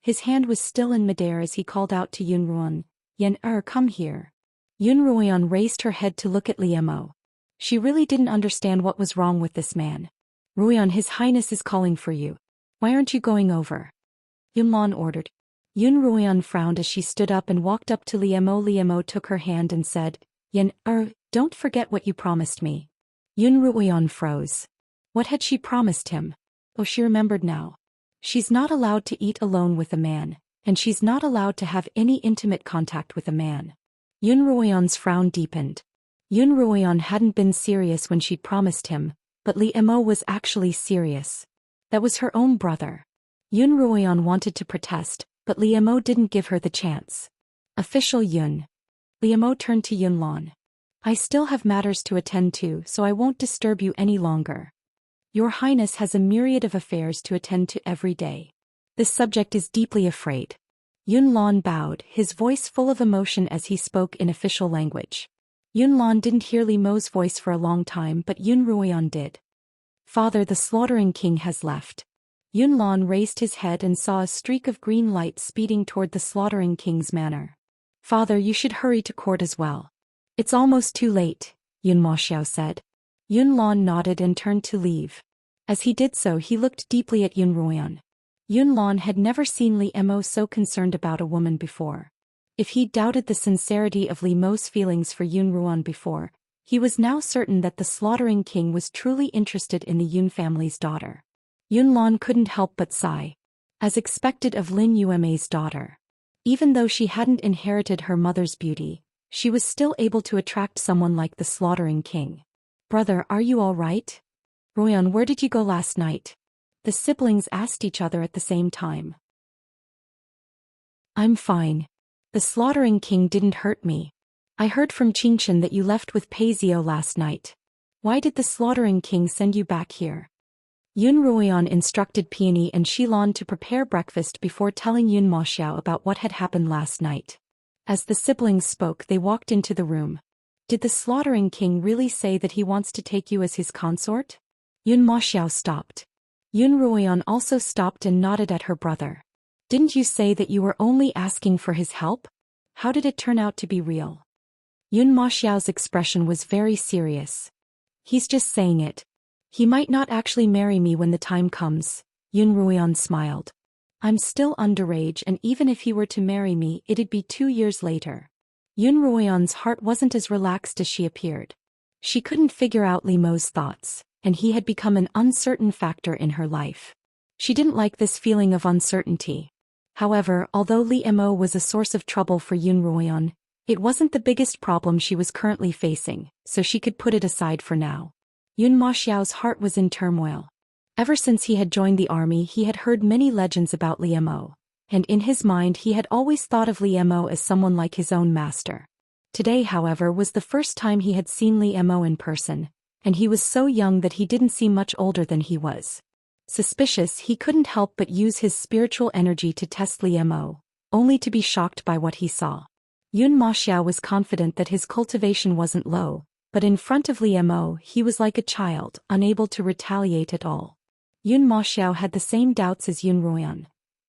His hand was still in midair as he called out to Yun Ruoyan, Yan come here. Yun Ruoyan raised her head to look at Li Mo. She really didn't understand what was wrong with this man. Ruoyan, His Highness is calling for you. Why aren't you going over? Yun Lan ordered. Yun Ruoyan frowned as she stood up and walked up to Li Mo. Li Mo took her hand and said, Yan don't forget what you promised me. Yun Ruoyan froze. What had she promised him? Oh, she remembered now. She's not allowed to eat alone with a man, and she's not allowed to have any intimate contact with a man. Yun Ruoyan's frown deepened. Yun Ruoyan hadn't been serious when she promised him, but Li Mo was actually serious. That was her own brother. Yun Ruoyan wanted to protest, but Li Mo didn't give her the chance. Official Yun. Li Mo turned to Yun Lan. I still have matters to attend to, so I won't disturb you any longer. Your Highness has a myriad of affairs to attend to every day. This subject is deeply afraid. Yun Lan bowed, his voice full of emotion as he spoke in official language. Yun Lan didn't hear Li Mo's voice for a long time, but Yun Ruoyan did. Father, the slaughtering king has left. Yun Lan raised his head and saw a streak of green light speeding toward the slaughtering king's manor. Father, you should hurry to court as well. It's almost too late, Yun Moxiao said. Yun Lan nodded and turned to leave. As he did so, he looked deeply at Yun Ruoyan. Yun Lan had never seen Li Mo so concerned about a woman before. If he doubted the sincerity of Li Mo's feelings for Yun Ruoyan before, he was now certain that the slaughtering king was truly interested in the Yun family's daughter. Yun Lan couldn't help but sigh. As expected of Lin Yume's daughter. Even though she hadn't inherited her mother's beauty, she was still able to attract someone like the slaughtering king. Brother, are you all right? Ruoyan, where did you go last night? The siblings asked each other at the same time. I'm fine. The slaughtering king didn't hurt me. I heard from Xianxia that you left with Paizio last night. Why did the slaughtering king send you back here? Yun Ruoyan instructed Peony and Xilan to prepare breakfast before telling Yun Moxiao about what had happened last night. As the siblings spoke, they walked into the room. Did the slaughtering king really say that he wants to take you as his consort? Yun Moxiao stopped. Yun Ruoyan also stopped and nodded at her brother. Didn't you say that you were only asking for his help? How did it turn out to be real? Yun Moxiao's expression was very serious. He's just saying it. He might not actually marry me when the time comes, Yun Ruoyan smiled. I'm still underage, and even if he were to marry me, it'd be 2 years later. Yun Ruoyan's heart wasn't as relaxed as she appeared. She couldn't figure out Li Mo's thoughts, and he had become an uncertain factor in her life. She didn't like this feeling of uncertainty. However, although Li Mo was a source of trouble for Yun Ruoyan, it wasn't the biggest problem she was currently facing, so she could put it aside for now. Yun Moxiao's heart was in turmoil. Ever since he had joined the army, he had heard many legends about Li Mo, and in his mind he had always thought of Li Mo as someone like his own master. Today, however, was the first time he had seen Li Mo in person, and he was so young that he didn't seem much older than he was. Suspicious, he couldn't help but use his spiritual energy to test Li Mo, only to be shocked by what he saw. Yun Moxiao was confident that his cultivation wasn't low, but in front of Li Mo he was like a child, unable to retaliate at all. Yun Moxiao had the same doubts as Yun Ruoyan.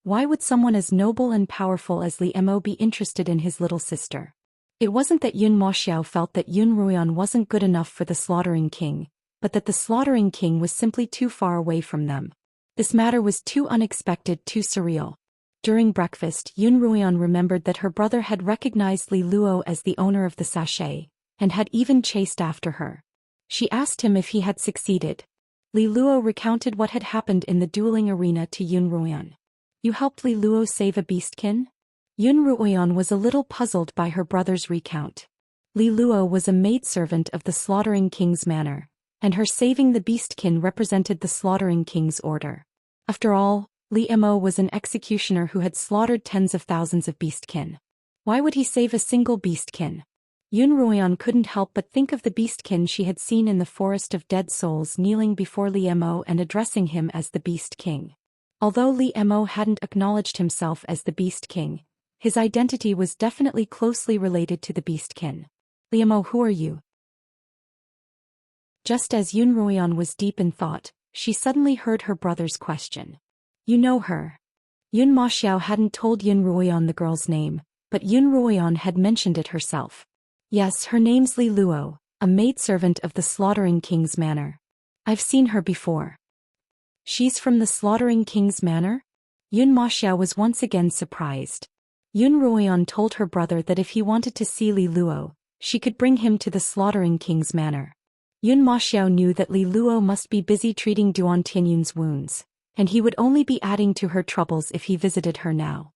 Why would someone as noble and powerful as Li Mo be interested in his little sister? It wasn't that Yun Moxiao felt that Yun Ruian wasn't good enough for the Slaughtering King, but that the Slaughtering King was simply too far away from them. This matter was too unexpected, too surreal. During breakfast, Yun Ruian remembered that her brother had recognized Li Luo as the owner of the sachet, and had even chased after her. She asked him if he had succeeded. Li Luo recounted what had happened in the dueling arena to Yun Ruian. You helped Li Luo save a beastkin? Yun Ruian was a little puzzled by her brother's recount. Li Luo was a maidservant of the Slaughtering King's manor, and her saving the beastkin represented the Slaughtering King's order. After all, Li Mo was an executioner who had slaughtered tens of thousands of beastkin. Why would he save a single beastkin? Yun Ruian couldn't help but think of the beastkin she had seen in the Forest of Dead Souls kneeling before Li Mo and addressing him as the Beast King. Although Li Mo hadn't acknowledged himself as the Beast King, his identity was definitely closely related to the beastkin. Li Mo, who are you? Just as Yun Ruian was deep in thought, she suddenly heard her brother's question. You know her? Yun Moxiao hadn't told Yun Ruian the girl's name, but Yun Ruian had mentioned it herself. Yes, her name's Li Luo, a maidservant of the Slaughtering King's manor. I've seen her before. She's from the Slaughtering King's manor? Yun Moxiao was once again surprised. Yun Ruian told her brother that if he wanted to see Li Luo, she could bring him to the Slaughtering King's manor. Yun Moxiao knew that Li Luo must be busy treating Duan Tianyun's wounds, and he would only be adding to her troubles if he visited her now.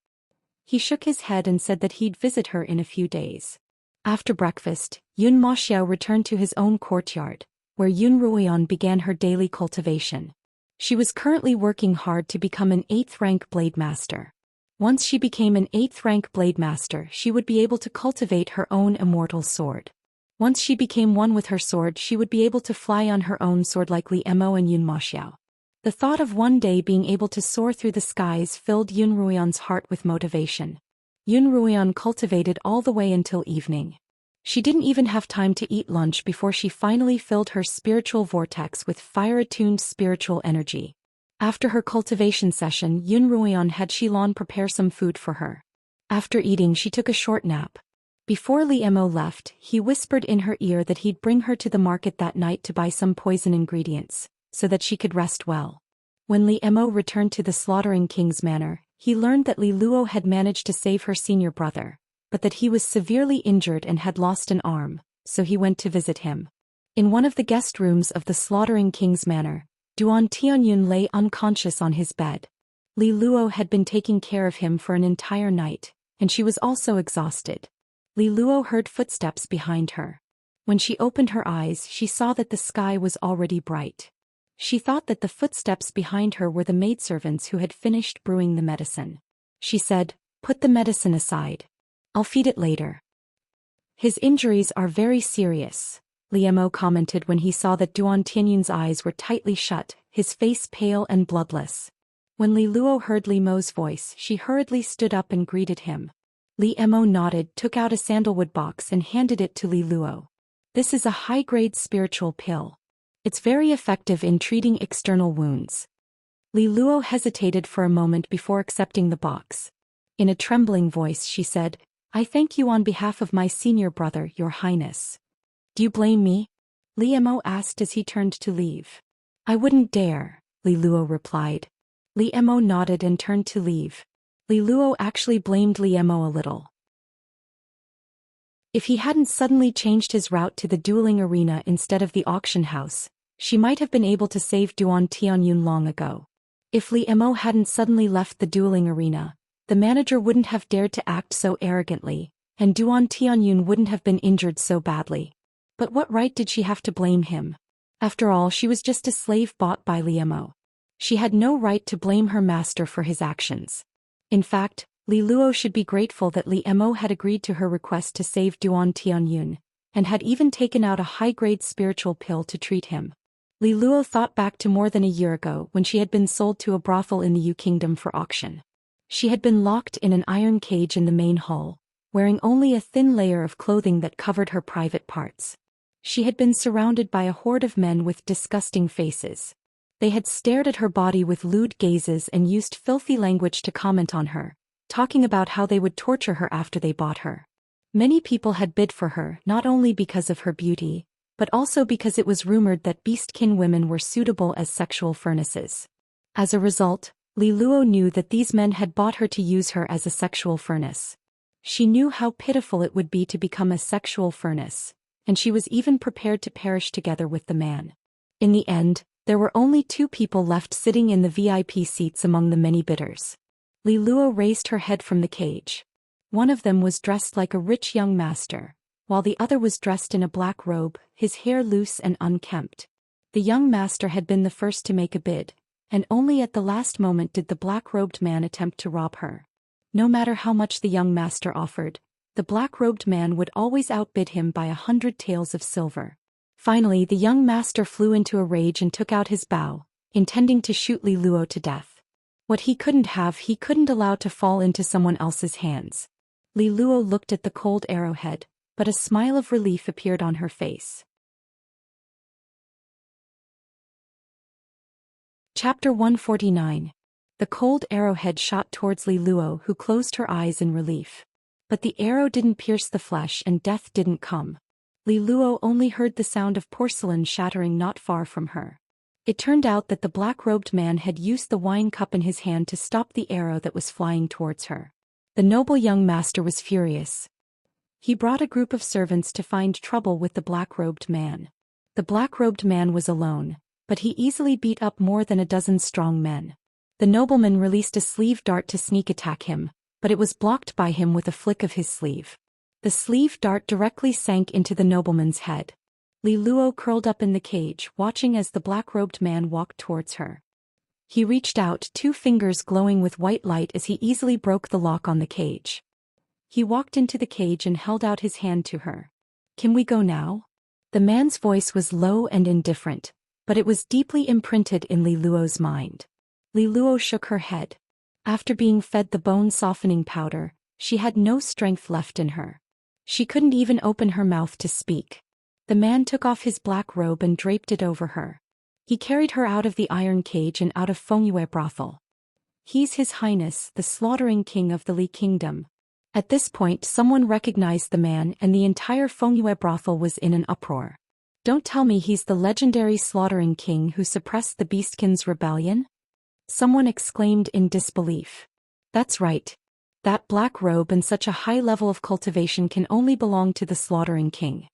He shook his head and said that he'd visit her in a few days. After breakfast, Yun Moxiao returned to his own courtyard, where Yun Ruian began her daily cultivation. She was currently working hard to become an 8th rank blade master. Once she became an 8th rank blade master, she would be able to cultivate her own immortal sword. Once she became one with her sword, she would be able to fly on her own sword like Li Mo and Yun Moxiao. The thought of one day being able to soar through the skies filled Yun Ruian's heart with motivation. Yun Ruian cultivated all the way until evening. She didn't even have time to eat lunch before she finally filled her spiritual vortex with fire-attuned spiritual energy. After her cultivation session, Yun Ruian had Xilan prepare some food for her. After eating, she took a short nap. Before Li Mo left, he whispered in her ear that he'd bring her to the market that night to buy some poison ingredients, so that she could rest well. When Li Mo returned to the Slaughtering King's manor, he learned that Li Luo had managed to save her senior brother, but that he was severely injured and had lost an arm, so he went to visit him. In one of the guest rooms of the Slaughtering King's manor, Duan Tianyun lay unconscious on his bed. Li Luo had been taking care of him for an entire night, and she was also exhausted. Li Luo heard footsteps behind her. When she opened her eyes, she saw that the sky was already bright. She thought that the footsteps behind her were the maidservants who had finished brewing the medicine. She said, "Put the medicine aside. I'll feed it later." "His injuries are very serious," Li Mo commented when he saw that Duan Tianyun's eyes were tightly shut, his face pale and bloodless. When Li Luo heard Li Mo's voice, she hurriedly stood up and greeted him. Li Mo nodded, took out a sandalwood box and handed it to Li Luo. "This is a high-grade spiritual pill. It's very effective in treating external wounds." Li Luo hesitated for a moment before accepting the box. In a trembling voice she said, "I thank you on behalf of my senior brother, Your Highness." "Do you blame me?" Li Mo asked as he turned to leave. "I wouldn't dare," Li Luo replied. Li Mo nodded and turned to leave. Li Luo actually blamed Li Mo a little. If he hadn't suddenly changed his route to the dueling arena instead of the auction house, she might have been able to save Duan Tianyun long ago. If Li Mo hadn't suddenly left the dueling arena, the manager wouldn't have dared to act so arrogantly, and Duan Tianyun wouldn't have been injured so badly. But what right did she have to blame him? After all, she was just a slave bought by Li Mo. She had no right to blame her master for his actions. In fact, Li Luo should be grateful that Li Mo had agreed to her request to save Duan Tianyun, and had even taken out a high-grade spiritual pill to treat him. Li Luo thought back to more than a year ago when she had been sold to a brothel in the Yu Kingdom for auction. She had been locked in an iron cage in the main hall, wearing only a thin layer of clothing that covered her private parts. She had been surrounded by a horde of men with disgusting faces. They had stared at her body with lewd gazes and used filthy language to comment on her, talking about how they would torture her after they bought her. Many people had bid for her not only because of her beauty, but also because it was rumored that beastkin women were suitable as sexual furnaces. As a result, Li Luo knew that these men had bought her to use her as a sexual furnace. She knew how pitiful it would be to become a sexual furnace, and she was even prepared to perish together with the man. In the end, there were only 2 people left sitting in the VIP seats among the many bidders. Li Luo raised her head from the cage. One of them was dressed like a rich young master, while the other was dressed in a black robe, his hair loose and unkempt. The young master had been the first to make a bid, and only at the last moment did the black-robed man attempt to rob her. No matter how much the young master offered, the black-robed man would always outbid him by 100 taels of silver. Finally, the young master flew into a rage and took out his bow, intending to shoot Li Luo to death. What he couldn't have, he couldn't allow to fall into someone else's hands. Li Luo looked at the cold arrowhead, but a smile of relief appeared on her face. Chapter 149. The cold arrowhead shot towards Li Luo, who closed her eyes in relief. But the arrow didn't pierce the flesh and death didn't come. Li Luo only heard the sound of porcelain shattering not far from her. It turned out that the black-robed man had used the wine cup in his hand to stop the arrow that was flying towards her. The noble young master was furious. He brought a group of servants to find trouble with the black-robed man. The black-robed man was alone, but he easily beat up more than a dozen strong men. The nobleman released a sleeve dart to sneak attack him, but it was blocked by him with a flick of his sleeve. The sleeve dart directly sank into the nobleman's head. Li Luo curled up in the cage, watching as the black-robed man walked towards her. He reached out, 2 fingers glowing with white light as he easily broke the lock on the cage. He walked into the cage and held out his hand to her. "Can we go now?" The man's voice was low and indifferent, but it was deeply imprinted in Li Luo's mind. Li Luo shook her head. After being fed the bone-softening powder, she had no strength left in her. She couldn't even open her mouth to speak. The man took off his black robe and draped it over her. He carried her out of the iron cage and out of Fengyue brothel. "He's His Highness, the slaughtering king of the Li Kingdom." At this point someone recognized the man and the entire Fengyue brothel was in an uproar. "Don't tell me he's the legendary slaughtering king who suppressed the Beastkins' rebellion?" Someone exclaimed in disbelief. "That's right. That black robe and such a high level of cultivation can only belong to the slaughtering king.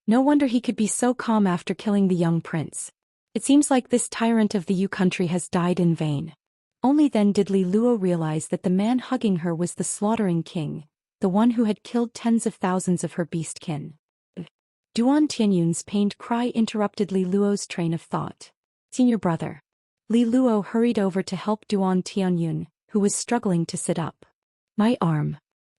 No wonder he could be so calm after killing the young prince. It seems like this tyrant of the Yu country has died in vain." Only then did Li Luo realize that the man hugging her was the slaughtering king, the one who had killed tens of thousands of her beastkin. Duan Tianyun's pained cry interrupted Li Luo's train of thought. "Senior brother." Li Luo hurried over to help Duan Tianyun, who was struggling to sit up. "My arm."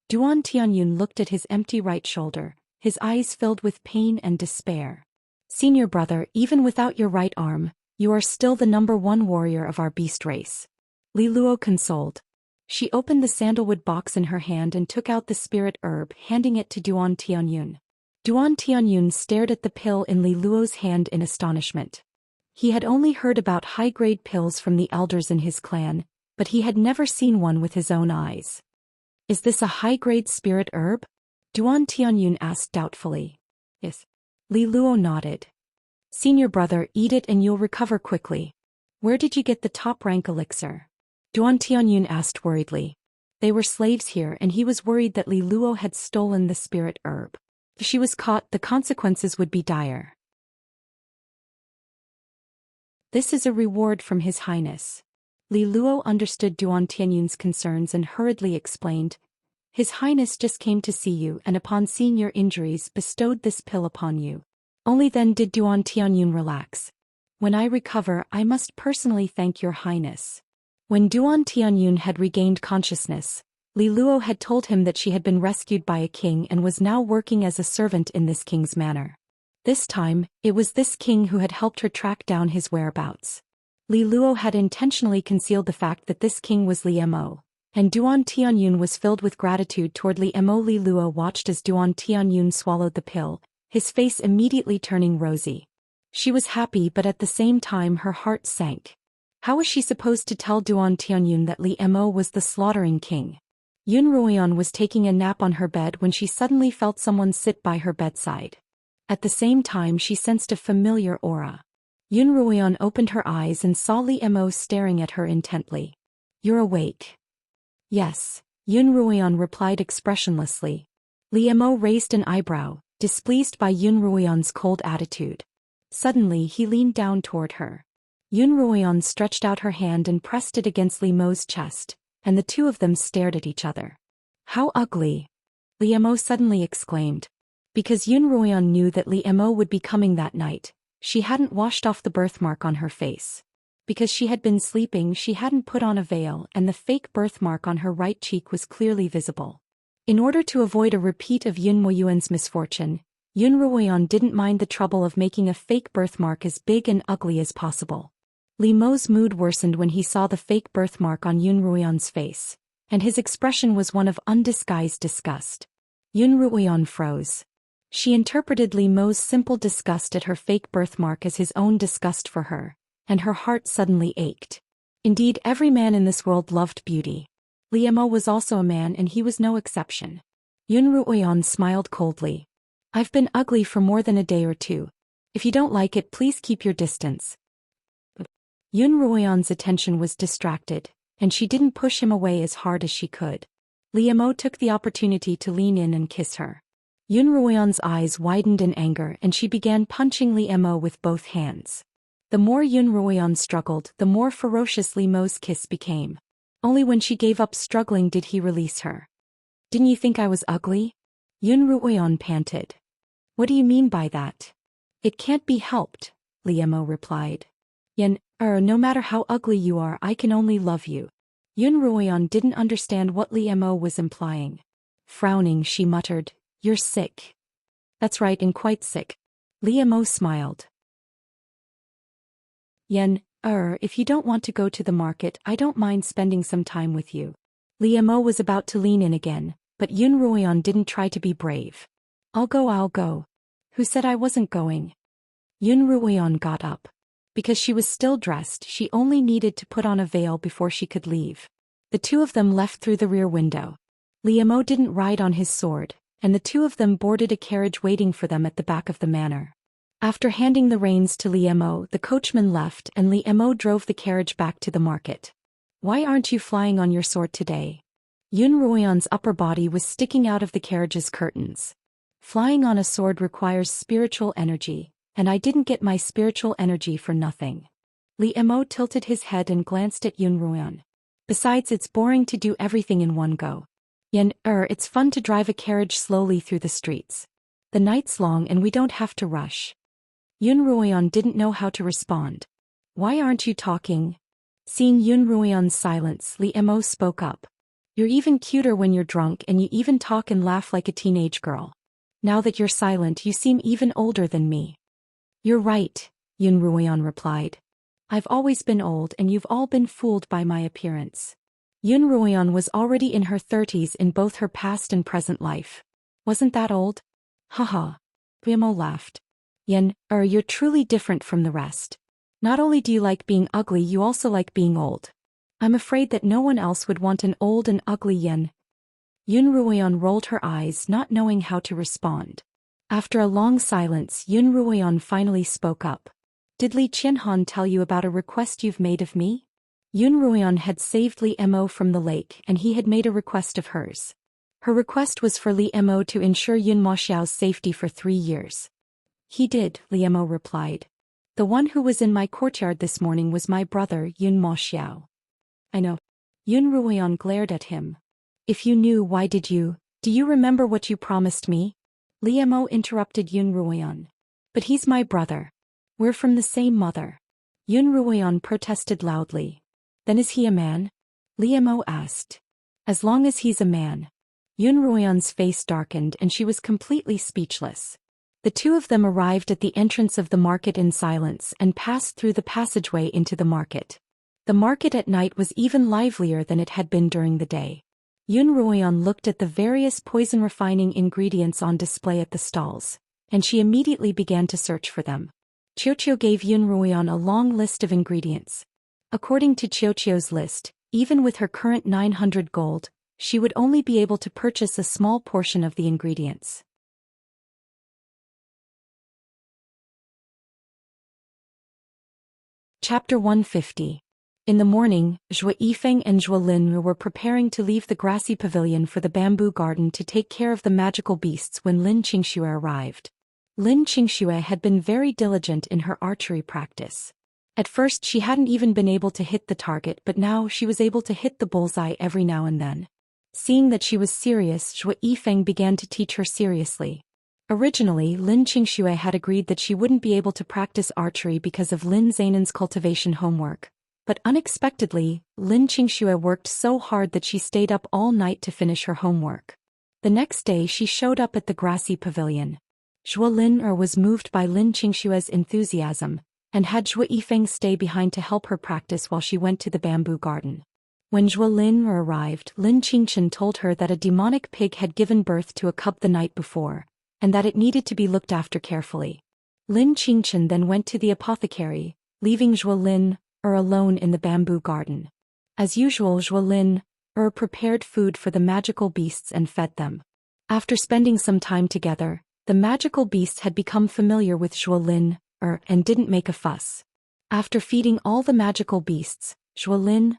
Duan Tianyun looked at his empty right shoulder, his eyes filled with pain and despair. "Senior brother, even without your right arm, you are still the #1 warrior of our beast race." Li Luo consoled. She opened the sandalwood box in her hand and took out the spirit herb, handing it to Duan Tianyun. Duan Tianyun stared at the pill in Li Luo's hand in astonishment. He had only heard about high-grade pills from the elders in his clan, but he had never seen one with his own eyes. "Is this a high-grade spirit herb?" Duan Tianyun asked doubtfully. "Yes." Li Luo nodded. "Senior brother, eat it and you'll recover quickly." "Where did you get the top-rank elixir?" Duan Tianyun asked worriedly. They were slaves here and he was worried that Li Luo had stolen the spirit herb. If she was caught, the consequences would be dire. "This is a reward from His Highness." Li Luo understood Duan Tianyun's concerns and hurriedly explained, "His Highness just came to see you and upon seeing your injuries bestowed this pill upon you." Only then did Duan Tianyun relax. "When I recover, I must personally thank your Highness." When Duan Tianyun had regained consciousness, Li Luo had told him that she had been rescued by a king and was now working as a servant in this king's manor. This time, it was this king who had helped her track down his whereabouts. Li Luo had intentionally concealed the fact that this king was Li Mo, and Duan Tianyun was filled with gratitude toward Li Mo. Li Luo watched as Duan Tianyun swallowed the pill, his face immediately turning rosy. She was happy, but at the same time her heart sank. How was she supposed to tell Duan Tianyun that Li Mo was the slaughtering king? Yun Ruoyan was taking a nap on her bed when she suddenly felt someone sit by her bedside. At the same time she sensed a familiar aura. Yun Ruoyan opened her eyes and saw Li Mo staring at her intently. "You're awake." "Yes," Yun Ruoyan replied expressionlessly. Li Mo raised an eyebrow, displeased by Yun Ruoyan's cold attitude. Suddenly he leaned down toward her. Yun Ruoyan stretched out her hand and pressed it against Li Mo's chest, and the two of them stared at each other. "How ugly!" Li Mo suddenly exclaimed. Because Yun Ruoyan knew that Li Mo would be coming that night, she hadn't washed off the birthmark on her face. Because she had been sleeping, she hadn't put on a veil, and the fake birthmark on her right cheek was clearly visible. In order to avoid a repeat of Yun Moyuan's misfortune, Yun Ruoyan didn't mind the trouble of making a fake birthmark as big and ugly as possible. Li Mo's mood worsened when he saw the fake birthmark on Yun Ruoyan's face, and his expression was one of undisguised disgust. Yun Ruoyan froze. She interpreted Li Mo's simple disgust at her fake birthmark as his own disgust for her, and her heart suddenly ached. Indeed, every man in this world loved beauty. Li Mo was also a man, and he was no exception. Yun Ruoyan smiled coldly. "I've been ugly for more than a day or two. If you don't like it, please keep your distance." Yun Ruoyan's attention was distracted, and she didn't push him away as hard as she could. Li Mo took the opportunity to lean in and kiss her. Yun Ruoyan's eyes widened in anger, and she began punching Li Mo with both hands. The more Yun Ruoyan struggled, the more ferocious Li Mo's kiss became. Only when she gave up struggling did he release her. "Didn't you think I was ugly?" Yun Ruoyan panted. "What do you mean by that?" "It can't be helped," Li Mo replied. No matter how ugly you are, I can only love you." Yun Ruoyan didn't understand what Li Mo was implying. Frowning, she muttered, "You're sick." "That's right, and quite sick." Li Mo smiled. If you don't want to go to the market, I don't mind spending some time with you." Li Mo was about to lean in again, but Yun Ruoyan didn't try to be brave. I'll go. "Who said I wasn't going?" Yun Ruoyan got up. Because she was still dressed, she only needed to put on a veil before she could leave. The two of them left through the rear window. Li Mo didn't ride on his sword, and the two of them boarded a carriage waiting for them at the back of the manor. After handing the reins to Li Mo, the coachman left and Li Mo drove the carriage back to the market. "Why aren't you flying on your sword today?" Yun Ruoyan's upper body was sticking out of the carriage's curtains. "Flying on a sword requires spiritual energy, and I didn't get my spiritual energy for nothing." Li Mo tilted his head and glanced at Yun Ruoyan. "Besides, it's boring to do everything in one go. It's fun to drive a carriage slowly through the streets. The night's long and we don't have to rush." Yun Ruoyan didn't know how to respond. "Why aren't you talking?" Seeing Yun Ruoyan's silence, Li Mo spoke up. "You're even cuter when you're drunk, and you even talk and laugh like a teenage girl. Now that you're silent, you seem even older than me." "You're right," Yun Ruoyan replied. "I've always been old, and you've all been fooled by my appearance." Yun Ruoyan was already in her 30s in both her past and present life. "Wasn't that old?" "Haha." Li Mo laughed. You're truly different from the rest. Not only do you like being ugly, you also like being old. I'm afraid that no one else would want an old and ugly Yun." Yun Ruoyan rolled her eyes, not knowing how to respond. After a long silence, Yun Ruoyan finally spoke up. "Did Li Qianhan tell you about a request you've made of me?" Yun Ruoyan had saved Li Mo from the lake, and he had made a request of hers. Her request was for Li Mo to ensure Yun Moxiao's safety for 3 years. "He did," Li Mo replied. "The one who was in my courtyard this morning was my brother, Yun Moxiao." "I know." Yun Ruoyan glared at him. "If you knew, why did you? Do you remember what you promised me?" Li Mo interrupted Yun Ruoyan. "But he's my brother. We're from the same mother." Yun Ruoyan protested loudly. "Then is he a man?" Li Mo asked. "As long as he's a man." Yun Ruoyan's face darkened and she was completely speechless. The two of them arrived at the entrance of the market in silence and passed through the passageway into the market. The market at night was even livelier than it had been during the day. Yun Ruoyan looked at the various poison-refining ingredients on display at the stalls, and she immediately began to search for them. Qiuqiu gave Yunruoyan a long list of ingredients. According to Qiuqiu's list, even with her current 900 gold, she would only be able to purchase a small portion of the ingredients. Chapter 150. In the morning, Zhou Yifeng and Zhou Lin were preparing to leave the grassy pavilion for the bamboo garden to take care of the magical beasts when Lin Qingxue arrived. Lin Qingxue had been very diligent in her archery practice. At first she hadn't even been able to hit the target, but now she was able to hit the bullseye every now and then. Seeing that she was serious, Zhou Yifeng began to teach her seriously. Originally, Lin Qingxue had agreed that she wouldn't be able to practice archery because of Lin Zainan's cultivation homework. But unexpectedly, Lin Qingxue worked so hard that she stayed up all night to finish her homework. The next day she showed up at the grassy pavilion. Zhou Lin was moved by Lin Qingxue's enthusiasm, and had Zhou Yifeng stay behind to help her practice while she went to the bamboo garden. When Zhou Lin arrived, Lin Qingchen told her that a demonic pig had given birth to a cub the night before, and that it needed to be looked after carefully. Lin Qingchen then went to the apothecary, leaving Zhou Lin alone in the bamboo garden. As usual, Zhou Lin prepared food for the magical beasts and fed them. After spending some time together, the magical beasts had become familiar with Zhou Lin and didn't make a fuss. After feeding all the magical beasts, Zhou Lin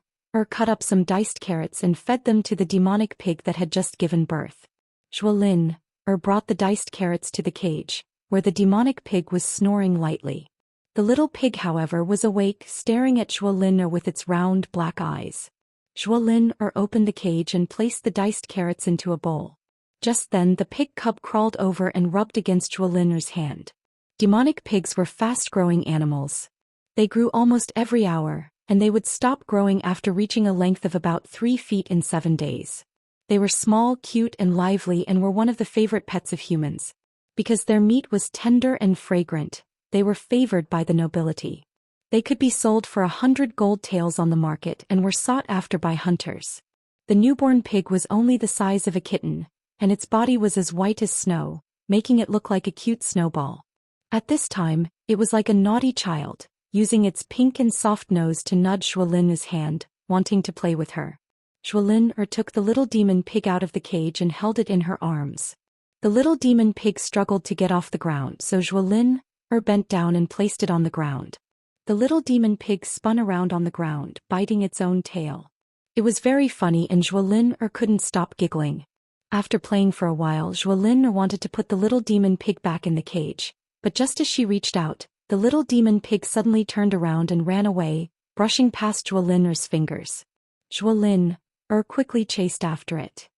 cut up some diced carrots and fed them to the demonic pig that had just given birth. Zhou Lin brought the diced carrots to the cage, where the demonic pig was snoring lightly. The little pig, however, was awake, staring at Zhou Lin with its round black eyes. Zhou Lin opened the cage and placed the diced carrots into a bowl. Just then the pig cub crawled over and rubbed against Zhou Lin's hand. Demonic pigs were fast-growing animals. They grew almost every hour, and they would stop growing after reaching a length of about 3 feet in 7 days. They were small, cute, and lively and were one of the favorite pets of humans. Because their meat was tender and fragrant, they were favored by the nobility. They could be sold for 100 gold taels on the market and were sought after by hunters. The newborn pig was only the size of a kitten, and its body was as white as snow, making it look like a cute snowball. At this time, it was like a naughty child, using its pink and soft nose to nudge Zhou Lin's hand, wanting to play with her. Zhou Lin took the little demon pig out of the cage and held it in her arms. The little demon pig struggled to get off the ground, so Zhou Lin bent down and placed it on the ground. The little demon pig spun around on the ground, biting its own tail. It was very funny and Zhou Lin couldn't stop giggling. After playing for a while, Zhou Lin wanted to put the little demon pig back in the cage, but just as she reached out, the little demon pig suddenly turned around and ran away, brushing past Zhou Lin's fingers. Zhou Lin quickly chased after it.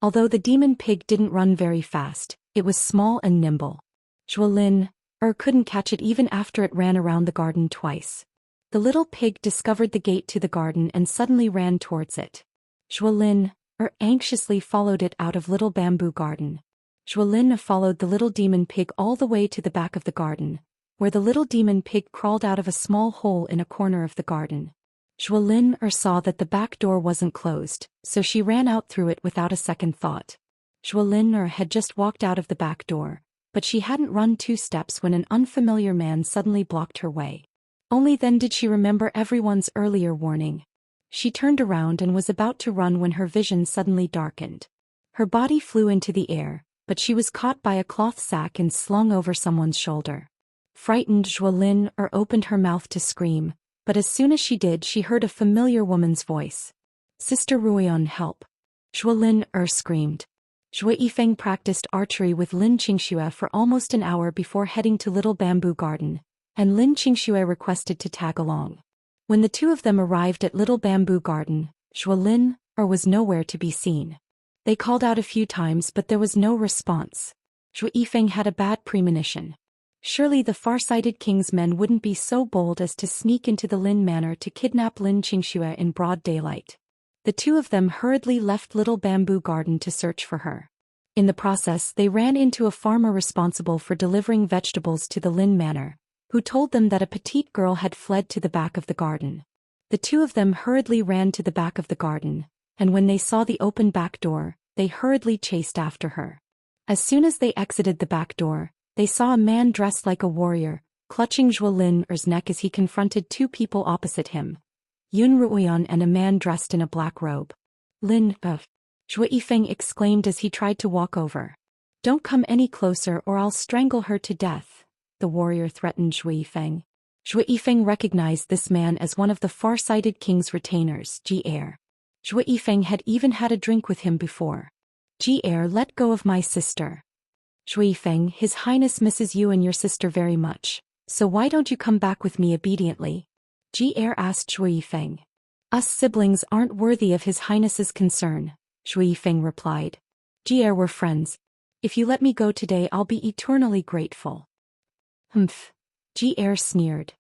Although the demon pig didn't run very fast, it was small and nimble. Zhou Lin couldn't catch it even after it ran around the garden twice. The little pig discovered the gate to the garden and suddenly ran towards it. Zhou Lin anxiously followed it out of little bamboo garden. Zhou Lin followed the little demon pig all the way to the back of the garden, where the little demon pig crawled out of a small hole in a corner of the garden. Zhou Lin saw that the back door wasn't closed, so she ran out through it without a second thought. Zhou Lin had just walked out of the back door, but she hadn't run 2 steps when an unfamiliar man suddenly blocked her way. Only then did she remember everyone's earlier warning. She turned around and was about to run when her vision suddenly darkened. Her body flew into the air, but she was caught by a cloth sack and slung over someone's shoulder. Frightened, Zhou Lin opened her mouth to scream, but as soon as she did, she heard a familiar woman's voice. "Sister Ruoyan, help!" Zhou Lin screamed. Zhou Yifeng practiced archery with Lin Qingxue for almost an hour before heading to Little Bamboo Garden, and Lin Qingxue requested to tag along. When the two of them arrived at Little Bamboo Garden, Zhou Lin was nowhere to be seen. They called out a few times but there was no response. Zhou Yifeng had a bad premonition. Surely the far-sighted king's men wouldn't be so bold as to sneak into the Lin manor to kidnap Lin Qingxue in broad daylight. The two of them hurriedly left Little Bamboo Garden to search for her. In the process, they ran into a farmer responsible for delivering vegetables to the Lin manor, who told them that a petite girl had fled to the back of the garden. The two of them hurriedly ran to the back of the garden, and when they saw the open back door, they hurriedly chased after her. As soon as they exited the back door, They saw a man dressed like a warrior, clutching Zhou Lin's neck as he confronted two people opposite him, Yun Ruoyan and a man dressed in a black robe. Lin, Zhou Yifeng exclaimed as he tried to walk over. Don't come any closer or I'll strangle her to death, the warrior threatened Zhou Yifeng. Zhou Yifeng recognized this man as one of the far-sighted king's retainers, Ji Heir. Zhou Yifeng had even had a drink with him before. Ji Heir, let go of my sister. Zhou Yifeng, His Highness misses you and your sister very much, so why don't you come back with me obediently? Ji Heir asked Zhou Yifeng. Us siblings aren't worthy of His Highness's concern, Zhou Yifeng replied. Ji Heir, we're friends. If you let me go today I'll be eternally grateful. Humph. Ji Heir sneered.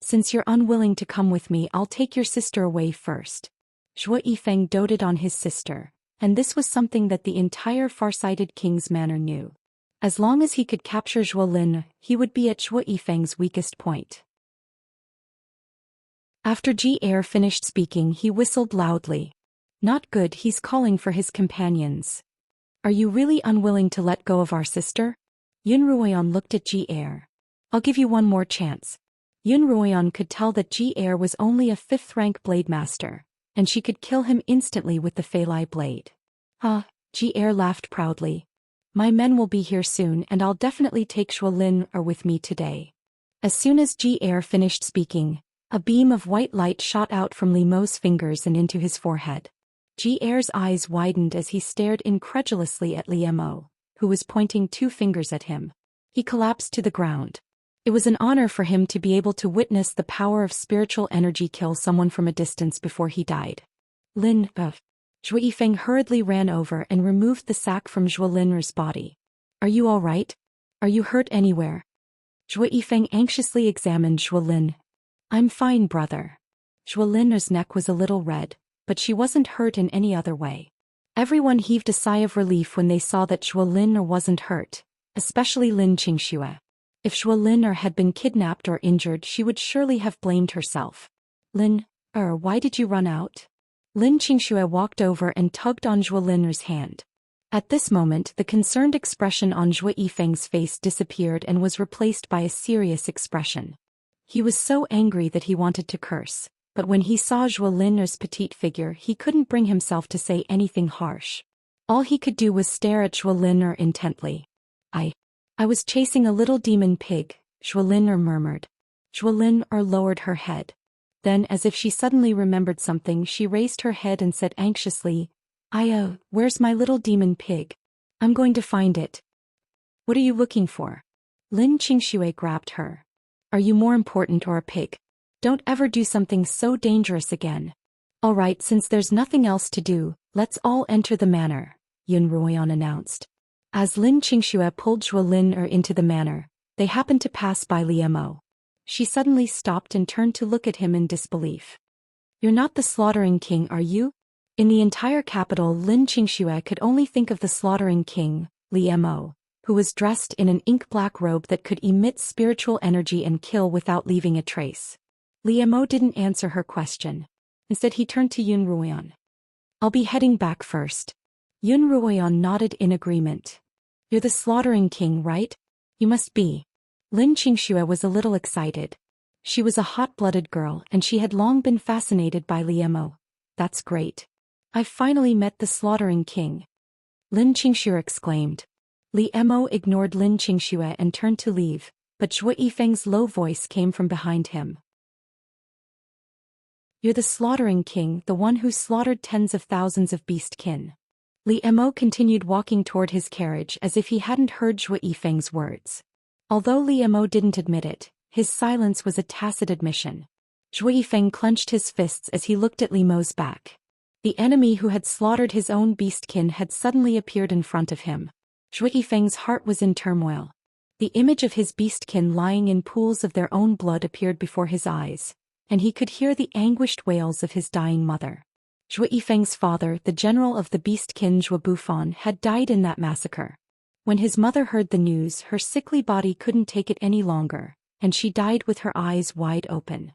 Since you're unwilling to come with me I'll take your sister away first. Zhou Yifeng doted on his sister, and this was something that the entire far-sighted king's manor knew. As long as he could capture Zhou Lin, he would be at Zhou Yifeng's weakest point. After Ji Heir finished speaking he whistled loudly. Not good, he's calling for his companions. Are you really unwilling to let go of our sister? Yun Ruoyan looked at Ji Heir. I'll give you one more chance. Yun Ruoyan could tell that Ji Heir was only a 5th-rank blade master, and she could kill him instantly with the Feilai blade. Ji Heir laughed proudly. My men will be here soon and I'll definitely take Zhou Lin with me today. As soon as Ji Heir finished speaking, a beam of white light shot out from Li Mo's fingers and into his forehead. Ji Heir's eyes widened as he stared incredulously at Li Mo, who was pointing 2 fingers at him. He collapsed to the ground. It was an honor for him to be able to witness the power of spiritual energy kill someone from a distance before he died. Lin, Zhou Yifeng hurriedly ran over and removed the sack from Zhou Lin's body. Are you all right? Are you hurt anywhere? Zhou Yifeng anxiously examined Zhou Lin. I'm fine, brother. Zhou Lin's neck was a little red, but she wasn't hurt in any other way. Everyone heaved a sigh of relief when they saw that Zhou Lin wasn't hurt, especially Lin Xianxia. If Zhou Lin had been kidnapped or injured she would surely have blamed herself. Lin, why did you run out? Lin Xianxia walked over and tugged on Zhou Lin's hand. At this moment the concerned expression on Zhou Yifeng's face disappeared and was replaced by a serious expression. He was so angry that he wanted to curse, but when he saw Zhou Lin's petite figure he couldn't bring himself to say anything harsh. All he could do was stare at Zhou Lin intently. I was chasing a little demon pig, Zhou Lin murmured. Zhou Lin lowered her head. Then, as if she suddenly remembered something, she raised her head and said anxiously, where's my little demon pig? I'm going to find it. What are you looking for? Lin Xianxia grabbed her. Are you more important or a pig? Don't ever do something so dangerous again. All right, since there's nothing else to do, let's all enter the manor, Yun Ruoyan announced. As Lin Xianxia pulled Zhou Lin into the manor, they happened to pass by Li Mo. She suddenly stopped and turned to look at him in disbelief. You're not the Slaughtering King, are you? In the entire capital Lin Xianxia could only think of the Slaughtering King, Li Mo, who was dressed in an ink-black robe that could emit spiritual energy and kill without leaving a trace. Li Mo didn't answer her question. Instead he turned to Yun Ruoyan. I'll be heading back first. Yun Ruoyan nodded in agreement. You're the Slaughtering King, right? You must be. Lin Xianxia was a little excited. She was a hot-blooded girl and she had long been fascinated by Li Mo. That's great. I've finally met the Slaughtering King. Lin Xianxia exclaimed. Li Mo ignored Lin Xianxia and turned to leave, but Zhou Yifeng's low voice came from behind him. You're the Slaughtering King, the one who slaughtered tens of thousands of beastkin. Li Mo continued walking toward his carriage as if he hadn't heard Zhou Yifeng's words. Although Li Mo didn't admit it, his silence was a tacit admission. Zhou Yifeng clenched his fists as he looked at Li Mo's back. The enemy who had slaughtered his own beastkin had suddenly appeared in front of him. Zhou Yifeng's heart was in turmoil. The image of his beastkin lying in pools of their own blood appeared before his eyes, and he could hear the anguished wails of his dying mother. Zhou Yifeng's father, the general of the beastkin Zhou Bufan, had died in that massacre. When his mother heard the news, her sickly body couldn't take it any longer, and she died with her eyes wide open.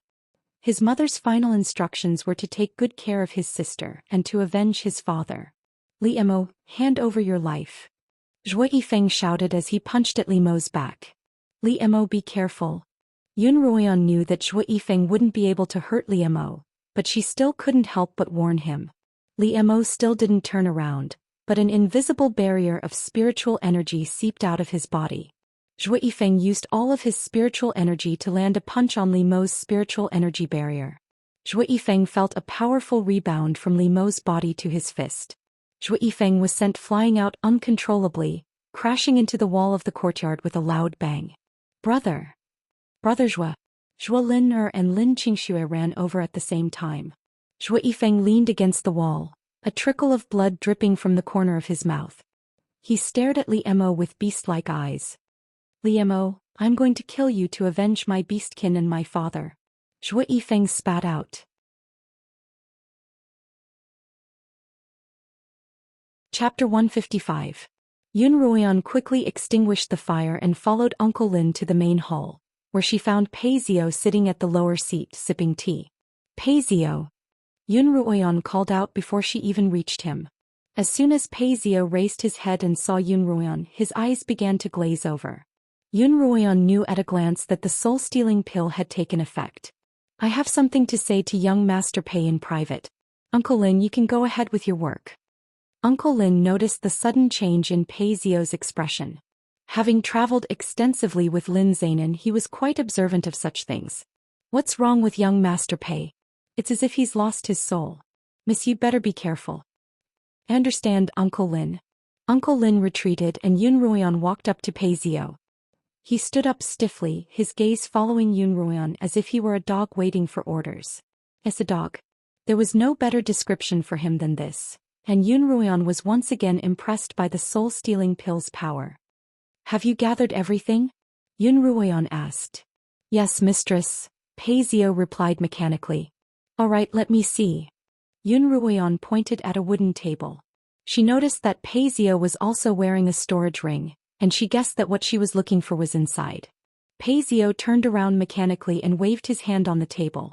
His mother's final instructions were to take good care of his sister and to avenge his father. Li Mo, hand over your life. Zhou Yifeng shouted as he punched at Li Mo's back. Li Mo, be careful. Yun Ruoyan knew that Zhou Yifeng wouldn't be able to hurt Li Mo, but she still couldn't help but warn him. Li Mo still didn't turn around, but an invisible barrier of spiritual energy seeped out of his body. Zhou Yifeng used all of his spiritual energy to land a punch on Li Mo's spiritual energy barrier. Zhou Yifeng felt a powerful rebound from Li Mo's body to his fist. Zhou Yifeng was sent flying out uncontrollably, crashing into the wall of the courtyard with a loud bang. Brother Zhou. Zhou Lin'er and Lin Qingxue ran over at the same time. Zhou Yifeng leaned against the wall, a trickle of blood dripping from the corner of his mouth. He stared at Li Mo with beast-like eyes. Li Mo, I'm going to kill you to avenge my beastkin and my father. Zhou Yifeng spat out. Chapter 155. Yun Ruoyan quickly extinguished the fire and followed Uncle Lin to the main hall, where she found Pei Zio sitting at the lower seat sipping tea. Pei Zio. Yun Ruoyan called out before she even reached him. As soon as Pei Zio raised his head and saw Yun Ruoyan, his eyes began to glaze over. Yun Ruoyan knew at a glance that the soul-stealing pill had taken effect. I have something to say to young Master Pei in private. Uncle Lin, you can go ahead with your work. Uncle Lin noticed the sudden change in Pei Zio's expression. Having traveled extensively with Lin Zainan, he was quite observant of such things. What's wrong with young Master Pei? It's as if he's lost his soul. Miss, you better be careful. I understand, Uncle Lin. Uncle Lin retreated and Yun Ruoyan walked up to Pei Zio. He stood up stiffly, his gaze following Yun Ruoyan as if he were a dog waiting for orders. As a dog. There was no better description for him than this, and Yun Ruoyan was once again impressed by the soul-stealing pill's power. Have you gathered everything? Yun Ruoyan asked. Yes, mistress, Pei Zio replied mechanically. All right, let me see. Yun Ruoyan pointed at a wooden table. She noticed that Pei Zio was also wearing a storage ring, and she guessed that what she was looking for was inside. Pei Zio turned around mechanically and waved his hand on the table.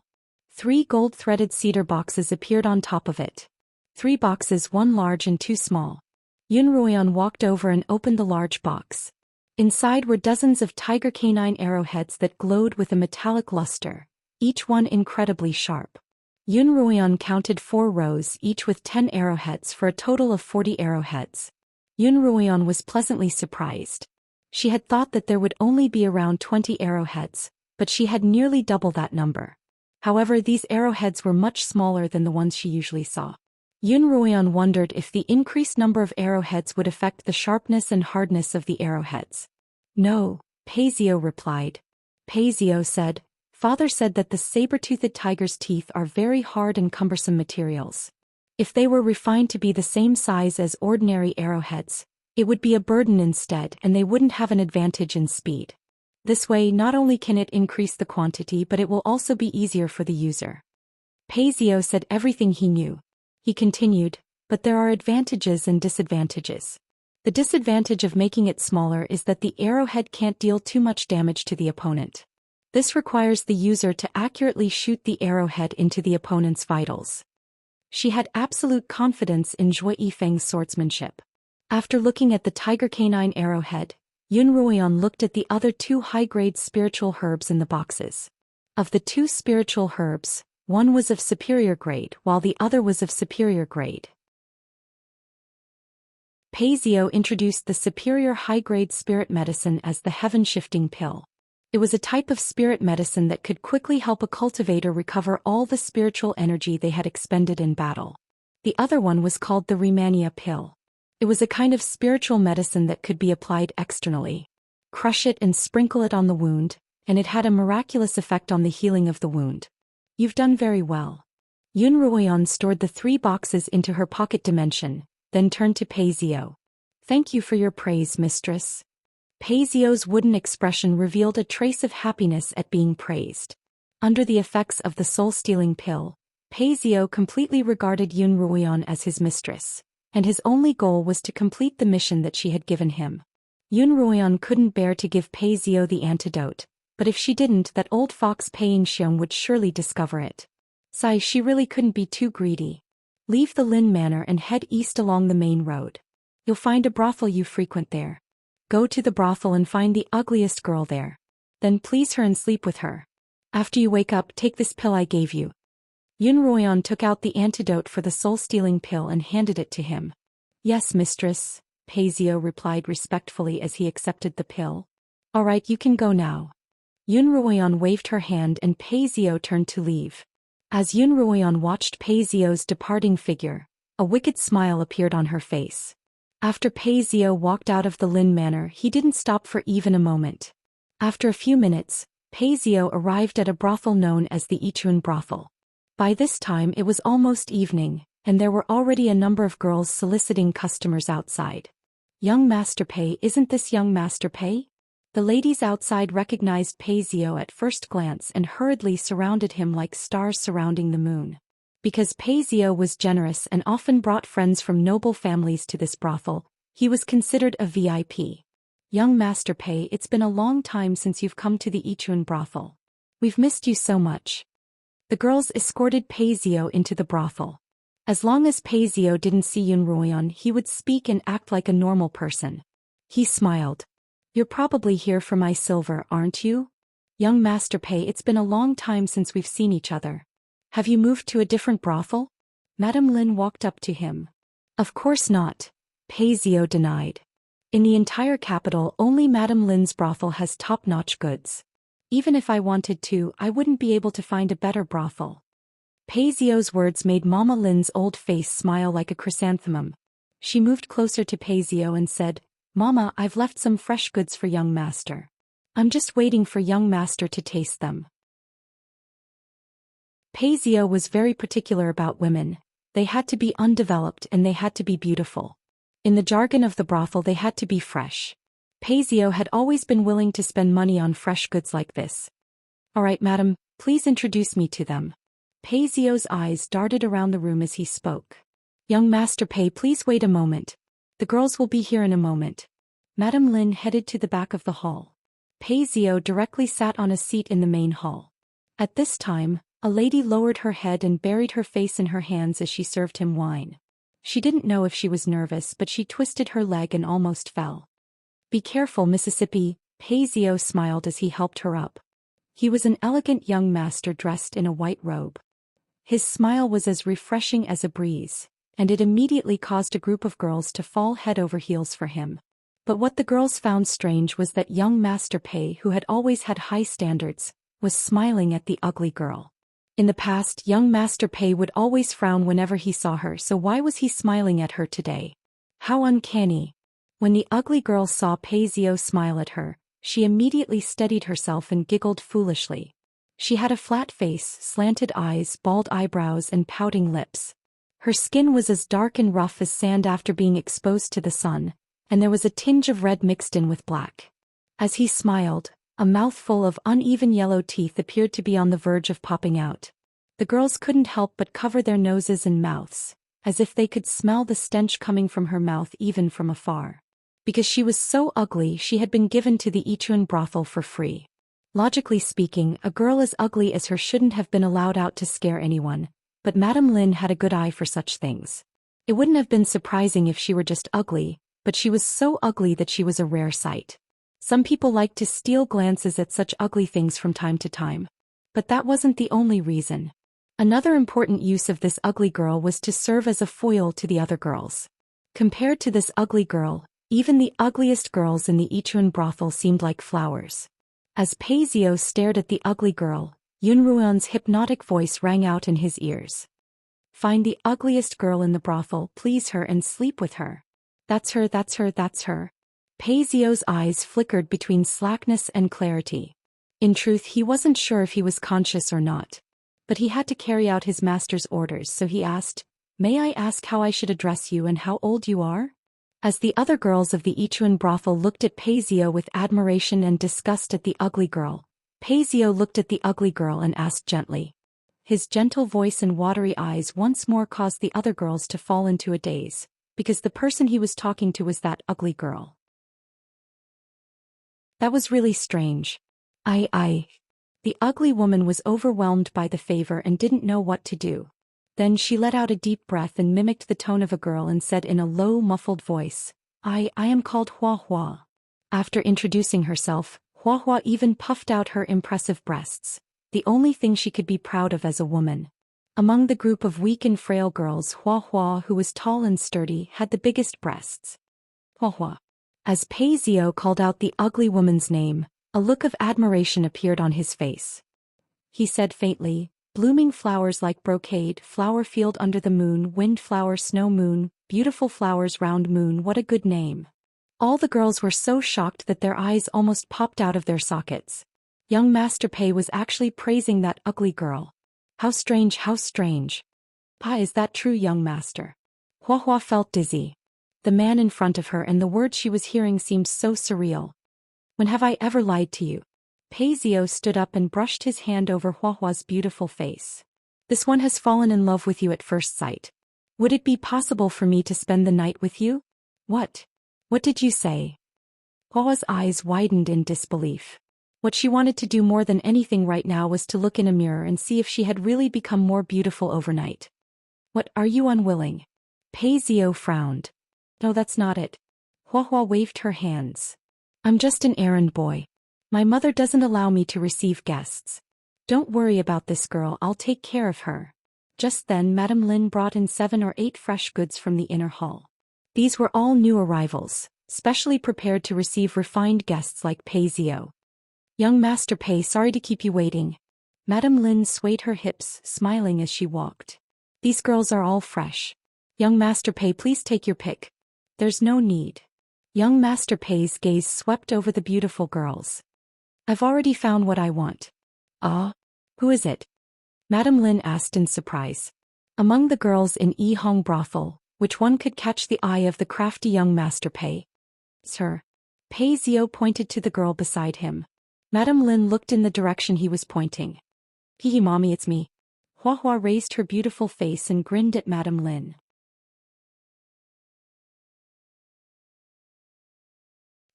3 gold-threaded cedar boxes appeared on top of it. 3 boxes, 1 large and 2 small. Yun Ruoyan walked over and opened the large box. Inside were dozens of tiger canine arrowheads that glowed with a metallic luster, each one incredibly sharp. Yun Ruoyan counted 4 rows, each with 10 arrowheads for a total of 40 arrowheads. Yun Ruoyan was pleasantly surprised. She had thought that there would only be around 20 arrowheads, but she had nearly double that number. However, these arrowheads were much smaller than the ones she usually saw. Yun Ruoyan wondered if the increased number of arrowheads would affect the sharpness and hardness of the arrowheads. No, Pei Zio replied. Pei Zio said, Father said that the saber-toothed tiger's teeth are very hard and cumbersome materials. If they were refined to be the same size as ordinary arrowheads, it would be a burden instead and they wouldn't have an advantage in speed. This way, not only can it increase the quantity but it will also be easier for the user. Pei Zio said everything he knew. He continued, but there are advantages and disadvantages. The disadvantage of making it smaller is that the arrowhead can't deal too much damage to the opponent. This requires the user to accurately shoot the arrowhead into the opponent's vitals. She had absolute confidence in Zhou Yifeng's swordsmanship. After looking at the tiger canine arrowhead, Yun Ruoyan looked at the other 2 high-grade spiritual herbs in the boxes. Of the 2 spiritual herbs, one was of superior grade while the other was of superior grade. Pei Zio introduced the superior high-grade spirit medicine as the heaven-shifting pill. It was a type of spirit medicine that could quickly help a cultivator recover all the spiritual energy they had expended in battle. The other one was called the Remania pill. It was a kind of spiritual medicine that could be applied externally. Crush it and sprinkle it on the wound, and it had a miraculous effect on the healing of the wound. You've done very well. Yun Ruoyan stored the 3 boxes into her pocket dimension, then turned to Pei Zio. Thank you for your praise, mistress. Pei Zio's wooden expression revealed a trace of happiness at being praised. Under the effects of the soul-stealing pill, Pei Zio completely regarded Yun Ruoyan as his mistress, and his only goal was to complete the mission that she had given him. Yun Ruoyan couldn't bear to give Pei Zio the antidote, but if she didn't, that old fox Pei Xiang would surely discover it. She really couldn't be too greedy. Leave the Lin Manor and head east along the main road. You'll find a brothel you frequent there. Go to the brothel and find the ugliest girl there. Then please her and sleep with her. After you wake up, take this pill I gave you." Yun Ruoyan took out the antidote for the soul-stealing pill and handed it to him. "Yes, mistress," Paisio replied respectfully as he accepted the pill. "All right, you can go now." Yun Ruoyan waved her hand and Paisio turned to leave. As Yun Ruoyan watched Paisio's departing figure, a wicked smile appeared on her face. After Paisio walked out of the Lin Manor, he didn't stop for even a moment. After a few minutes, Paisio arrived at a brothel known as the Ichun brothel. By this time it was almost evening, and there were already a number of girls soliciting customers outside. "Young Master Pei, isn't this young Master Pei?" The ladies outside recognized Paisio at first glance and hurriedly surrounded him like stars surrounding the moon. Because Paisio was generous and often brought friends from noble families to this brothel, he was considered a VIP. "Young Master Pei, it's been a long time since you've come to the Ichun brothel. We've missed you so much." The girls escorted Paisio into the brothel. As long as Paisio didn't see Yun Ruoyan, he would speak and act like a normal person. He smiled. "You're probably here for my silver, aren't you? Young Master Pei, it's been a long time since we've seen each other. Have you moved to a different brothel?" Madame Lin walked up to him. "Of course not," Paisio denied. "In the entire capital, only Madame Lin's brothel has top-notch goods. Even if I wanted to, I wouldn't be able to find a better brothel." Paisio's words made Mama Lin's old face smile like a chrysanthemum. She moved closer to Paisio and said, "Mama, I've left some fresh goods for young master. I'm just waiting for young master to taste them." Paisio was very particular about women. They had to be undeveloped and they had to be beautiful. In the jargon of the brothel, they had to be fresh. Paisio had always been willing to spend money on fresh goods like this. "All right, madam, please introduce me to them." Paisio's eyes darted around the room as he spoke. "Young Master Pei, please wait a moment. The girls will be here in a moment." Madame Lin headed to the back of the hall. Paisio directly sat on a seat in the main hall. At this time, a lady lowered her head and buried her face in her hands as she served him wine. She didn't know if she was nervous, but she twisted her leg and almost fell. "Be careful, Mississippi," Paisio smiled as he helped her up. He was an elegant young master dressed in a white robe. His smile was as refreshing as a breeze, and it immediately caused a group of girls to fall head over heels for him. But what the girls found strange was that young Master Pei, who had always had high standards, was smiling at the ugly girl. In the past, young Master Pei would always frown whenever he saw her, so why was he smiling at her today? How uncanny. When the ugly girl saw Paisio smile at her, she immediately steadied herself and giggled foolishly. She had a flat face, slanted eyes, bald eyebrows and pouting lips. Her skin was as dark and rough as sand after being exposed to the sun, and there was a tinge of red mixed in with black. As he smiled, a mouthful of uneven yellow teeth appeared to be on the verge of popping out. The girls couldn't help but cover their noses and mouths, as if they could smell the stench coming from her mouth even from afar. Because she was so ugly, she had been given to the Ichun brothel for free. Logically speaking, a girl as ugly as her shouldn't have been allowed out to scare anyone, but Madame Lin had a good eye for such things. It wouldn't have been surprising if she were just ugly, but she was so ugly that she was a rare sight. Some people liked to steal glances at such ugly things from time to time. But that wasn't the only reason. Another important use of this ugly girl was to serve as a foil to the other girls. Compared to this ugly girl, even the ugliest girls in the Ichun brothel seemed like flowers. As Paisio stared at the ugly girl, Yun Ruoyan's hypnotic voice rang out in his ears. "Find the ugliest girl in the brothel, please her and sleep with her. That's her, that's her, that's her." Paisio's eyes flickered between slackness and clarity. In truth, he wasn't sure if he was conscious or not. But he had to carry out his master's orders, so he asked, "May I ask how I should address you and how old you are?" As the other girls of the Ichun brothel looked at Paisio with admiration and disgust at the ugly girl, Paisio looked at the ugly girl and asked gently. His gentle voice and watery eyes once more caused the other girls to fall into a daze, because the person he was talking to was that ugly girl. That was really strange. The ugly woman was overwhelmed by the favor and didn't know what to do. Then she let out a deep breath and mimicked the tone of a girl and said in a low, muffled voice, I am called Hua Hua. After introducing herself, Hua Hua even puffed out her impressive breasts, the only thing she could be proud of as a woman. Among the group of weak and frail girls, Hua Hua, who was tall and sturdy, had the biggest breasts. Hua Hua. As Pei Zio called out the ugly woman's name, a look of admiration appeared on his face. He said faintly, blooming flowers like brocade, flower field under the moon, wind flower, snow moon, beautiful flowers, round moon, what a good name. All the girls were so shocked that their eyes almost popped out of their sockets. Young Master Pei was actually praising that ugly girl. How strange, how strange. Pa, is that true, young master? Hua Hua felt dizzy. The man in front of her and the words she was hearing seemed so surreal. When have I ever lied to you? Pei Zio stood up and brushed his hand over Hua Hua's beautiful face. This one has fallen in love with you at first sight. Would it be possible for me to spend the night with you? What? What did you say? Hua Hua's eyes widened in disbelief. What she wanted to do more than anything right now was to look in a mirror and see if she had really become more beautiful overnight. What, are you unwilling? Pei Zio frowned. No, that's not it. Hua Hua waved her hands. I'm just an errand boy. My mother doesn't allow me to receive guests. Don't worry about this girl, I'll take care of her. Just then Madame Lin brought in 7 or 8 fresh goods from the inner hall. These were all new arrivals, specially prepared to receive refined guests like Pei Zio. Young Master Pei, sorry to keep you waiting. Madame Lin swayed her hips, smiling as she walked. These girls are all fresh. Young Master Pei, please take your pick. There's no need. Young Master Pei's gaze swept over the beautiful girls. I've already found what I want. Ah? Who is it? Madame Lin asked in surprise. Among the girls in Yi Hong brothel, which one could catch the eye of the crafty young Master Pei? Sir. Pei Zio pointed to the girl beside him. Madame Lin looked in the direction he was pointing. Hee hee, mommy, it's me. Hua Hua raised her beautiful face and grinned at Madame Lin.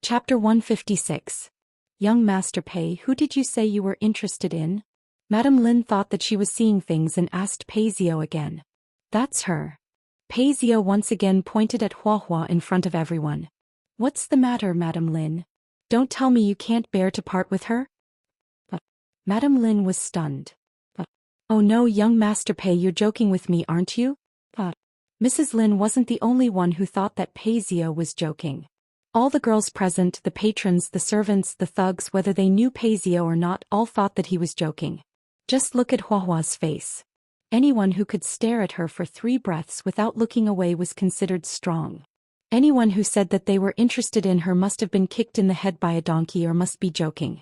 Chapter 156. Young Master Pei, who did you say you were interested in? Madame Lin thought that she was seeing things and asked Pei Zio again. That's her. Pei Zio once again pointed at Hua Hua in front of everyone. What's the matter, Madame Lin? Don't tell me you can't bear to part with her? Madame Lin was stunned. Oh no, young Master Pei, you're joking with me, aren't you? Mrs. Lin wasn't the only one who thought that Pei Zio was joking. All the girls present, the patrons, the servants, the thugs, whether they knew Pei Zio or not, all thought that he was joking. Just look at Hua Hua's face. Anyone who could stare at her for 3 breaths without looking away was considered strong. Anyone who said that they were interested in her must have been kicked in the head by a donkey or must be joking.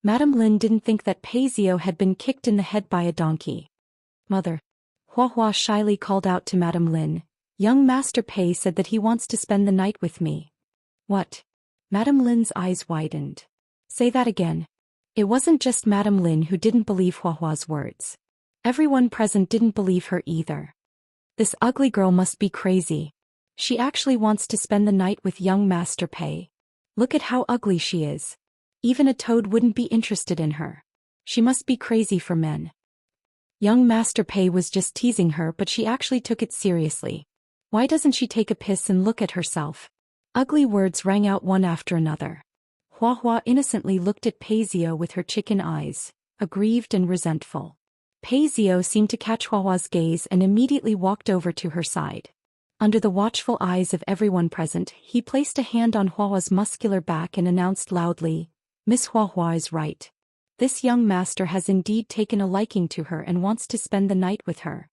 Madame Lin didn't think that Pei Zio had been kicked in the head by a donkey. Mother. Hua Hua shyly called out to Madame Lin. Young Master Pei said that he wants to spend the night with me. What? Madame Lin's eyes widened. Say that again. It wasn't just Madame Lin who didn't believe Hua Hua's words. Everyone present didn't believe her either. This ugly girl must be crazy. She actually wants to spend the night with young Master Pei. Look at how ugly she is. Even a toad wouldn't be interested in her. She must be crazy for men. Young Master Pei was just teasing her, but she actually took it seriously. Why doesn't she take a piss and look at herself? Ugly words rang out one after another. Hua Hua innocently looked at Pei Zio with her chicken eyes, aggrieved and resentful. Pei Zio seemed to catch Hua Hua's gaze and immediately walked over to her side. Under the watchful eyes of everyone present, he placed a hand on Hua Hua's muscular back and announced loudly, Miss Hua Hua is right. This young master has indeed taken a liking to her and wants to spend the night with her.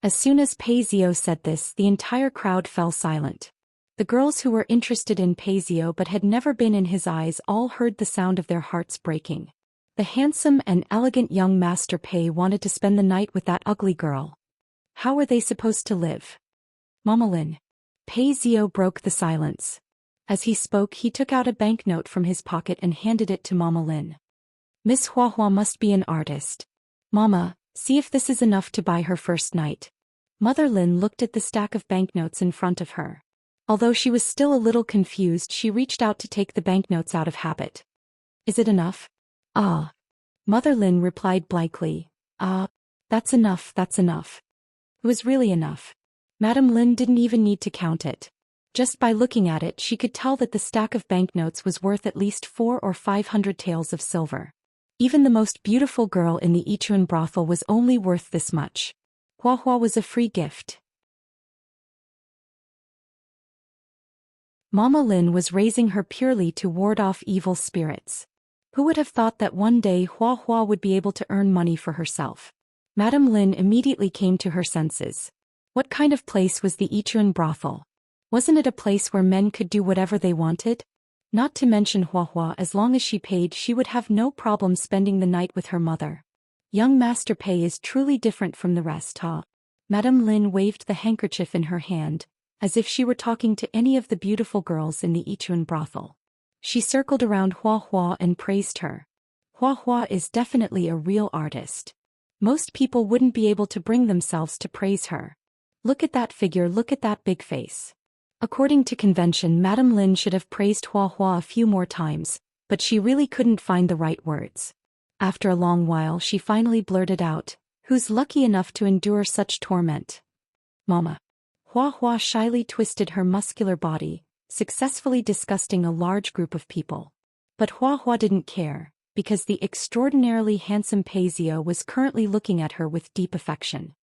As soon as Pei Zio said this, the entire crowd fell silent. The girls who were interested in Pei Zio but had never been in his eyes all heard the sound of their hearts breaking. The handsome and elegant young Master Pei wanted to spend the night with that ugly girl. How were they supposed to live? Mama Lin. Pei Zio broke the silence. As he spoke, he took out a banknote from his pocket and handed it to Mama Lin. Miss Hua Hua must be an artist. Mama, see if this is enough to buy her first night. Mother Lin looked at the stack of banknotes in front of her. Although she was still a little confused, she reached out to take the banknotes out of habit. Is it enough? Ah. Mother Lin replied blankly. Ah. That's enough, that's enough. It was really enough. Madame Lin didn't even need to count it. Just by looking at it she could tell that the stack of banknotes was worth at least 400 or 500 taels of silver. Even the most beautiful girl in the Yichuan brothel was only worth this much. Hua Hua was a free gift. Mama Lin was raising her purely to ward off evil spirits. Who would have thought that one day Hua Hua would be able to earn money for herself? Madame Lin immediately came to her senses. What kind of place was the Yichuan brothel? Wasn't it a place where men could do whatever they wanted? Not to mention Hua Hua, as long as she paid she would have no problem spending the night with her mother. Young Master Pei is truly different from the rest, huh? Madame Lin waved the handkerchief in her hand, as if she were talking to any of the beautiful girls in the Yichuan brothel. She circled around Hua Hua and praised her. Hua Hua is definitely a real artist. Most people wouldn't be able to bring themselves to praise her. Look at that figure, look at that big face. According to convention, Madame Lin should have praised Hua Hua a few more times, but she really couldn't find the right words. After a long while she finally blurted out, "Who's lucky enough to endure such torment?" "Mama." Hua Hua shyly twisted her muscular body, successfully disgusting a large group of people. But Hua Hua didn't care, because the extraordinarily handsome Pei Zio was currently looking at her with deep affection.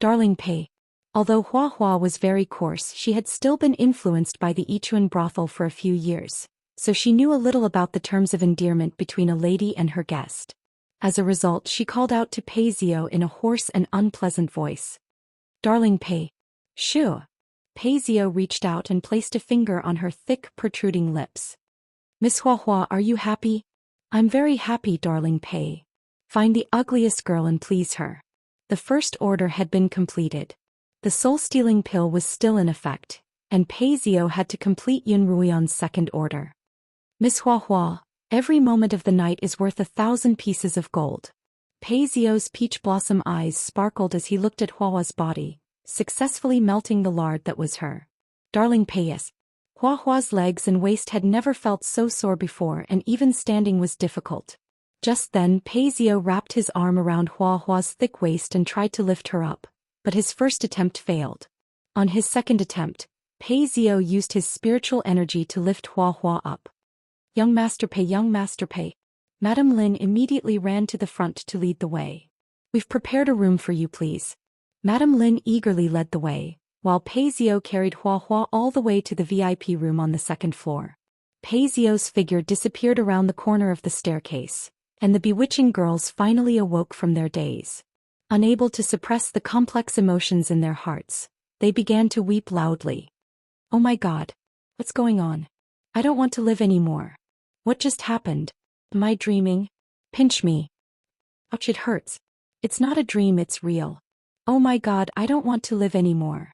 Darling Pei. Although Hua Hua was very coarse, she had still been influenced by the Yichuan brothel for a few years, so she knew a little about the terms of endearment between a lady and her guest. As a result, she called out to Pei Zio in a hoarse and unpleasant voice. "Darling Pei." "Shoo." Pei Zio reached out and placed a finger on her thick, protruding lips. "Miss Hua Hua, are you happy?" "I'm very happy, darling Pei." "Find the ugliest girl and please her." The first order had been completed. The soul-stealing pill was still in effect, and Pei Zio had to complete Yun Ruian's second order. "Miss Hua Hua, every moment of the night is worth 1,000 pieces of gold." Pei Zio's peach blossom eyes sparkled as he looked at Hua Hua's body, successfully melting the lard that was her. "Darling Pei, yes." Hua Hua's legs and waist had never felt so sore before, and even standing was difficult. Just then Pei Zio wrapped his arm around Hua Hua's thick waist and tried to lift her up, but his first attempt failed. On his second attempt, Pei Zio used his spiritual energy to lift Hua Hua up. "Young Master Pei, young Master Pei." Madame Lin immediately ran to the front to lead the way. "We've prepared a room for you, please." Madame Lin eagerly led the way, while Pei Zio carried Hua Hua all the way to the VIP room on the second floor. Pei Zio's figure disappeared around the corner of the staircase, and the bewitching girls finally awoke from their daze. Unable to suppress the complex emotions in their hearts, they began to weep loudly. "Oh my God. What's going on? I don't want to live anymore. What just happened? Am I dreaming? Pinch me. Ouch, it hurts. It's not a dream, it's real. Oh my God, I don't want to live anymore."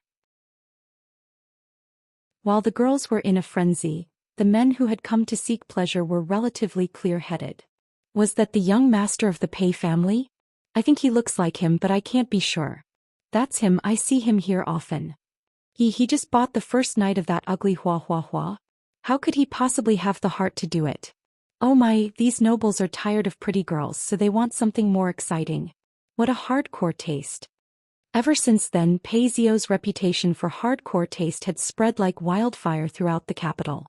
While the girls were in a frenzy, the men who had come to seek pleasure were relatively clear-headed. Was that the young master of the Pei family? I think he looks like him, but I can't be sure. That's him, I see him here often. He just bought the first night of that ugly Hua Hua Hua. How could he possibly have the heart to do it? Oh my, these nobles are tired of pretty girls, so they want something more exciting. What a hardcore taste. Ever since then, Pei Zio's reputation for hardcore taste had spread like wildfire throughout the capital.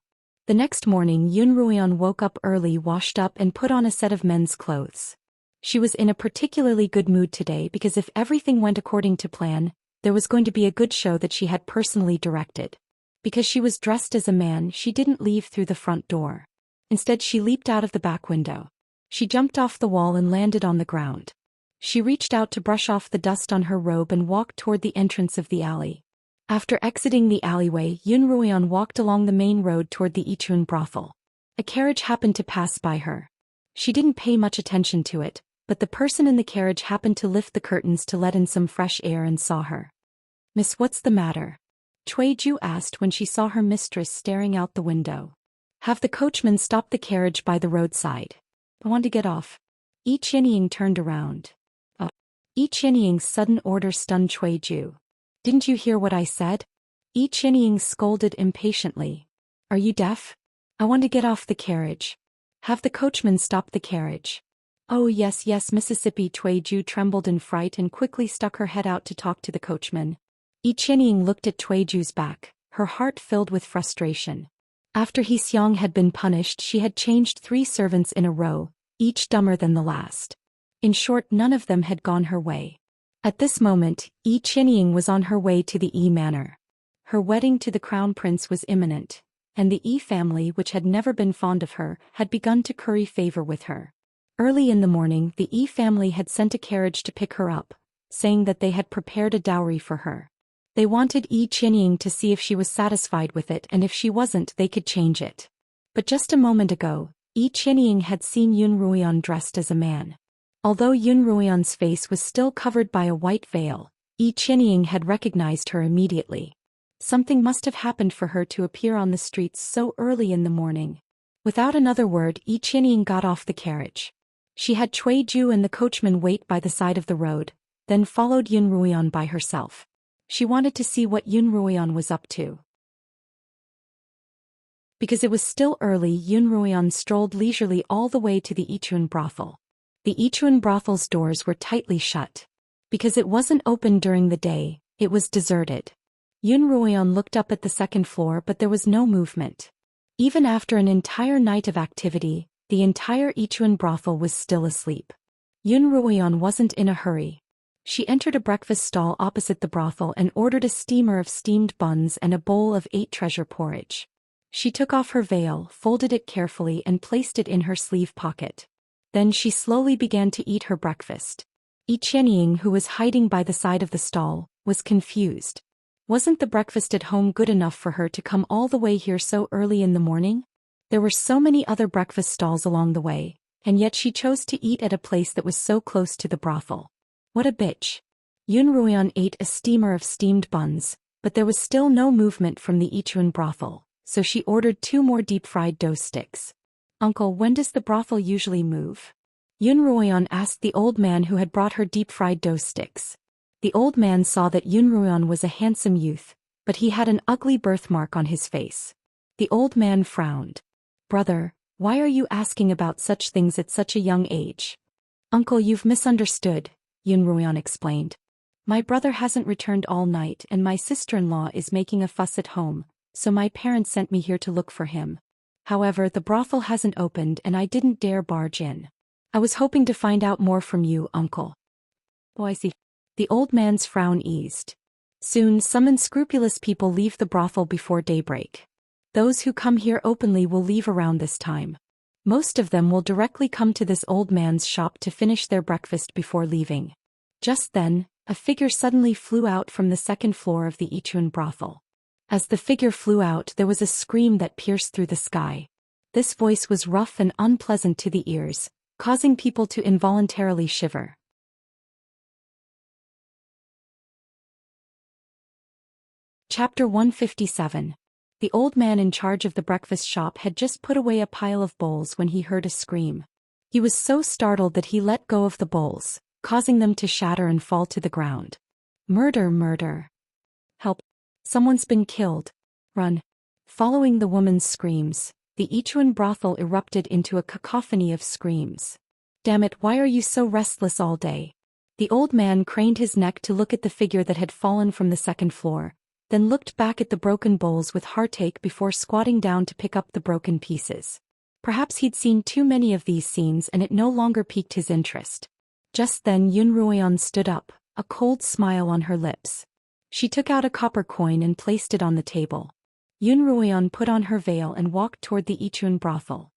The next morning, Yun Ruian woke up early, washed up and put on a set of men's clothes. She was in a particularly good mood today because if everything went according to plan, there was going to be a good show that she had personally directed. Because she was dressed as a man, she didn't leave through the front door. Instead, she leaped out of the back window. She jumped off the wall and landed on the ground. She reached out to brush off the dust on her robe and walked toward the entrance of the alley. After exiting the alleyway, Yun Ruian walked along the main road toward the Yichuan brothel. A carriage happened to pass by her. She didn't pay much attention to it, but the person in the carriage happened to lift the curtains to let in some fresh air and saw her. "Miss, what's the matter?" Cui Ju asked when she saw her mistress staring out the window. "Have the coachman stop the carriage by the roadside. I want to get off." Yi Qianying turned around. Yi Qianying's sudden order stunned Cui Ju. "Didn't you hear what I said?" Yi Qianying scolded impatiently. "Are you deaf? I want to get off the carriage. Have the coachman stop the carriage." Oh yes yes Mississippi. Ju trembled in fright and quickly stuck her head out to talk to the coachman. Xianying looked at Ju's back, her heart filled with frustration. After Xiang had been punished, she had changed 3 servants in a row, each dumber than the last. In short, none of them had gone her way. At this moment, Xianying was on her way to the Yi manor. Her wedding to the crown prince was imminent, and the Yi family, which had never been fond of her, had begun to curry favor with her. Early in the morning, the Yi family had sent a carriage to pick her up, saying that they had prepared a dowry for her. They wanted Xianying to see if she was satisfied with it, and if she wasn't, they could change it. But just a moment ago, Xianying had seen Yun Ruian dressed as a man. Although Yun Ruian's face was still covered by a white veil, Xianying had recognized her immediately. Something must have happened for her to appear on the streets so early in the morning. Without another word, Xianying got off the carriage. She had Ju and the coachman wait by the side of the road, then followed Yun Ruian by herself. She wanted to see what Yun Ruian was up to. Because it was still early, Yun Ruian strolled leisurely all the way to the Yichun brothel. The Yichun brothel's doors were tightly shut. Because it wasn't open during the day, it was deserted. Yun Ruian looked up at the second floor, but there was no movement. Even after an entire night of activity, the entire Yichun brothel was still asleep. Yun Ruian wasn't in a hurry. She entered a breakfast stall opposite the brothel and ordered a steamer of steamed buns and a bowl of 8 treasure porridge. She took off her veil, folded it carefully and placed it in her sleeve pocket. Then she slowly began to eat her breakfast. Xianying, who was hiding by the side of the stall, was confused. Wasn't the breakfast at home good enough for her to come all the way here so early in the morning? There were so many other breakfast stalls along the way, and yet she chose to eat at a place that was so close to the brothel. What a bitch. Yun Ruian ate a steamer of steamed buns, but there was still no movement from the Yichun brothel, so she ordered 2 more deep-fried dough sticks. Uncle, when does the brothel usually move? Yun Ruian asked the old man who had brought her deep-fried dough sticks. The old man saw that Yun Ruian was a handsome youth, but he had an ugly birthmark on his face. The old man frowned. Brother, why are you asking about such things at such a young age? Uncle, you've misunderstood, Yun Ruian explained. My brother hasn't returned all night and my sister-in-law is making a fuss at home, so my parents sent me here to look for him. However, the brothel hasn't opened and I didn't dare barge in. I was hoping to find out more from you, Uncle. Oh, I see. The old man's frown eased. Soon some unscrupulous people leave the brothel before daybreak. Those who come here openly will leave around this time. Most of them will directly come to this old man's shop to finish their breakfast before leaving. Just then, a figure suddenly flew out from the second floor of the Yichun brothel. As the figure flew out, there was a scream that pierced through the sky. This voice was rough and unpleasant to the ears, causing people to involuntarily shiver. Chapter 157. The old man in charge of the breakfast shop had just put away a pile of bowls when he heard a scream. He was so startled that he let go of the bowls, causing them to shatter and fall to the ground. Murder, murder. Help. Someone's been killed. Run. Following the woman's screams, the Yichun brothel erupted into a cacophony of screams. Damn it, why are you so restless all day? The old man craned his neck to look at the figure that had fallen from the second floor, then looked back at the broken bowls with heartache before squatting down to pick up the broken pieces. Perhaps he'd seen too many of these scenes and it no longer piqued his interest. Just then Yun Ruian stood up, a cold smile on her lips. She took out a copper coin and placed it on the table. Yun Ruian put on her veil and walked toward the Yichun brothel.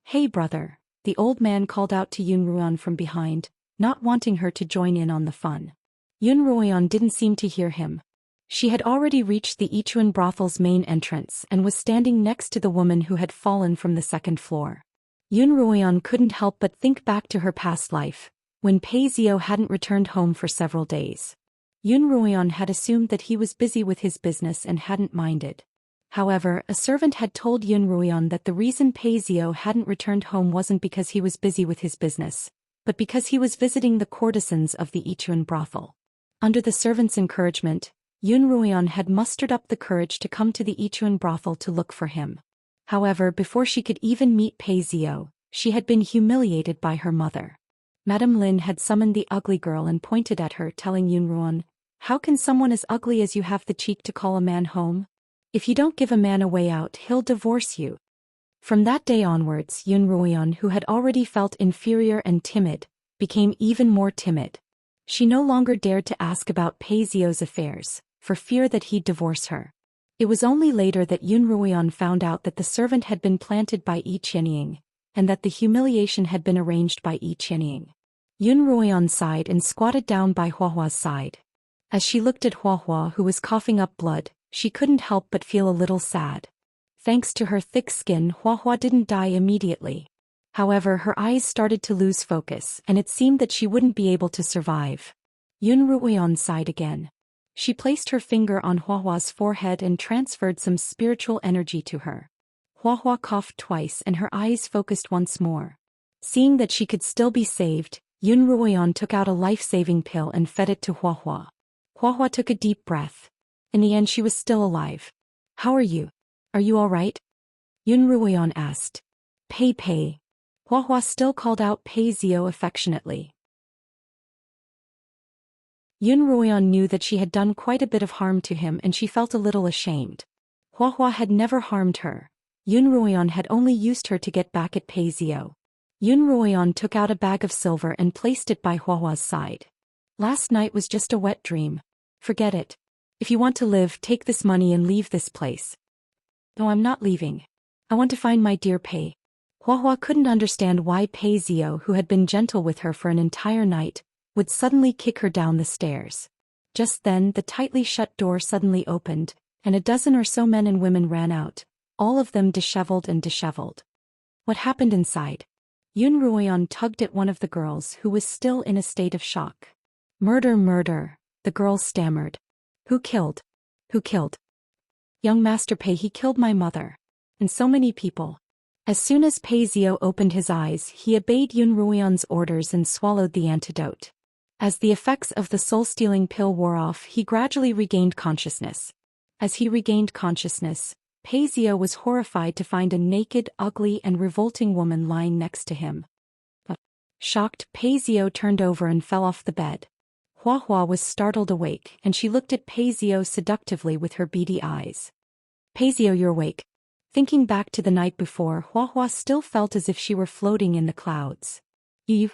Hey brother, the old man called out to Yun Ruian from behind, not wanting her to join in on the fun. Yun Ruian didn't seem to hear him. She had already reached the Yichun brothel's main entrance and was standing next to the woman who had fallen from the second floor. Yun Ruian couldn't help but think back to her past life, when Pei Zio hadn't returned home for several days. Yun Ruian had assumed that he was busy with his business and hadn't minded. However, a servant had told Yun Ruian that the reason Pei Zio hadn't returned home wasn't because he was busy with his business, but because he was visiting the courtesans of the Yichun brothel. Under the servant's encouragement, Yun Ruian had mustered up the courage to come to the Yichun brothel to look for him. However, before she could even meet Pei Zio, she had been humiliated by her mother. Madame Lin had summoned the ugly girl and pointed at her, telling Yun Ruoan, "How can someone as ugly as you have the cheek to call a man home? If you don't give a man a way out, he'll divorce you." From that day onwards, Yun Ruoan, who had already felt inferior and timid, became even more timid. She no longer dared to ask about Pei Zio's affairs, for fear that he'd divorce her. It was only later that Yun Ruoan found out that the servant had been planted by Yi Qianying, and that the humiliation had been arranged by Yi Qianying. Yun Ruoan sighed and squatted down by Huahua's side. As she looked at Huahua, who was coughing up blood, she couldn't help but feel a little sad. Thanks to her thick skin, Huahua didn't die immediately. However, her eyes started to lose focus, and it seemed that she wouldn't be able to survive. Yun Ruoan sighed again. She placed her finger on Huahua's forehead and transferred some spiritual energy to her. Huahua coughed twice and her eyes focused once more. Seeing that she could still be saved, Yun Ruoan took out a life-saving pill and fed it to Huahua. Huahua took a deep breath. In the end, she was still alive. "How are you? Are you all right?" Yun Ruoan asked. "Pei Pei." Huahua still called out Pei Zio affectionately. Yun Ruoan knew that she had done quite a bit of harm to him and she felt a little ashamed. Huahua had never harmed her. Yun Ruoan had only used her to get back at Pei Zio. Yun Ruoan took out a bag of silver and placed it by Huahua's side. "Last night was just a wet dream. Forget it. If you want to live, take this money and leave this place." "No, I'm not leaving. I want to find my dear Pei." Huahua couldn't understand why Pei Zio, who had been gentle with her for an entire night, would suddenly kick her down the stairs. Just then, the tightly shut door suddenly opened, and a dozen or so men and women ran out, all of them disheveled and disheveled. What happened inside? Yun Ruoan tugged at one of the girls who was still in a state of shock. "Murder, murder," the girl stammered. "Who killed? Who killed?" "Young Master Pei, he killed my mother. And so many people." As soon as Pei Zio opened his eyes, he obeyed Yun Ruoan's orders and swallowed the antidote. As the effects of the soul-stealing pill wore off, he gradually regained consciousness. As he regained consciousness, Pei Zio was horrified to find a naked, ugly and revolting woman lying next to him. Shocked, Pei Zio turned over and fell off the bed. Huahua was startled awake, and she looked at Pei Zio seductively with her beady eyes. "Pei Zio, you're awake." Thinking back to the night before, Huahua still felt as if she were floating in the clouds.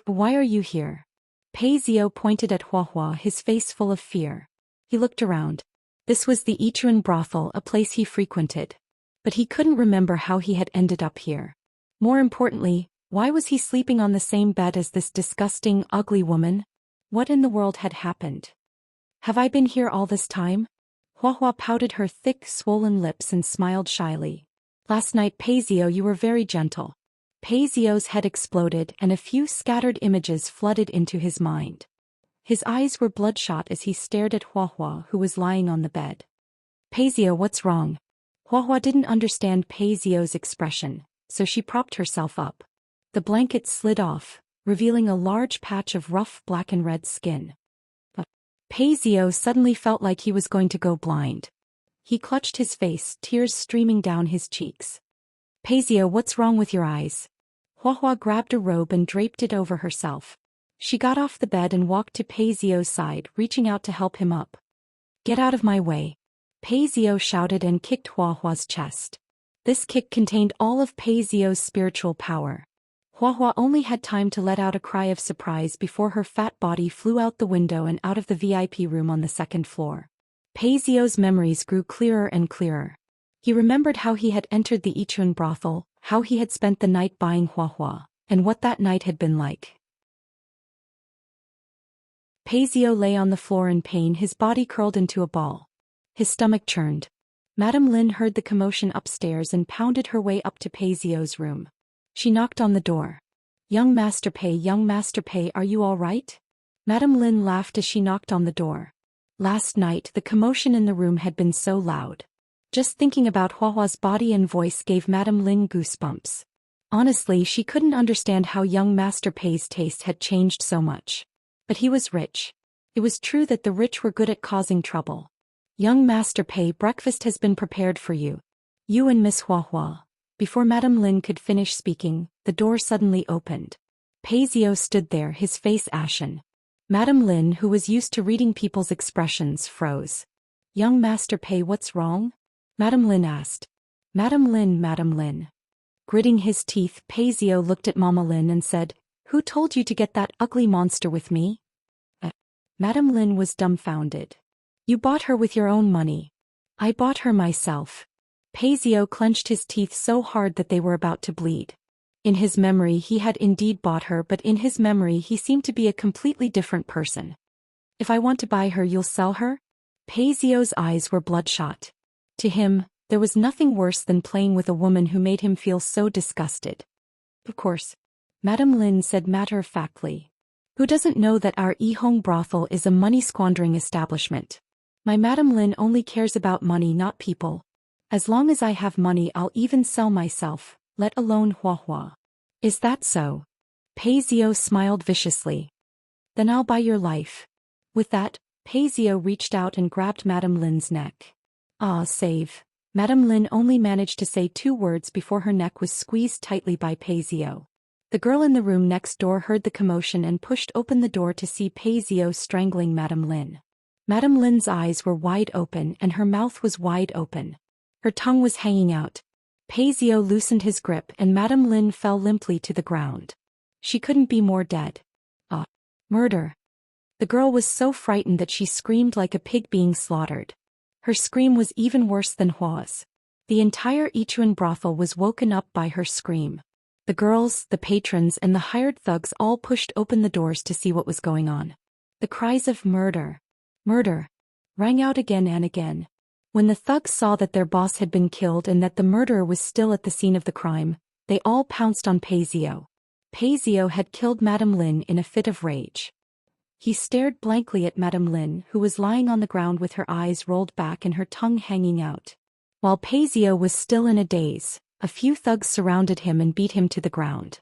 Why are you here?" Pei Zio pointed at Huahua, his face full of fear. He looked around. This was the Yichuan brothel, a place he frequented. But he couldn't remember how he had ended up here. More importantly, why was he sleeping on the same bed as this disgusting, ugly woman? What in the world had happened? "Have I been here all this time?" Huahua pouted her thick, swollen lips and smiled shyly. "Last night, Pei Zio, you were very gentle." Pei Zio's head exploded and a few scattered images flooded into his mind. His eyes were bloodshot as he stared at Huahua, who was lying on the bed. "Pei Zio, what's wrong?" Huahua didn't understand Pei Zio's expression, so she propped herself up. The blanket slid off, revealing a large patch of rough black and red skin. Pei Zio suddenly felt like he was going to go blind. He clutched his face, tears streaming down his cheeks. "Pei Zio, what's wrong with your eyes?" Huahua grabbed a robe and draped it over herself. She got off the bed and walked to Pei Zio's side, reaching out to help him up. "Get out of my way!" Pei Zio shouted and kicked Huahua's chest. This kick contained all of Pei Zio's spiritual power. Huahua only had time to let out a cry of surprise before her fat body flew out the window and out of the VIP room on the second floor. Pei Zio's memories grew clearer and clearer. He remembered how he had entered the Yichuan brothel, how he had spent the night buying Huahua, and what that night had been like. Pei Zio lay on the floor in pain, his body curled into a ball. His stomach churned. Madame Lin heard the commotion upstairs and pounded her way up to Pei Zio's room. She knocked on the door. Young Master Pei, are you all right?" Madame Lin laughed as she knocked on the door. Last night, the commotion in the room had been so loud. Just thinking about Huahua's body and voice gave Madame Lin goosebumps. Honestly, she couldn't understand how young Master Pei's taste had changed so much. But he was rich. It was true that the rich were good at causing trouble. "Young Master Pei, breakfast has been prepared for you. You and Miss Huahua." Before Madame Lin could finish speaking, the door suddenly opened. Paisio stood there, his face ashen. Madame Lin, who was used to reading people's expressions, froze. Young Master Pei, what's wrong? Madame Lin asked. Madame Lin. Gritting his teeth, Paisio looked at Mama Lin and said, Who told you to get that ugly monster with me? Madame Lin was dumbfounded. You bought her with your own money. I bought her myself. Paisio clenched his teeth so hard that they were about to bleed. In his memory he had indeed bought her, but in his memory he seemed to be a completely different person. If I want to buy her, you'll sell her? Paisio's eyes were bloodshot. To him, there was nothing worse than playing with a woman who made him feel so disgusted. Of course. Madame Lin said matter-of-factly. Who doesn't know that our Yihong brothel is a money-squandering establishment? My Madame Lin only cares about money, not people. As long as I have money, I'll even sell myself, let alone Hua. Is that so? Paisio smiled viciously. Then I'll buy your life. With that, Paisio reached out and grabbed Madame Lin's neck. Ah, save. Madame Lin only managed to say 2 words before her neck was squeezed tightly by Paisio. The girl in the room next door heard the commotion and pushed open the door to see Paisio strangling Madame Lin. Madame Lin's eyes were wide open and her mouth was wide open. Her tongue was hanging out. Paisio loosened his grip and Madame Lin fell limply to the ground. She couldn't be more dead. Murder. The girl was so frightened that she screamed like a pig being slaughtered. Her scream was even worse than Hua's. The entire Yichuan brothel was woken up by her scream. The girls, the patrons, and the hired thugs all pushed open the doors to see what was going on. The cries of murder, rang out again and again. When the thugs saw that their boss had been killed and that the murderer was still at the scene of the crime, they all pounced on Paisio. Paisio had killed Madame Lin in a fit of rage. He stared blankly at Madame Lin, who was lying on the ground with her eyes rolled back and her tongue hanging out. While Paisio was still in a daze, a few thugs surrounded him and beat him to the ground.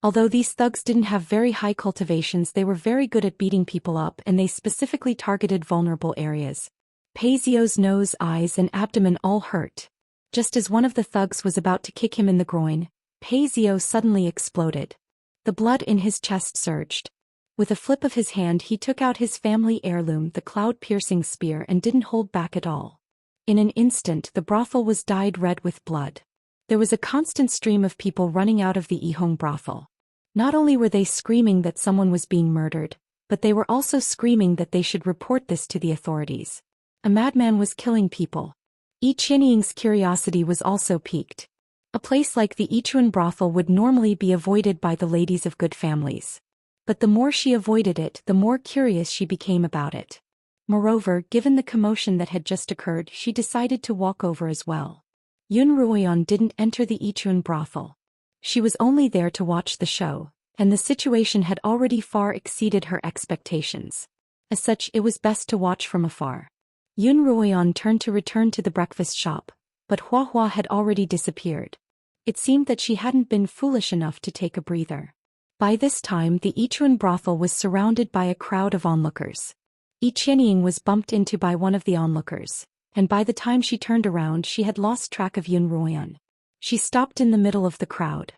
Although these thugs didn't have very high cultivations, they were very good at beating people up and they specifically targeted vulnerable areas. Paisio's nose, eyes, and abdomen all hurt. Just as one of the thugs was about to kick him in the groin, Paisio suddenly exploded. The blood in his chest surged. With a flip of his hand he took out his family heirloom, the cloud-piercing spear, and didn't hold back at all. In an instant the brothel was dyed red with blood. There was a constant stream of people running out of the Yihong brothel. Not only were they screaming that someone was being murdered, but they were also screaming that they should report this to the authorities. A madman was killing people. Yi Qianying's curiosity was also piqued. A place like the Yichuan brothel would normally be avoided by the ladies of good families. But the more she avoided it, the more curious she became about it. Moreover, given the commotion that had just occurred, she decided to walk over as well. Yun Ruoyan didn't enter the Yichuan brothel. She was only there to watch the show, and the situation had already far exceeded her expectations. As such, it was best to watch from afar. Yun Ruoyan turned to return to the breakfast shop, but Hua had already disappeared. It seemed that she hadn't been foolish enough to take a breather. By this time the Yichuan brothel was surrounded by a crowd of onlookers. Yi Qianying was bumped into by one of the onlookers, and by the time she turned around she had lost track of Yun Ruoyan. She stopped in the middle of the crowd.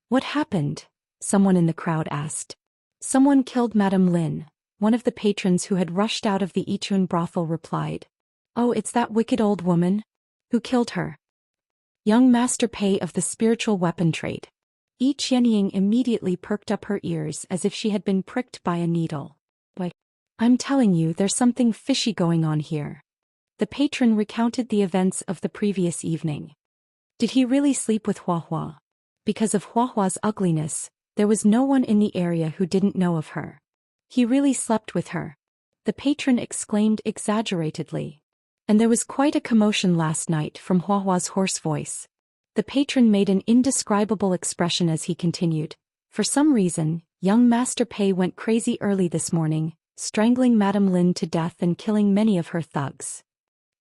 What happened? Someone in the crowd asked. Someone killed Madame Lin, one of the patrons who had rushed out of the Yichuan brothel replied. Oh, it's that wicked old woman? Who killed her? Young Master Pei of the spiritual weapon trade. Yi Qianying immediately perked up her ears as if she had been pricked by a needle. Why, I'm telling you, there's something fishy going on here. The patron recounted the events of the previous evening. Did he really sleep with Hua? Because of Hua's ugliness, there was no one in the area who didn't know of her. He really slept with her. The patron exclaimed exaggeratedly. And there was quite a commotion last night, from Hua's hoarse voice. The patron made an indescribable expression as he continued. For some reason, young Master Pei went crazy early this morning, strangling Madame Lin to death and killing many of her thugs.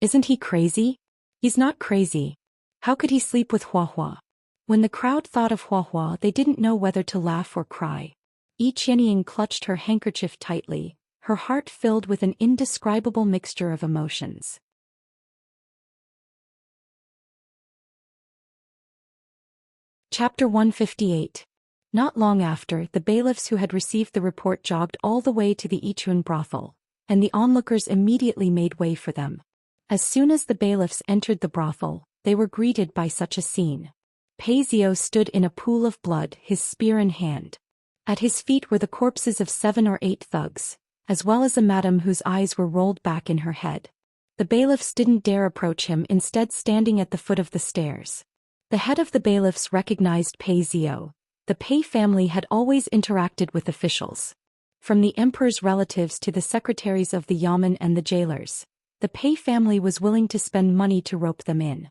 Isn't he crazy? He's not crazy. How could he sleep with Hua? When the crowd thought of Hua, they didn't know whether to laugh or cry. Yi Qianying clutched her handkerchief tightly, her heart filled with an indescribable mixture of emotions. Chapter 158. Not long after, the bailiffs who had received the report jogged all the way to the Ichun brothel, and the onlookers immediately made way for them. As soon as the bailiffs entered the brothel, they were greeted by such a scene. Pei Zio stood in a pool of blood, his spear in hand. At his feet were the corpses of 7 or 8 thugs, as well as a madam whose eyes were rolled back in her head. The bailiffs didn't dare approach him, instead standing at the foot of the stairs. The head of the bailiffs recognized Pei Zio. The Pei family had always interacted with officials. From the emperor's relatives to the secretaries of the yamen and the jailers, the Pei family was willing to spend money to rope them in.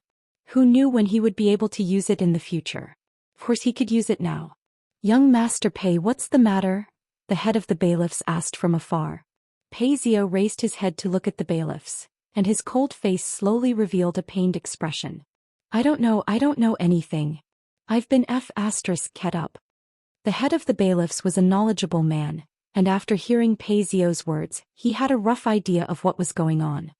Who knew when he would be able to use it in the future? Of course he could use it now. "Young Master Pei, what's the matter?" the head of the bailiffs asked from afar. Pei Zio raised his head to look at the bailiffs, and his cold face slowly revealed a pained expression. I don't know anything. I've been kept up." The head of the bailiffs was a knowledgeable man, and after hearing Pei Zio's words, he had a rough idea of what was going on.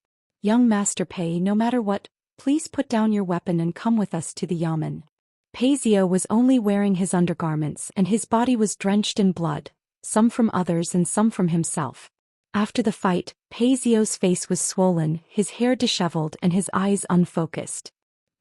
"Young Master Pei, no matter what, please put down your weapon and come with us to the yamen." Pei Zio was only wearing his undergarments and his body was drenched in blood, some from others and some from himself. After the fight, Pei Zio's face was swollen, his hair disheveled and his eyes unfocused.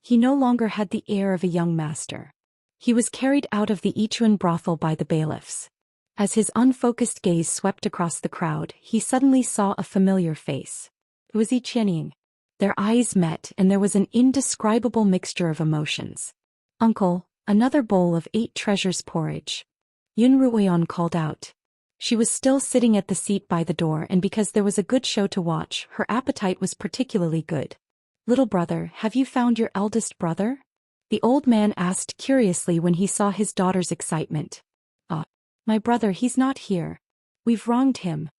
He no longer had the air of a young master. He was carried out of the Ichuan brothel by the bailiffs. As his unfocused gaze swept across the crowd, he suddenly saw a familiar face. It was Xianxia. Their eyes met and there was an indescribable mixture of emotions. "Uncle, another bowl of 8 treasures porridge," Yun Ruoyan called out. She was still sitting at the seat by the door, and because there was a good show to watch, her appetite was particularly good. "Little brother, have you found your eldest brother?" the old man asked curiously when he saw his daughter's excitement. My brother, he's not here. We've wronged him."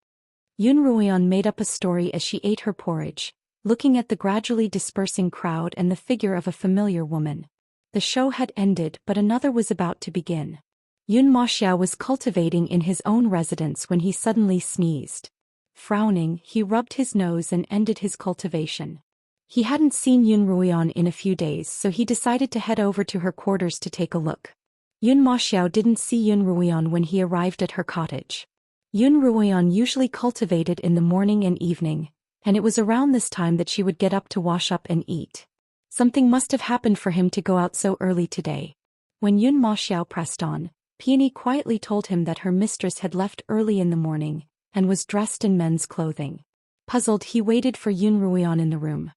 Yun Ruoyan made up a story as she ate her porridge, looking at the gradually dispersing crowd and the figure of a familiar woman. The show had ended, but another was about to begin. Yun Wuxia was cultivating in his own residence when he suddenly sneezed. Frowning, he rubbed his nose and ended his cultivation. He hadn't seen Yun Ruoyan in a few days, so he decided to head over to her quarters to take a look. Yun Wuxia didn't see Yun Ruoyan when he arrived at her cottage. Yun Ruoyan usually cultivated in the morning and evening, and it was around this time that she would get up to wash up and eat. Something must have happened for him to go out so early today. When Yun Wuxia pressed on, Peony quietly told him that her mistress had left early in the morning, and was dressed in men's clothing. Puzzled, he waited for Yun Ruoyan in the room.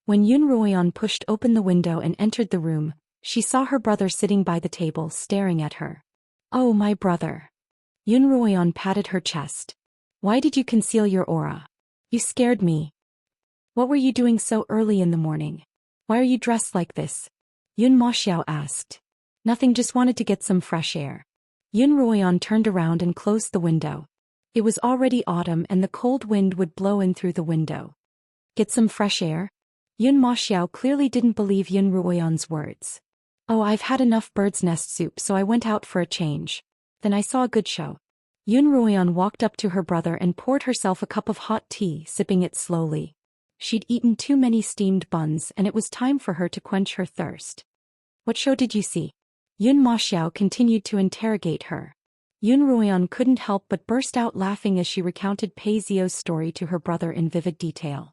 When Yun Ruoyan pushed open the window and entered the room, she saw her brother sitting by the table staring at her. "Oh, my brother." Yun Ruoyan patted her chest. "Why did you conceal your aura? You scared me. What were you doing so early in the morning? Why are you dressed like this?" Yun Wuxiao asked. "Nothing, just wanted to get some fresh air." Yun Ruoyan turned around and closed the window. It was already autumn and the cold wind would blow in through the window. "Get some fresh air?" Yun Wuxiao clearly didn't believe Yun Ruoyan's words. "Oh, I've had enough bird's nest soup, so I went out for a change. Then I saw a good show." Yun Ruoyan walked up to her brother and poured herself a cup of hot tea, sipping it slowly. She'd eaten too many steamed buns and it was time for her to quench her thirst. "What show did you see?" Yun Wuxiao continued to interrogate her. Yun Ruoyan couldn't help but burst out laughing as she recounted Pei Zio's story to her brother in vivid detail.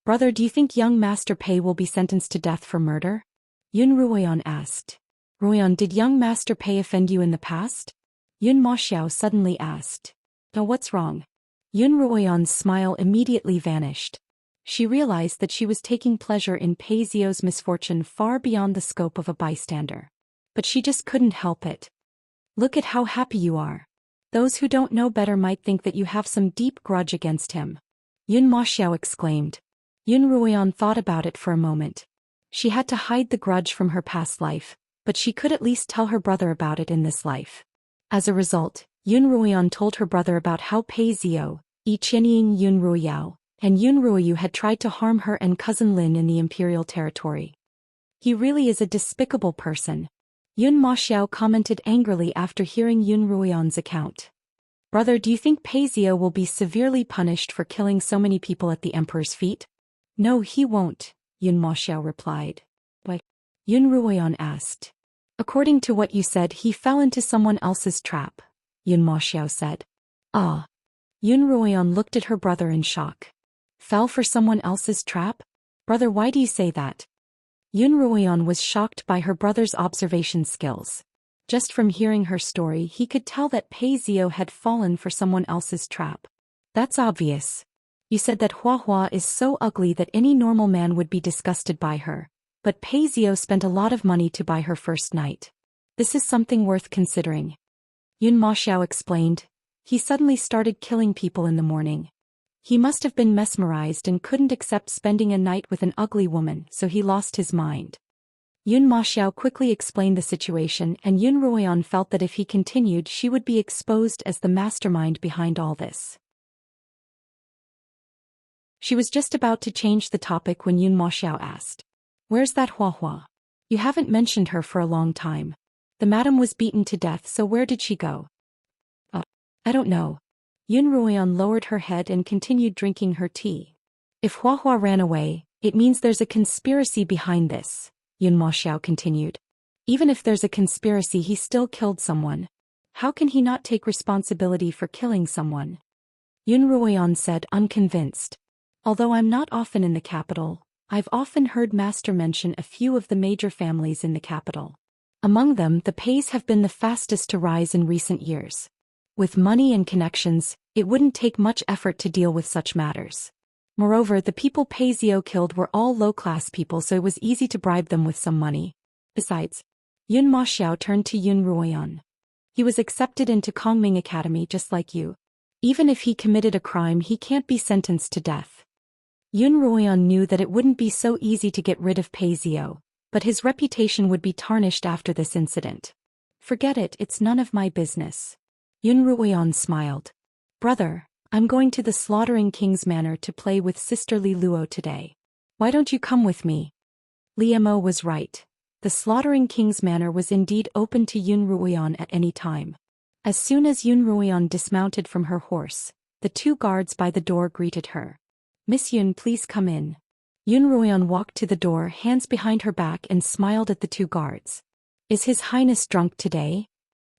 "Brother, do you think young Master Pei will be sentenced to death for murder?" Yun Ruoyan asked. "Ruoyan, did young Master Pei offend you in the past?" Yun Wuxiao suddenly asked. "Oh, what's wrong?" Yun Ruoyan's smile immediately vanished. She realized that she was taking pleasure in Pei Zio's misfortune far beyond the scope of a bystander. But she just couldn't help it. "Look at how happy you are. Those who don't know better might think that you have some deep grudge against him," Yun Wuxiao exclaimed. Yun Ruoyan thought about it for a moment. She had to hide the grudge from her past life, but she could at least tell her brother about it in this life. As a result, Yun Ruoyan told her brother about how Pei Zio, Qianying Yun Ruoyao, and Yun Ruoyu had tried to harm her and cousin Lin in the imperial territory. "He really is a despicable person," Yun Wuxiao commented angrily after hearing Yun Ruoyan's account. "Brother, do you think Pei Zio will be severely punished for killing so many people at the emperor's feet?" "No, he won't," Yun Wuxiao replied. "But Yun Ruoyan asked. According to what you said, he fell into someone else's trap, Yun Moxiao said. Ah. Yun Ruoyan looked at her brother in shock. Fell for someone else's trap? Brother, why do you say that? Yun Ruoyan was shocked by her brother's observation skills. Just from hearing her story, he could tell that Pei Zio had fallen for someone else's trap. That's obvious. You said that Hua Hua is so ugly that any normal man would be disgusted by her, but Pei Zio spent a lot of money to buy her first night. This is something worth considering. Yun Moxiao explained. He suddenly started killing people in the morning. He must have been mesmerized and couldn't accept spending a night with an ugly woman, so he lost his mind. Yun Moxiao quickly explained the situation, and Yun Ruoyan felt that if he continued, she would be exposed as the mastermind behind all this. She was just about to change the topic when Yun Moxiao asked, "Where's that Hua Hua? You haven't mentioned her for a long time. The madam was beaten to death, so where did she go?" I don't know. Yun Ruoyan lowered her head and continued drinking her tea. If Hua Hua ran away, it means there's a conspiracy behind this, Yun Moxiao continued. Even if there's a conspiracy, he still killed someone. How can he not take responsibility for killing someone? Yun Ruoyan said, unconvinced. Although I'm not often in the capital, I've often heard Master mention a few of the major families in the capital. Among them, the Peis have been the fastest to rise in recent years. With money and connections, it wouldn't take much effort to deal with such matters. Moreover, the people Pei Zio killed were all low-class people, so it was easy to bribe them with some money. Besides, Yun Moxiao turned to Yun Ruoyan. He was accepted into Kongming Academy just like you. Even if he committed a crime, he can't be sentenced to death. Yun Ruoyan knew that it wouldn't be so easy to get rid of Pei Zio, but his reputation would be tarnished after this incident. Forget it, it's none of my business. Yun Ruoyan smiled. Brother, I'm going to the Slaughtering King's Manor to play with Sister Li Luo today. Why don't you come with me? Li Mo was right. The Slaughtering King's Manor was indeed open to Yun Ruoyan at any time. As soon as Yun Ruoyan dismounted from her horse, the two guards by the door greeted her. Miss Yun, please come in. Yun Ruoyan walked to the door, hands behind her back, and smiled at the two guards. Is His Highness drunk today?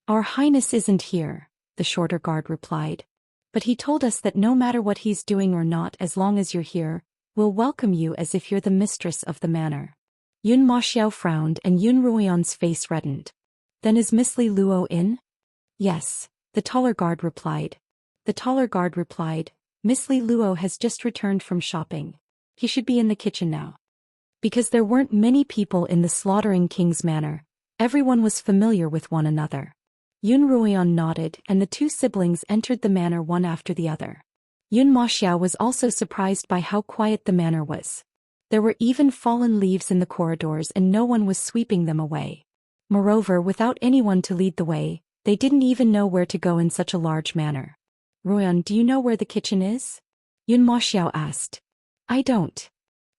Our Highness isn't here, the shorter guard replied. But he told us that no matter what he's doing or not, as long as you're here, we'll welcome you as if you're the mistress of the manor. Yun Moxiao frowned and Yun Ruoyan's face reddened. Then is Miss Li Luo in? Yes, the taller guard replied. Miss Li Luo has just returned from shopping. He should be in the kitchen now. Because there weren't many people in the Slaughtering King's Manor, everyone was familiar with one another. Yun Ruoyan nodded, and the two siblings entered the manor one after the other. Yun Moxiao was also surprised by how quiet the manor was. There were even fallen leaves in the corridors and no one was sweeping them away. Moreover, without anyone to lead the way, they didn't even know where to go in such a large manor. Ruoyan, do you know where the kitchen is? Yun Moxiao asked. I don't.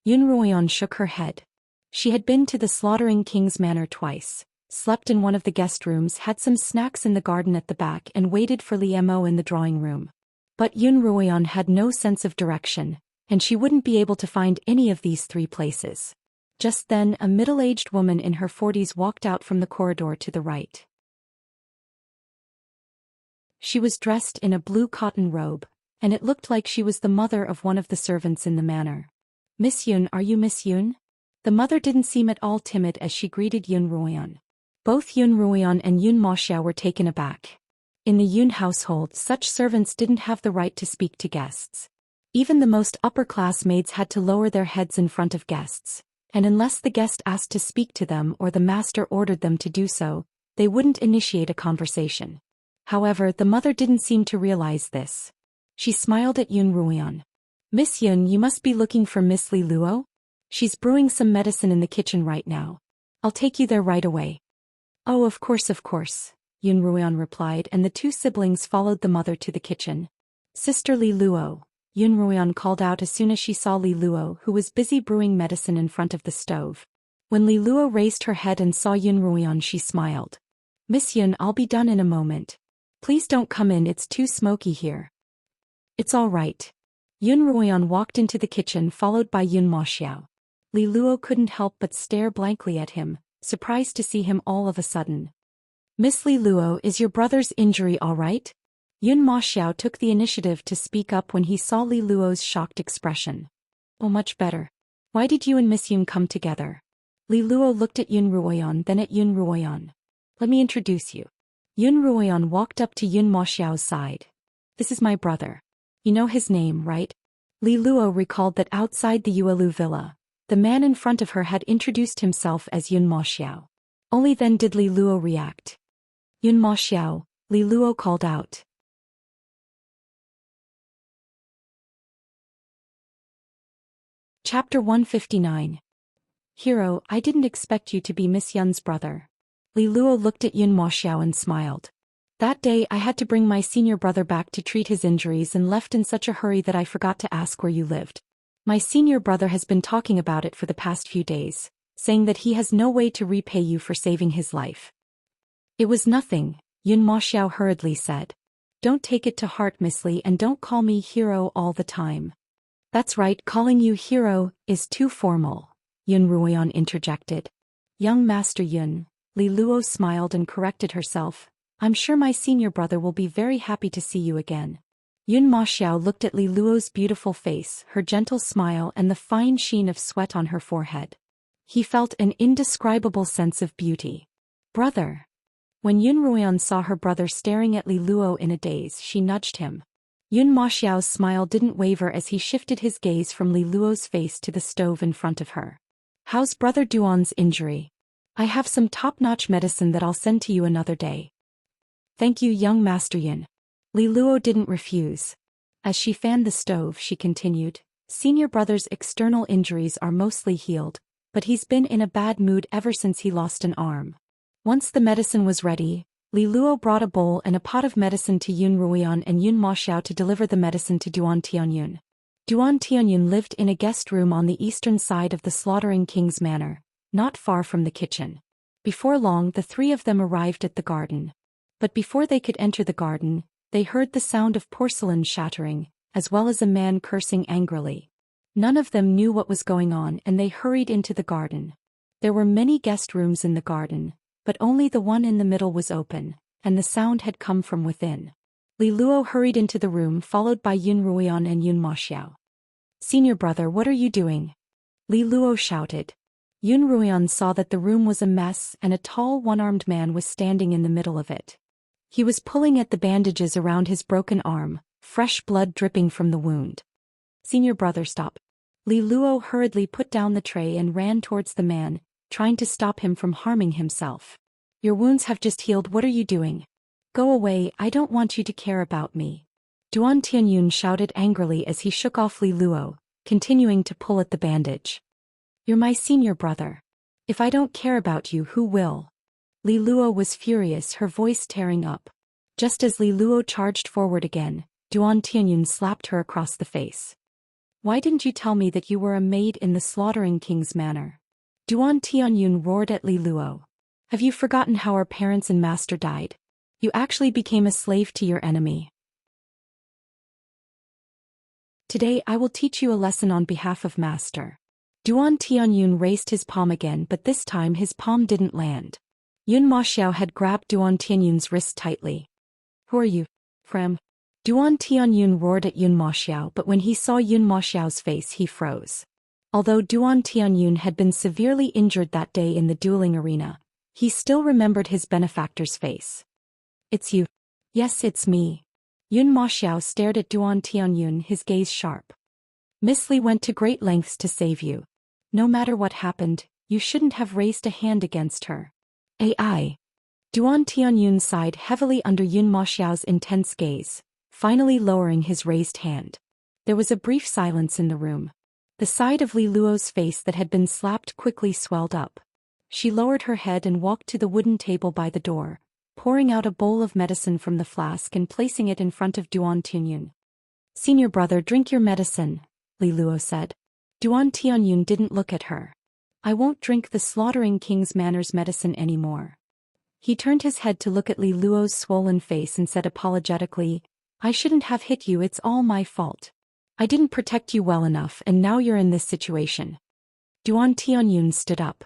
Yun Ruoyan shook her head. She had been to the Slaughtering King's Manor twice, slept in one of the guest rooms, had some snacks in the garden at the back, and waited for Li Mo in the drawing room. But Yun Ruoyan had no sense of direction, and she wouldn't be able to find any of these three places. Just then, a middle-aged woman in her 40s walked out from the corridor to the right. She was dressed in a blue cotton robe, and it looked like she was the mother of one of the servants in the manor. Miss Yun, are you Miss Yun? The mother didn't seem at all timid as she greeted Yun Ruoyan. Both Yun Ruoyan and Yun Moxiao were taken aback. In the Yun household, such servants didn't have the right to speak to guests. Even the most upper-class maids had to lower their heads in front of guests, and unless the guest asked to speak to them or the master ordered them to do so, they wouldn't initiate a conversation. However, the mother didn't seem to realize this. She smiled at Yun Ruoyan. Miss Yun, you must be looking for Miss Li Luo? She's brewing some medicine in the kitchen right now. I'll take you there right away. Oh, of course, Yun Ruoyan replied, and the two siblings followed the mother to the kitchen. Sister Li Luo, Yun Ruoyan called out as soon as she saw Li Luo, who was busy brewing medicine in front of the stove. When Li Luo raised her head and saw Yun Ruoyan, she smiled. Miss Yun, I'll be done in a moment. Please don't come in, it's too smoky here. It's all right. Yun Ruoyan walked into the kitchen followed by Yun Moxiao. Li Luo couldn't help but stare blankly at him, surprised to see him all of a sudden. Miss Li Luo, is your brother's injury all right? Yun Ma Xiao took the initiative to speak up when he saw Li Luo's shocked expression. Oh, much better. Why did you and Miss Yun come together? Li Luo looked at Yun Ruoyan, then at Yun Ruoyan. Let me introduce you. Yun Ruoyan walked up to Yun Ma Xiao's side. This is my brother. You know his name, right? Li Luo recalled that outside the Yuelu villa, the man in front of her had introduced himself as Yun Ma Xiao. Only then did Li Luo react. Yun Ma Xiao, Li Luo called out. Chapter 159. Hero, I didn't expect you to be Miss Yun's brother. Li Luo looked at Yun Ma Xiao and smiled. That day I had to bring my senior brother back to treat his injuries and left in such a hurry that I forgot to ask where you lived. My senior brother has been talking about it for the past few days, saying that he has no way to repay you for saving his life. It was nothing, Yun Ma Xiao hurriedly said. Don't take it to heart, Miss Li, and don't call me hero all the time. That's right, calling you hero is too formal, Yun Ruoyan interjected. Young Master Yun, Li Luo smiled and corrected herself. I'm sure my senior brother will be very happy to see you again. Yun Ma Xiao looked at Li Luo's beautiful face, her gentle smile and the fine sheen of sweat on her forehead. He felt an indescribable sense of beauty. Brother. When Yun Ruoyan saw her brother staring at Li Luo in a daze, she nudged him. Yun Ma Xiao's smile didn't waver as he shifted his gaze from Li Luo's face to the stove in front of her. How's Brother Duan's injury? I have some top-notch medicine that I'll send to you another day. Thank you, young Master Yun. Li Luo didn't refuse. As she fanned the stove, she continued, Senior brother's external injuries are mostly healed, but he's been in a bad mood ever since he lost an arm. Once the medicine was ready, Li Luo brought a bowl and a pot of medicine to Yun Ruoyan and Yun Ma Xiao to deliver the medicine to Duan Tianyun. Duan Tianyun lived in a guest room on the eastern side of the Slaughtering King's Manor, not far from the kitchen. Before long the three of them arrived at the garden. But before they could enter the garden, they heard the sound of porcelain shattering, as well as a man cursing angrily. None of them knew what was going on and they hurried into the garden. There were many guest rooms in the garden, but only the one in the middle was open, and the sound had come from within. Li Luo hurried into the room followed by Yun Ruoyan and Yun Ma Xiao. Senior brother, what are you doing? Li Luo shouted. Yun Ruoyan saw that the room was a mess and a tall one-armed man was standing in the middle of it. He was pulling at the bandages around his broken arm, fresh blood dripping from the wound. Senior brother, stop. Li Luo hurriedly put down the tray and ran towards the man, trying to stop him from harming himself. Your wounds have just healed, what are you doing? Go away, I don't want you to care about me. Duan Tianyun shouted angrily as he shook off Li Luo, continuing to pull at the bandage. You're my senior brother. If I don't care about you, who will? Li Luo was furious, her voice tearing up. Just as Li Luo charged forward again, Duan Tianyun slapped her across the face. Why didn't you tell me that you were a maid in the Slaughtering King's Manor? Duan Tianyun roared at Li Luo. Have you forgotten how our parents and master died? You actually became a slave to your enemy. Today I will teach you a lesson on behalf of master. Duan Tianyun raised his palm again, but this time his palm didn't land. Yun Ma Xiao had grabbed Duan Tianyun's wrist tightly. Who are you? Frem. Duan Tianyun roared at Yun Ma Xiao, but when he saw Yun Ma Xiao's face he froze. Although Duan Tianyun had been severely injured that day in the dueling arena, he still remembered his benefactor's face. It's you. Yes, it's me. Yun Ma Xiao stared at Duan Tianyun, his gaze sharp. Miss Li went to great lengths to save you. No matter what happened, you shouldn't have raised a hand against her. AI. Duan Tianyun sighed heavily under Yun Ma Xiao's intense gaze, finally lowering his raised hand. There was a brief silence in the room. The side of Li Luo's face that had been slapped quickly swelled up. She lowered her head and walked to the wooden table by the door, pouring out a bowl of medicine from the flask and placing it in front of Duan Tianyun. Senior brother, drink your medicine, Li Luo said. Duan Tianyun didn't look at her. I won't drink the Slaughtering King's Manor's medicine anymore. He turned his head to look at Li Luo's swollen face and said apologetically, I shouldn't have hit you, it's all my fault. I didn't protect you well enough and now you're in this situation. Duan Tianyun stood up.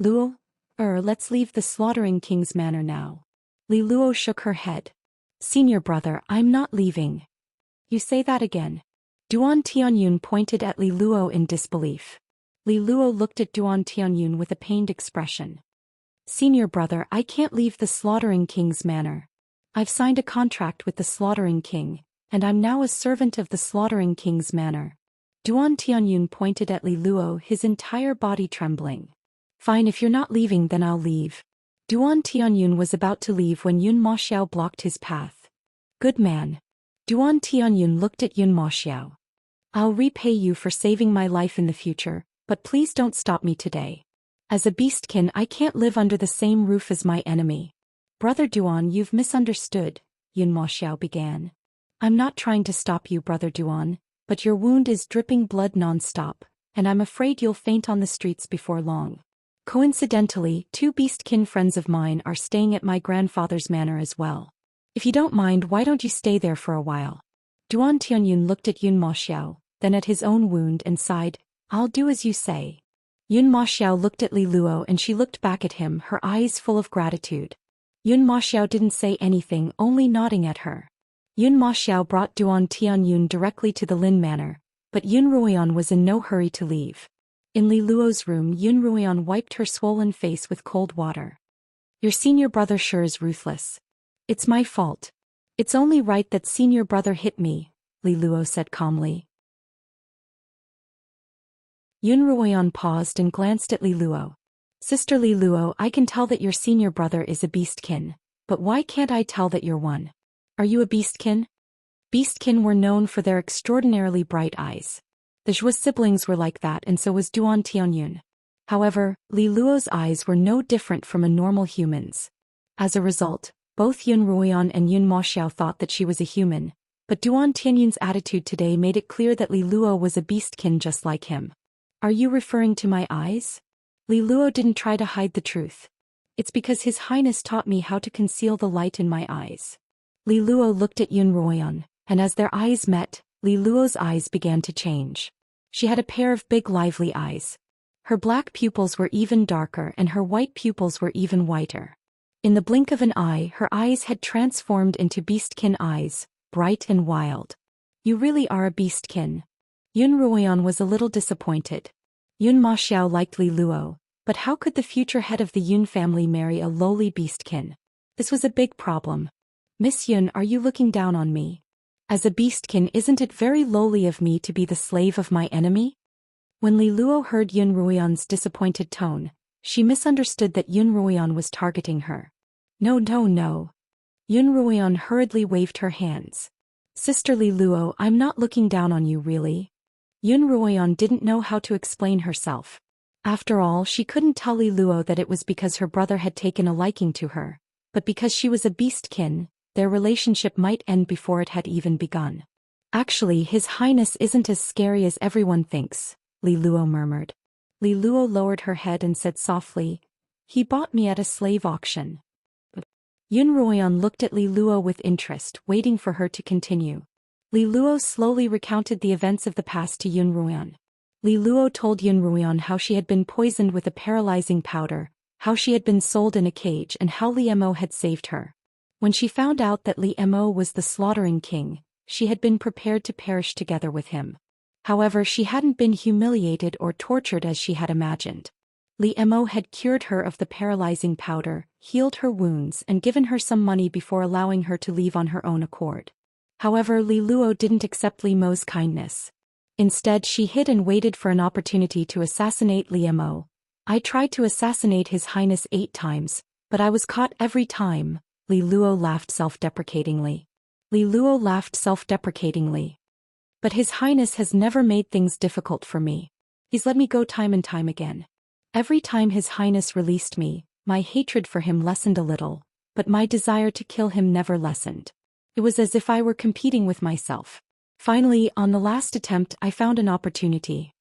Luo? Let's leave the slaughtering king's manor now. Li Luo shook her head. Senior brother, I'm not leaving. You say that again. Duan Tianyun pointed at Li Luo in disbelief. Li Luo looked at Duan Tianyun with a pained expression. Senior brother, I can't leave the slaughtering king's manor. I've signed a contract with the slaughtering king, and I'm now a servant of the slaughtering king's manor. Duan Tianyun pointed at Li Luo, his entire body trembling. Fine, if you're not leaving, then I'll leave. Duan Tianyun was about to leave when Yun Maxiao blocked his path. Good man. Duan Tianyun looked at Yun Maxiao. I'll repay you for saving my life in the future, but please don't stop me today. As a beastkin, I can't live under the same roof as my enemy. Brother Duan, you've misunderstood, Yun Maxiao began. I'm not trying to stop you, Brother Duan, but your wound is dripping blood non-stop, and I'm afraid you'll faint on the streets before long. Coincidentally, 2 beastkin friends of mine are staying at my grandfather's manor as well. If you don't mind, why don't you stay there for a while? Duan Tianyun looked at Yun Maxiao, then at his own wound and sighed, I'll do as you say. Yun Maxiao looked at Li Luo and she looked back at him, her eyes full of gratitude. Yun Maxiao didn't say anything, only nodding at her. Yun Maxiao brought Duan Tianyun directly to the Lin Manor, but Yun Ruoyan was in no hurry to leave. In Li Luo's room, Yun Ruoyan wiped her swollen face with cold water. Your senior brother sure is ruthless. It's my fault. It's only right that senior brother hit me, Li Luo said calmly. Yun Ruoyan paused and glanced at Li Luo. Sister Li Luo, I can tell that your senior brother is a beastkin, but why can't I tell that you're one? Are you a beastkin? Beastkin were known for their extraordinarily bright eyes. The Zhou siblings were like that, and so was Duan Tianyun. However, Li Luo's eyes were no different from a normal human's. As a result, both Yun Ruoyan and Yun Maxiao thought that she was a human, but Duan Tianyun's attitude today made it clear that Li Luo was a beastkin just like him. Are you referring to my eyes? Li Luo didn't try to hide the truth. It's because His Highness taught me how to conceal the light in my eyes. Li Luo looked at Yun Ruoyan, and as their eyes met, Li Luo's eyes began to change. She had a pair of big lively eyes. Her black pupils were even darker and her white pupils were even whiter. In the blink of an eye, her eyes had transformed into beastkin eyes, bright and wild. You really are a beastkin. Yun Ruoyan was a little disappointed. Yun Maxiao liked Li Luo, but how could the future head of the Yun family marry a lowly beastkin? This was a big problem. Miss Yun, are you looking down on me? As a beastkin, isn't it very lowly of me to be the slave of my enemy? When Li Luo heard Yun Ruoyan's disappointed tone, she misunderstood that Yun Ruoyan was targeting her. No. Yun Ruoyan hurriedly waved her hands. Sister Li Luo, I'm not looking down on you really. Yun Ruoyan didn't know how to explain herself. After all, she couldn't tell Li Luo that it was because her brother had taken a liking to her, but because she was a beastkin, their relationship might end before it had even begun. Actually, His Highness isn't as scary as everyone thinks, Li Luo murmured. Li Luo lowered her head and said softly, he bought me at a slave auction. Yun Ruoyan looked at Li Luo with interest, waiting for her to continue. Li Luo slowly recounted the events of the past to Yun Ruoyan. Li Luo told Yun Ruoyan how she had been poisoned with a paralyzing powder, how she had been sold in a cage, and how Li Mo had saved her. When she found out that Li Mo was the slaughtering king, she had been prepared to perish together with him. However, she hadn't been humiliated or tortured as she had imagined. Li Mo had cured her of the paralyzing powder, healed her wounds, and given her some money before allowing her to leave on her own accord. However, Li Luo didn't accept Li Mo's kindness. Instead, she hid and waited for an opportunity to assassinate Li Mo. I tried to assassinate His Highness 8 times, but I was caught every time, Li Luo laughed self-deprecatingly. But His Highness has never made things difficult for me. He's let me go time and time again. Every time His Highness released me, my hatred for him lessened a little, but my desire to kill him never lessened. It was as if I were competing with myself. Finally, on the last attempt, I found an opportunity.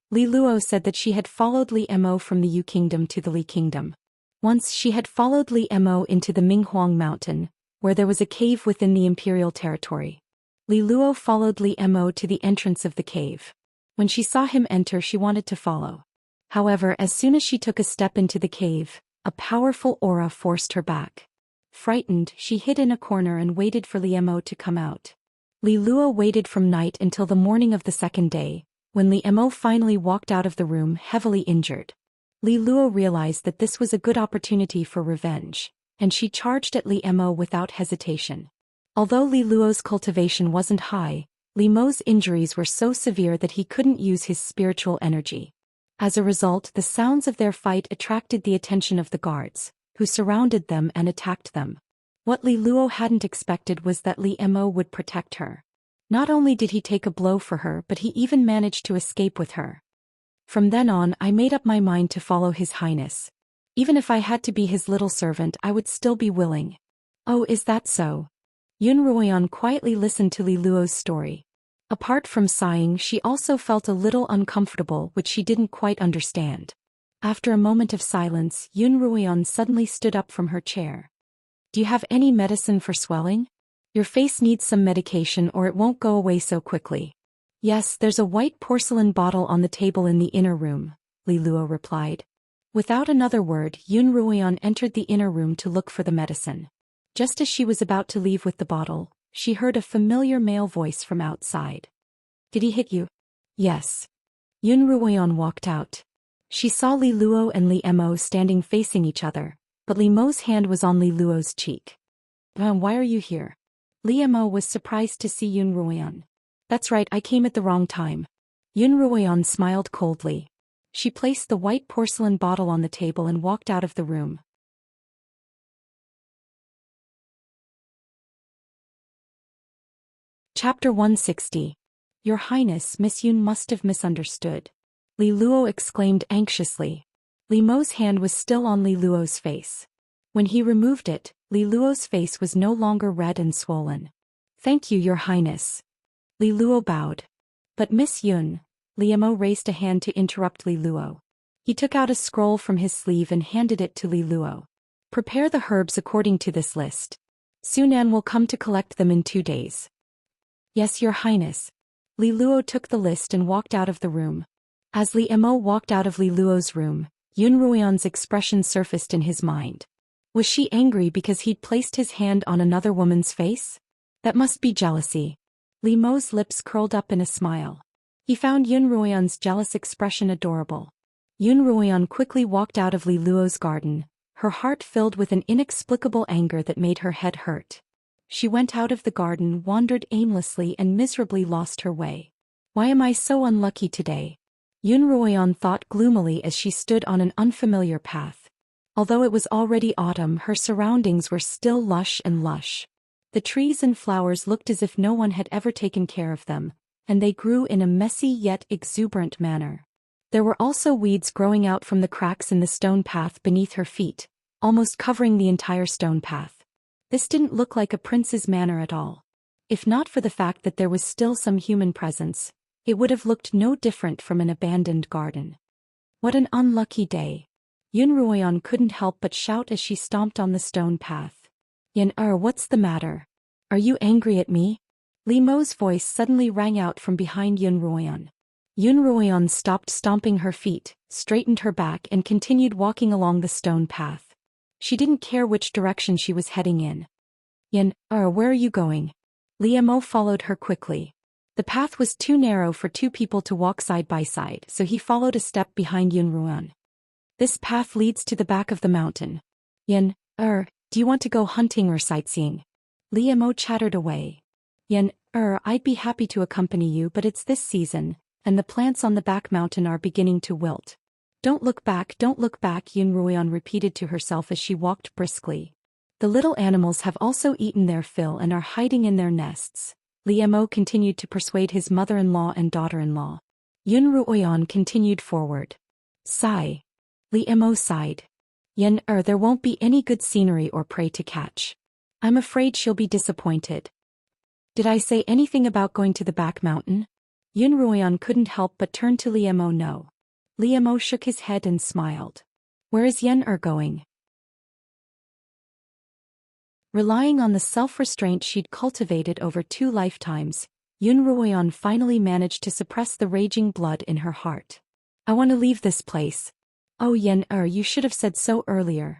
Li Luo said that she had followed Li Mo from the Yu Kingdom to the Li Kingdom. Once she had followed Li Mo into the Minghuang Mountain, where there was a cave within the imperial territory. Li Luo followed Li Mo to the entrance of the cave. When she saw him enter, she wanted to follow. However, as soon as she took a step into the cave, a powerful aura forced her back. Frightened, she hid in a corner and waited for Li Mo to come out. Li Luo waited from night until the morning of the second day, when Li Mo finally walked out of the room heavily injured. Li Luo realized that this was a good opportunity for revenge, and she charged at Li Mo without hesitation. Although Li Luo's cultivation wasn't high, Li Mo's injuries were so severe that he couldn't use his spiritual energy. As a result, the sounds of their fight attracted the attention of the guards, who surrounded them and attacked them. What Li Luo hadn't expected was that Li Mo would protect her. Not only did he take a blow for her, but he even managed to escape with her. From then on, I made up my mind to follow His Highness. Even if I had to be his little servant, I would still be willing. Oh, is that so? Yun Ruoyan quietly listened to Li Luo's story. Apart from sighing, she also felt a little uncomfortable, which she didn't quite understand. After a moment of silence, Yun Ruoyan suddenly stood up from her chair. Do you have any medicine for swelling? Your face needs some medication or it won't go away so quickly. Yes, there's a white porcelain bottle on the table in the inner room, Li Luo replied. Without another word, Yun Ruoyan entered the inner room to look for the medicine. Just as she was about to leave with the bottle, she heard a familiar male voice from outside. Did he hit you? Yes. Yun Ruoyan walked out. She saw Li Luo and Li Mo standing facing each other, but Li Mo's hand was on Li Luo's cheek. Why are you here? Li Mo was surprised to see Yun Ruoyan. That's right, I came at the wrong time. Yun Ruoyan smiled coldly. She placed the white porcelain bottle on the table and walked out of the room. Chapter 160. Your Highness, Miss Yun must have misunderstood. Li Luo exclaimed anxiously. Li Mo's hand was still on Li Luo's face. When he removed it, Li Luo's face was no longer red and swollen. Thank you, Your Highness. Li Luo bowed. But Miss Yun, Li Mo raised a hand to interrupt Li Luo. He took out a scroll from his sleeve and handed it to Li Luo. Prepare the herbs according to this list. Sunan will come to collect them in 2 days. Yes, Your Highness. Li Luo took the list and walked out of the room. As Li Mo walked out of Li Luo's room, Yun Ruoyan's expression surfaced in his mind. Was she angry because he'd placed his hand on another woman's face? That must be jealousy. Li Mo's lips curled up in a smile. He found Yun Ruoyan's jealous expression adorable. Yun Ruoyan quickly walked out of Li Luo's garden, her heart filled with an inexplicable anger that made her head hurt. She went out of the garden, wandered aimlessly and miserably lost her way. Why am I so unlucky today? Yun Ruoyan thought gloomily as she stood on an unfamiliar path. Although it was already autumn, her surroundings were still lush and lush. The trees and flowers looked as if no one had ever taken care of them, and they grew in a messy yet exuberant manner. There were also weeds growing out from the cracks in the stone path beneath her feet, almost covering the entire stone path. This didn't look like a prince's manor at all. If not for the fact that there was still some human presence, it would have looked no different from an abandoned garden. What an unlucky day. Yun Ruoyan couldn't help but shout as she stomped on the stone path. What's the matter? Are you angry at me? Li Mo's voice suddenly rang out from behind Yun Ruoyan. Yun Ruoyan stopped stomping her feet, straightened her back and continued walking along the stone path. She didn't care which direction she was heading in. Where are you going? Li Mo followed her quickly. The path was too narrow for 2 people to walk side by side, so he followed a step behind Yun Ruoyan. This path leads to the back of the mountain. Do you want to go hunting or sightseeing? Li Mo chattered away. I'd be happy to accompany you, but it's this season, and the plants on the back mountain are beginning to wilt. Don't look back, Yun Ruoyan repeated to herself as she walked briskly. The little animals have also eaten their fill and are hiding in their nests. Li Mo continued to persuade his mother-in-law and daughter-in-law. Yun Ruoyan continued forward. Sigh. Li Mo sighed. There won't be any good scenery or prey to catch. I'm afraid she'll be disappointed. Did I say anything about going to the back mountain? Yun Ruoyan couldn't help but turn to Li Mo. No. Li Mo shook his head and smiled. Where is going? Relying on the self-restraint she'd cultivated over 2 lifetimes, Yun Ruoyan finally managed to suppress the raging blood in her heart. I want to leave this place. Oh Yen you should have said so earlier.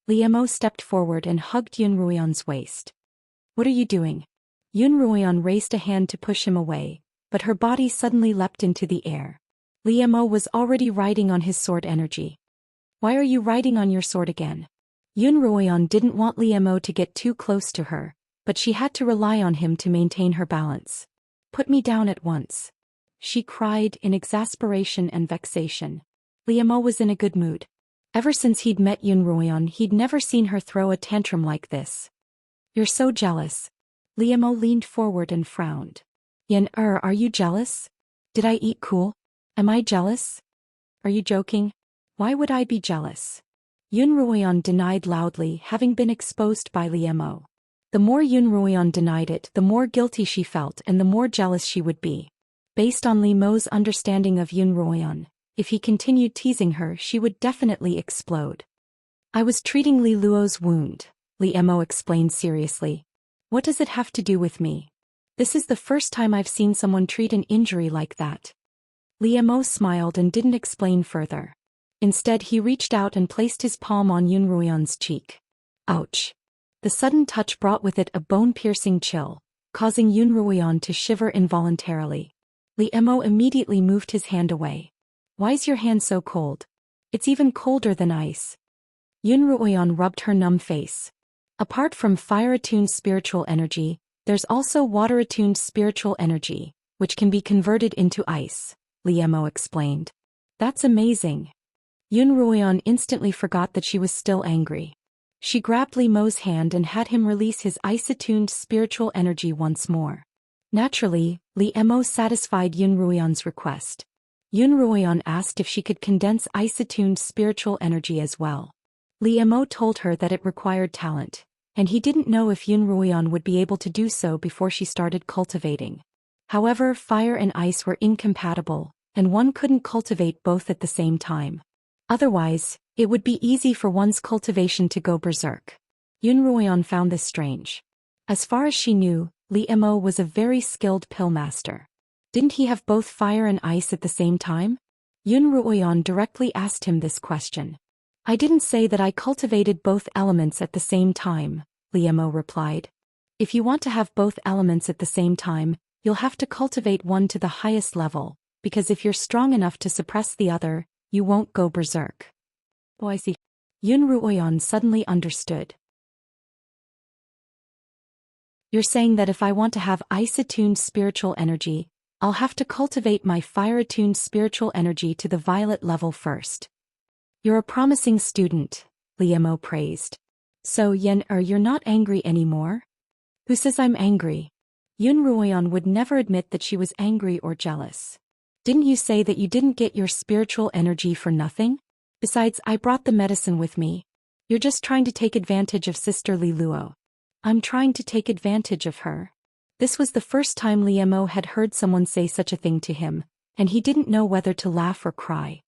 Liemo stepped forward and hugged Yun Ruoyan's waist. What are you doing? Yun Ruoyan raised a hand to push him away, but her body suddenly leapt into the air. Liemo was already riding on his sword energy. Why are you riding on your sword again? Yun Ruoyan didn't want Liemo to get too close to her, but she had to rely on him to maintain her balance. Put me down at once. She cried in exasperation and vexation. Liemo was in a good mood. Ever since he'd met Yun Ruoyan, he'd never seen her throw a tantrum like this. You're so jealous. Liemo leaned forward and frowned. Yen are you jealous? Did I eat cool? Am I jealous? Are you joking? Why would I be jealous? Yun Ruoyan denied loudly, having been exposed by Liemo. The more Yun Ruoyan denied it, the more guilty she felt and the more jealous she would be. Based on Liemo's understanding of Yun Ruoyan, if he continued teasing her, she would definitely explode. I was treating Li Luo's wound, Liemo explained seriously. What does it have to do with me? This is the first time I've seen someone treat an injury like that. Liemo smiled and didn't explain further. Instead, he reached out and placed his palm on Yun Ruoyan's cheek. Ouch. The sudden touch brought with it a bone-piercing chill, causing Yun Ruoyan to shiver involuntarily. Liemo immediately moved his hand away. Why's your hand so cold? It's even colder than ice. Yun Ruoyan rubbed her numb face. Apart from fire-attuned spiritual energy, there's also water-attuned spiritual energy, which can be converted into ice, Liemo explained. That's amazing. Yun Ruoyan instantly forgot that she was still angry. She grabbed Liemo's hand and had him release his ice-attuned spiritual energy once more. Naturally, Liemo satisfied Yun Ruoyan's request. Yun Ruoyan asked if she could condense ice-attuned spiritual energy as well. Liemo told her that it required talent, and he didn't know if Yun Ruoyan would be able to do so before she started cultivating. However, fire and ice were incompatible, and one couldn't cultivate both at the same time. Otherwise, it would be easy for one's cultivation to go berserk. Yun Ruoyan found this strange. As far as she knew, Liemo was a very skilled pill master. Didn't he have both fire and ice at the same time? Yun Ruoyan directly asked him this question. I didn't say that I cultivated both elements at the same time, Liemo replied. If you want to have both elements at the same time, you'll have to cultivate one to the highest level, because if you're strong enough to suppress the other, you won't go berserk. Oh, I see. Yun Ruoyan suddenly understood. You're saying that if I want to have ice-attuned spiritual energy, I'll have to cultivate my fire-attuned spiritual energy to the violet level first. You're a promising student, Liemo praised. So Yen you're not angry anymore? Who says I'm angry? Yun Ruoyan would never admit that she was angry or jealous. Didn't you say that you didn't get your spiritual energy for nothing? Besides, I brought the medicine with me. You're just trying to take advantage of Sister Li Luo. I'm trying to take advantage of her. This was the first time Liemo had heard someone say such a thing to him, and he didn't know whether to laugh or cry.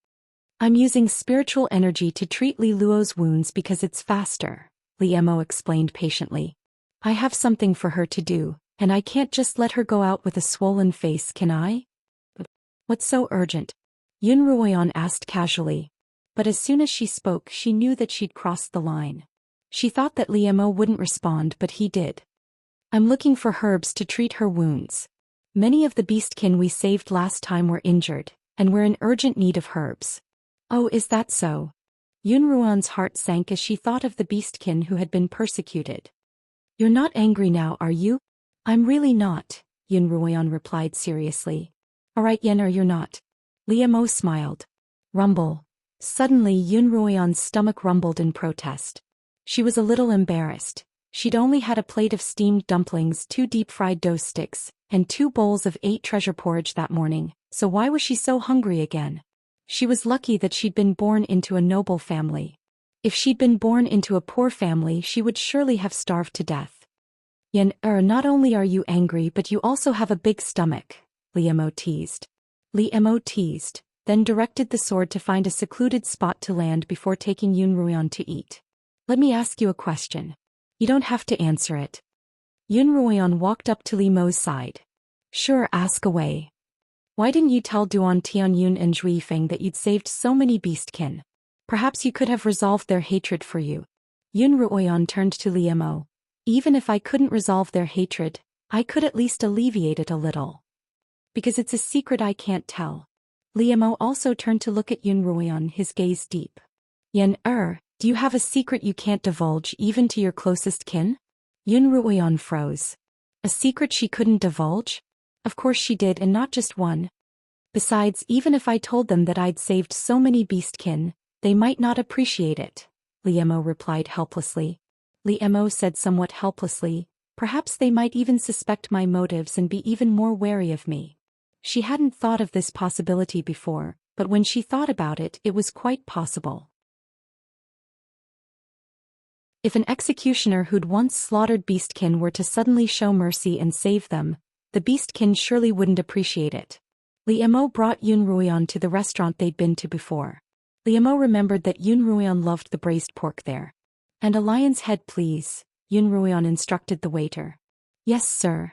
I'm using spiritual energy to treat Li Luo's wounds because it's faster, Liemo explained patiently. I have something for her to do, and I can't just let her go out with a swollen face, can I? What's so urgent? Yun Ruoyan asked casually. But as soon as she spoke, she knew that she'd crossed the line. She thought that Liemo wouldn't respond, but he did. I'm looking for herbs to treat her wounds. Many of the beastkin we saved last time were injured, and we're in urgent need of herbs. Oh, is that so? Yun Ruoyan's heart sank as she thought of the beastkin who had been persecuted. You're not angry now, are you? I'm really not, Yun Ruoyan replied seriously. Alright Yen you're not. Liemo smiled. Rumble. Suddenly Yun Ruoyan's stomach rumbled in protest. She was a little embarrassed. She'd only had a plate of steamed dumplings, 2 deep-fried dough sticks, and 2 bowls of 8 treasure porridge that morning, so why was she so hungry again? She was lucky that she'd been born into a noble family. If she'd been born into a poor family, she would surely have starved to death. Yen not only are you angry but you also have a big stomach, Liemo teased. Liemo teased, then directed the sword to find a secluded spot to land before taking Yun Ruoyan to eat. Let me ask you a question. You don't have to answer it. Yun Ruoyan walked up to Liemo's side. Sure, ask away. Why didn't you tell Duan Tianyun and Zhui Feng that you'd saved so many beastkin? Perhaps you could have resolved their hatred for you. Yun Ruoyan turned to Liemo. Even if I couldn't resolve their hatred, I could at least alleviate it a little. Because it's a secret I can't tell. Liemo also turned to look at Yun Ruoyan, his gaze deep. Do you have a secret you can't divulge even to your closest kin? Yun Ruoyan froze. A secret she couldn't divulge? Of course she did, and not just one. Besides, even if I told them that I'd saved so many beastkin, they might not appreciate it, Liemo replied helplessly. Liemo said somewhat helplessly, perhaps they might even suspect my motives and be even more wary of me. She hadn't thought of this possibility before, but when she thought about it, it was quite possible. If an executioner who'd once slaughtered beastkin were to suddenly show mercy and save them, the beastkin surely wouldn't appreciate it. Liemo brought Yun Ruoyan to the restaurant they'd been to before. Liemo remembered that Yun Ruoyan loved the braised pork there. And a lion's head, please, Yun Ruoyan instructed the waiter. Yes, sir.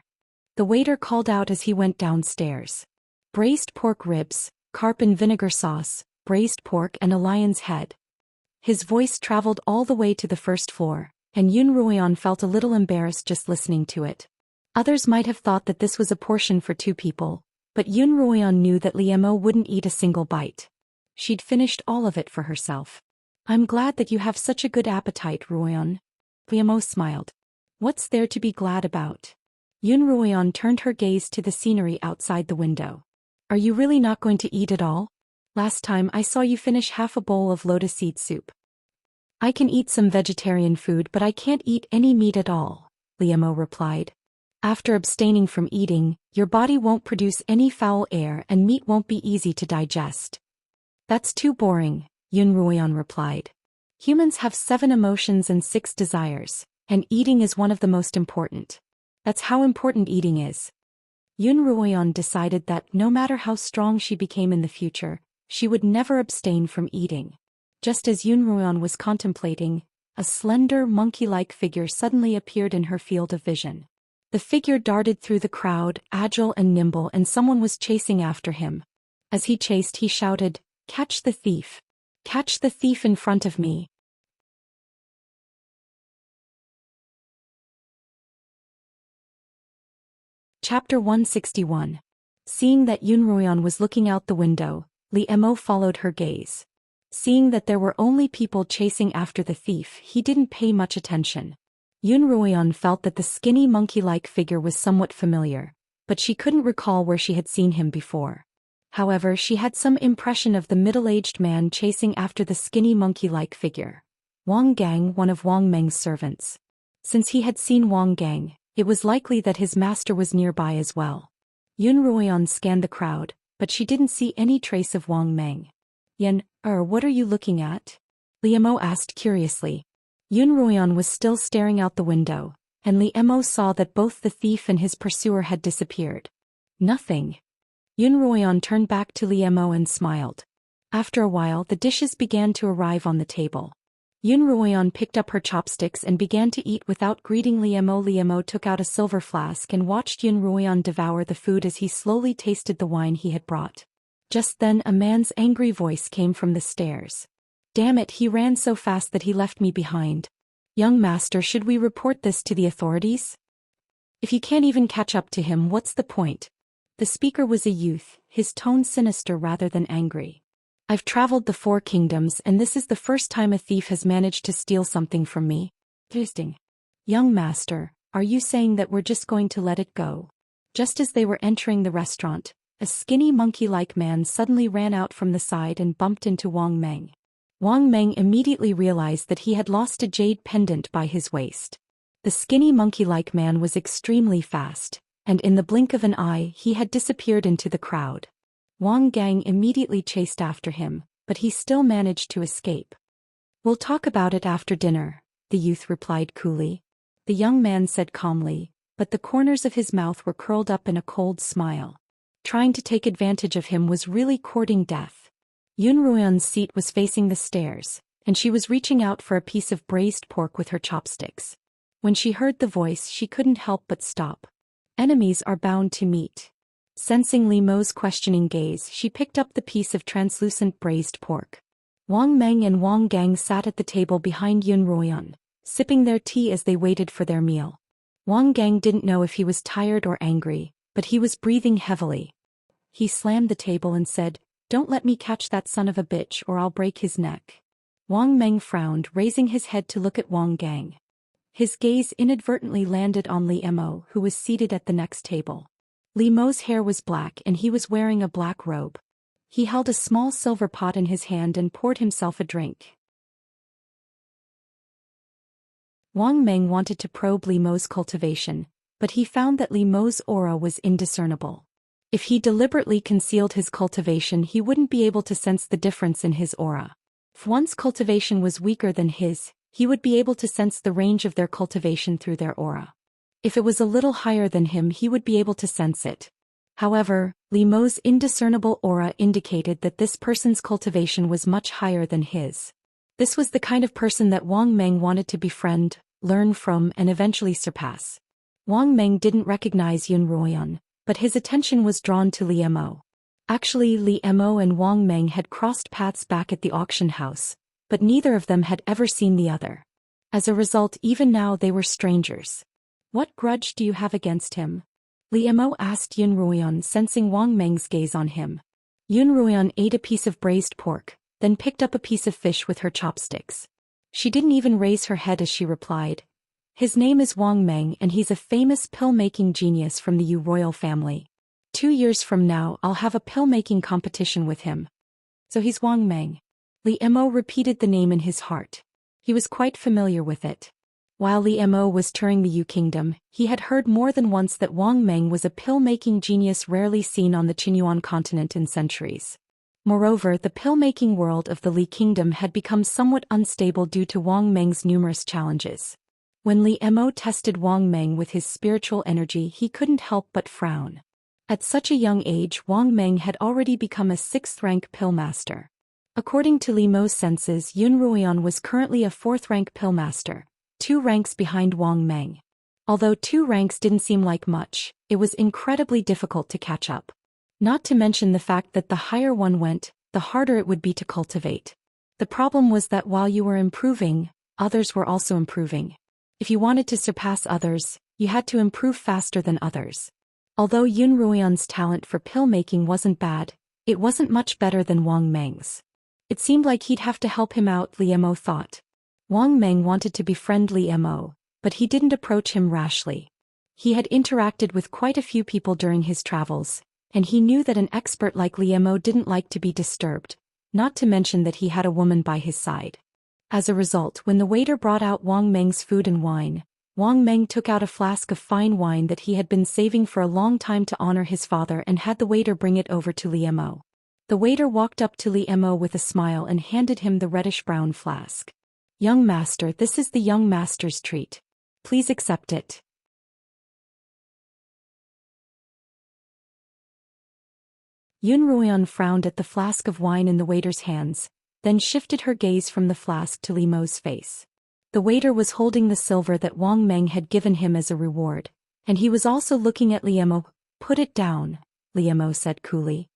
The waiter called out as he went downstairs. Braised pork ribs, carp in vinegar sauce, braised pork and a lion's head. His voice traveled all the way to the first floor, and Yun Ruoyan felt a little embarrassed just listening to it. Others might have thought that this was a portion for 2 people, but Yun Ruoyan knew that Liemo wouldn't eat a single bite. She'd finished all of it for herself. I'm glad that you have such a good appetite, Ruoyan. Liemo smiled. What's there to be glad about? Yun Ruoyan turned her gaze to the scenery outside the window. Are you really not going to eat at all? Last time I saw you finish half a bowl of lotus seed soup. I can eat some vegetarian food, but I can't eat any meat at all, Liemo replied. After abstaining from eating, your body won't produce any foul air and meat won't be easy to digest. That's too boring, Yun Ruoyan replied. Humans have 7 emotions and 6 desires, and eating is one of the most important. That's how important eating is. Yun Ruoyan decided that no matter how strong she became in the future, she would never abstain from eating. Just as Yun Ruoyan was contemplating, a slender, monkey-like figure suddenly appeared in her field of vision. The figure darted through the crowd, agile and nimble, and someone was chasing after him. As he chased, he shouted, "Catch the thief! Catch the thief in front of me!" Chapter 161. Seeing that Yun Ruoyan was looking out the window, Liemo followed her gaze. Seeing that there were only people chasing after the thief, he didn't pay much attention. Yun Ruoyan felt that the skinny monkey-like figure was somewhat familiar, but she couldn't recall where she had seen him before. However, she had some impression of the middle-aged man chasing after the skinny monkey-like figure. Wang Gang, one of Wang Meng's servants. Since he had seen Wang Gang, it was likely that his master was nearby as well. Yun Ruoyan scanned the crowd, but she didn't see any trace of Wang Meng. What are you looking at? Liemo asked curiously. Yun Ruoyan was still staring out the window, and Liemo saw that both the thief and his pursuer had disappeared. Nothing. Yun Ruoyan turned back to Liemo and smiled. After a while, the dishes began to arrive on the table. Yun Ruoyan picked up her chopsticks and began to eat without greeting Liemo. Liemo took out a silver flask and watched Yun Ruoyan devour the food as he slowly tasted the wine he had brought. Just then a man's angry voice came from the stairs. Damn it, he ran so fast that he left me behind. Young master, should we report this to the authorities? If you can't even catch up to him, what's the point? The speaker was a youth, his tone sinister rather than angry. I've traveled the 4 kingdoms and this is the first time a thief has managed to steal something from me. Interesting. Young master, are you saying that we're just going to let it go? Just as they were entering the restaurant, a skinny monkey-like man suddenly ran out from the side and bumped into Wang Meng. Wang Meng immediately realized that he had lost a jade pendant by his waist. The skinny monkey-like man was extremely fast, and in the blink of an eye he had disappeared into the crowd. Wang Gang immediately chased after him, but he still managed to escape. We'll talk about it after dinner, the youth replied coolly. The young man said calmly, but the corners of his mouth were curled up in a cold smile. Trying to take advantage of him was really courting death. Yun Ruoyan's seat was facing the stairs, and she was reaching out for a piece of braised pork with her chopsticks. When she heard the voice, she couldn't help but stop. Enemies are bound to meet. Sensing Li Mo's questioning gaze, she picked up the piece of translucent braised pork. Wang Meng and Wang Gang sat at the table behind Yun Ruoyan, sipping their tea as they waited for their meal. Wang Gang didn't know if he was tired or angry, but he was breathing heavily. He slammed the table and said, "Don't let me catch that son of a bitch or I'll break his neck." Wang Meng frowned, raising his head to look at Wang Gang. His gaze inadvertently landed on Li Mo, who was seated at the next table. Li Mo's hair was black and he was wearing a black robe. He held a small silver pot in his hand and poured himself a drink. Wang Meng wanted to probe Li Mo's cultivation, but he found that Li Mo's aura was indiscernible. If he deliberately concealed his cultivation, he wouldn't be able to sense the difference in his aura. If one's cultivation was weaker than his, he would be able to sense the range of their cultivation through their aura. If it was a little higher than him, he would be able to sense it. However, Li Mo's indiscernible aura indicated that this person's cultivation was much higher than his. This was the kind of person that Wang Meng wanted to befriend, learn from, and eventually surpass. Wang Meng didn't recognize Yun Ruoyan, but his attention was drawn to Li Mo. Actually, Li Mo and Wang Meng had crossed paths back at the auction house, but neither of them had ever seen the other. As a result, even now they were strangers. "What grudge do you have against him?" Li Mo asked Yun Ruoyan, sensing Wang Meng's gaze on him. Yun Ruoyan ate a piece of braised pork, then picked up a piece of fish with her chopsticks. She didn't even raise her head as she replied, "His name is Wang Meng and he's a famous pill-making genius from the Yu royal family. 2 years from now I'll have a pill-making competition with him." "So he's Wang Meng." Li Mo repeated the name in his heart. He was quite familiar with it. While Li Mo was touring the Yu kingdom, he had heard more than once that Wang Meng was a pill-making genius rarely seen on the Qinyuan continent in centuries. Moreover, the pill-making world of the Li kingdom had become somewhat unstable due to Wang Meng's numerous challenges. When Li Mo tested Wang Meng with his spiritual energy, he couldn't help but frown. At such a young age, Wang Meng had already become a 6th-rank pill master. According to Li Mo's senses, Yun Ruoyan was currently a 4th-rank pill master, 2 ranks behind Wang Meng. Although 2 ranks didn't seem like much, it was incredibly difficult to catch up. Not to mention the fact that the higher one went, the harder it would be to cultivate. The problem was that while you were improving, others were also improving. If you wanted to surpass others, you had to improve faster than others. Although Yun Ruoyan's talent for pill-making wasn't bad, it wasn't much better than Wang Meng's. It seemed like he'd have to help him out, Li Mo thought. Wang Meng wanted to befriend Li Mo, but he didn't approach him rashly. He had interacted with quite a few people during his travels, and he knew that an expert like Li Mo didn't like to be disturbed, not to mention that he had a woman by his side. As a result, when the waiter brought out Wang Meng's food and wine, Wang Meng took out a flask of fine wine that he had been saving for a long time to honor his father and had the waiter bring it over to Li Mo. The waiter walked up to Li Mo with a smile and handed him the reddish-brown flask. "Young master, this is the young master's treat. Please accept it." Yun Ruoyan frowned at the flask of wine in the waiter's hands, then shifted her gaze from the flask to Li Mo's face. The waiter was holding the silver that Wang Meng had given him as a reward, and he was also looking at Li Mo. "Put it down," Li Mo said coolly.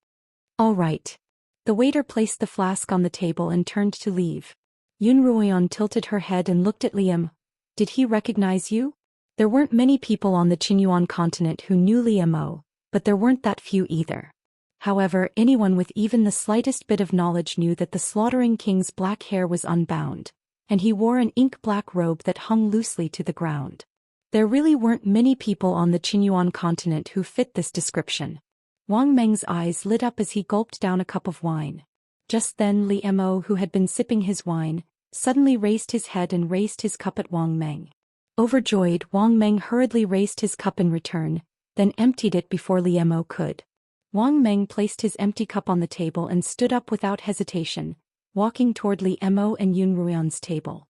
"All right." The waiter placed the flask on the table and turned to leave. Yun Ruoyan tilted her head and looked at Li Mo. "Did he recognize you?" There weren't many people on the Qinyuan continent who knew Li Mo, but there weren't that few either. However, anyone with even the slightest bit of knowledge knew that the slaughtering king's black hair was unbound, and he wore an ink-black robe that hung loosely to the ground. There really weren't many people on the Qinyuan continent who fit this description. Wang Meng's eyes lit up as he gulped down a cup of wine. Just then Li Mo, who had been sipping his wine, suddenly raised his head and raised his cup at Wang Meng. Overjoyed, Wang Meng hurriedly raised his cup in return, then emptied it before Li Mo could. Wang Meng placed his empty cup on the table and stood up without hesitation, walking toward Li Mo and Yun Ruoyan's table.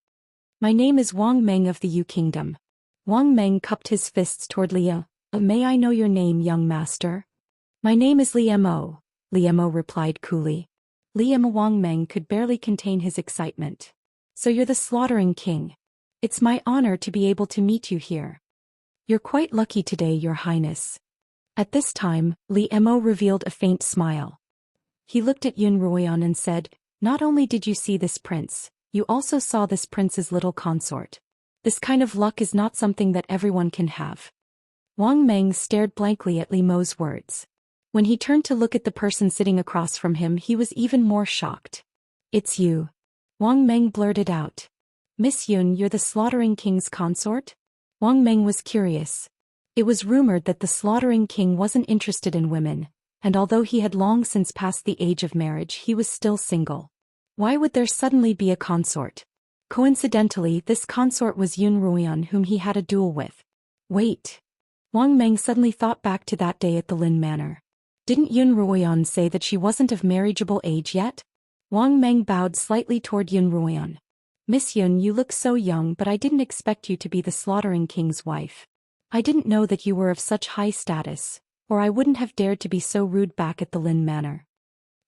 "My name is Wang Meng of the Yu Kingdom." Wang Meng cupped his fists toward Li Mo. "May I know your name, young master?" "My name is Li Mo," Li Mo replied coolly. Li Mo. Wang Meng could barely contain his excitement. "So you're the slaughtering king. It's my honor to be able to meet you here." You're quite lucky today, Your Highness. At this time, Li Mo revealed a faint smile. He looked at Yun Ruoyan and said, "Not only did you see this prince, you also saw this prince's little consort. This kind of luck is not something that everyone can have." Wang Meng stared blankly at Li Mo's words. When he turned to look at the person sitting across from him, he was even more shocked. "It's you." Wang Meng blurted out. "Miss Yun, you're the Slaughtering King's consort?" Wang Meng was curious. It was rumored that the Slaughtering King wasn't interested in women, and although he had long since passed the age of marriage, he was still single. Why would there suddenly be a consort? Coincidentally, this consort was Yun Ruoyan, whom he had a duel with. Wait. Wang Meng suddenly thought back to that day at the Lin Manor. Didn't Yun Ruoyan say that she wasn't of marriageable age yet? Wang Meng bowed slightly toward Yun Ruoyan. "Miss Yun, you look so young, but I didn't expect you to be the Slaughtering King's wife. I didn't know that you were of such high status, or I wouldn't have dared to be so rude back at the Lin Manor."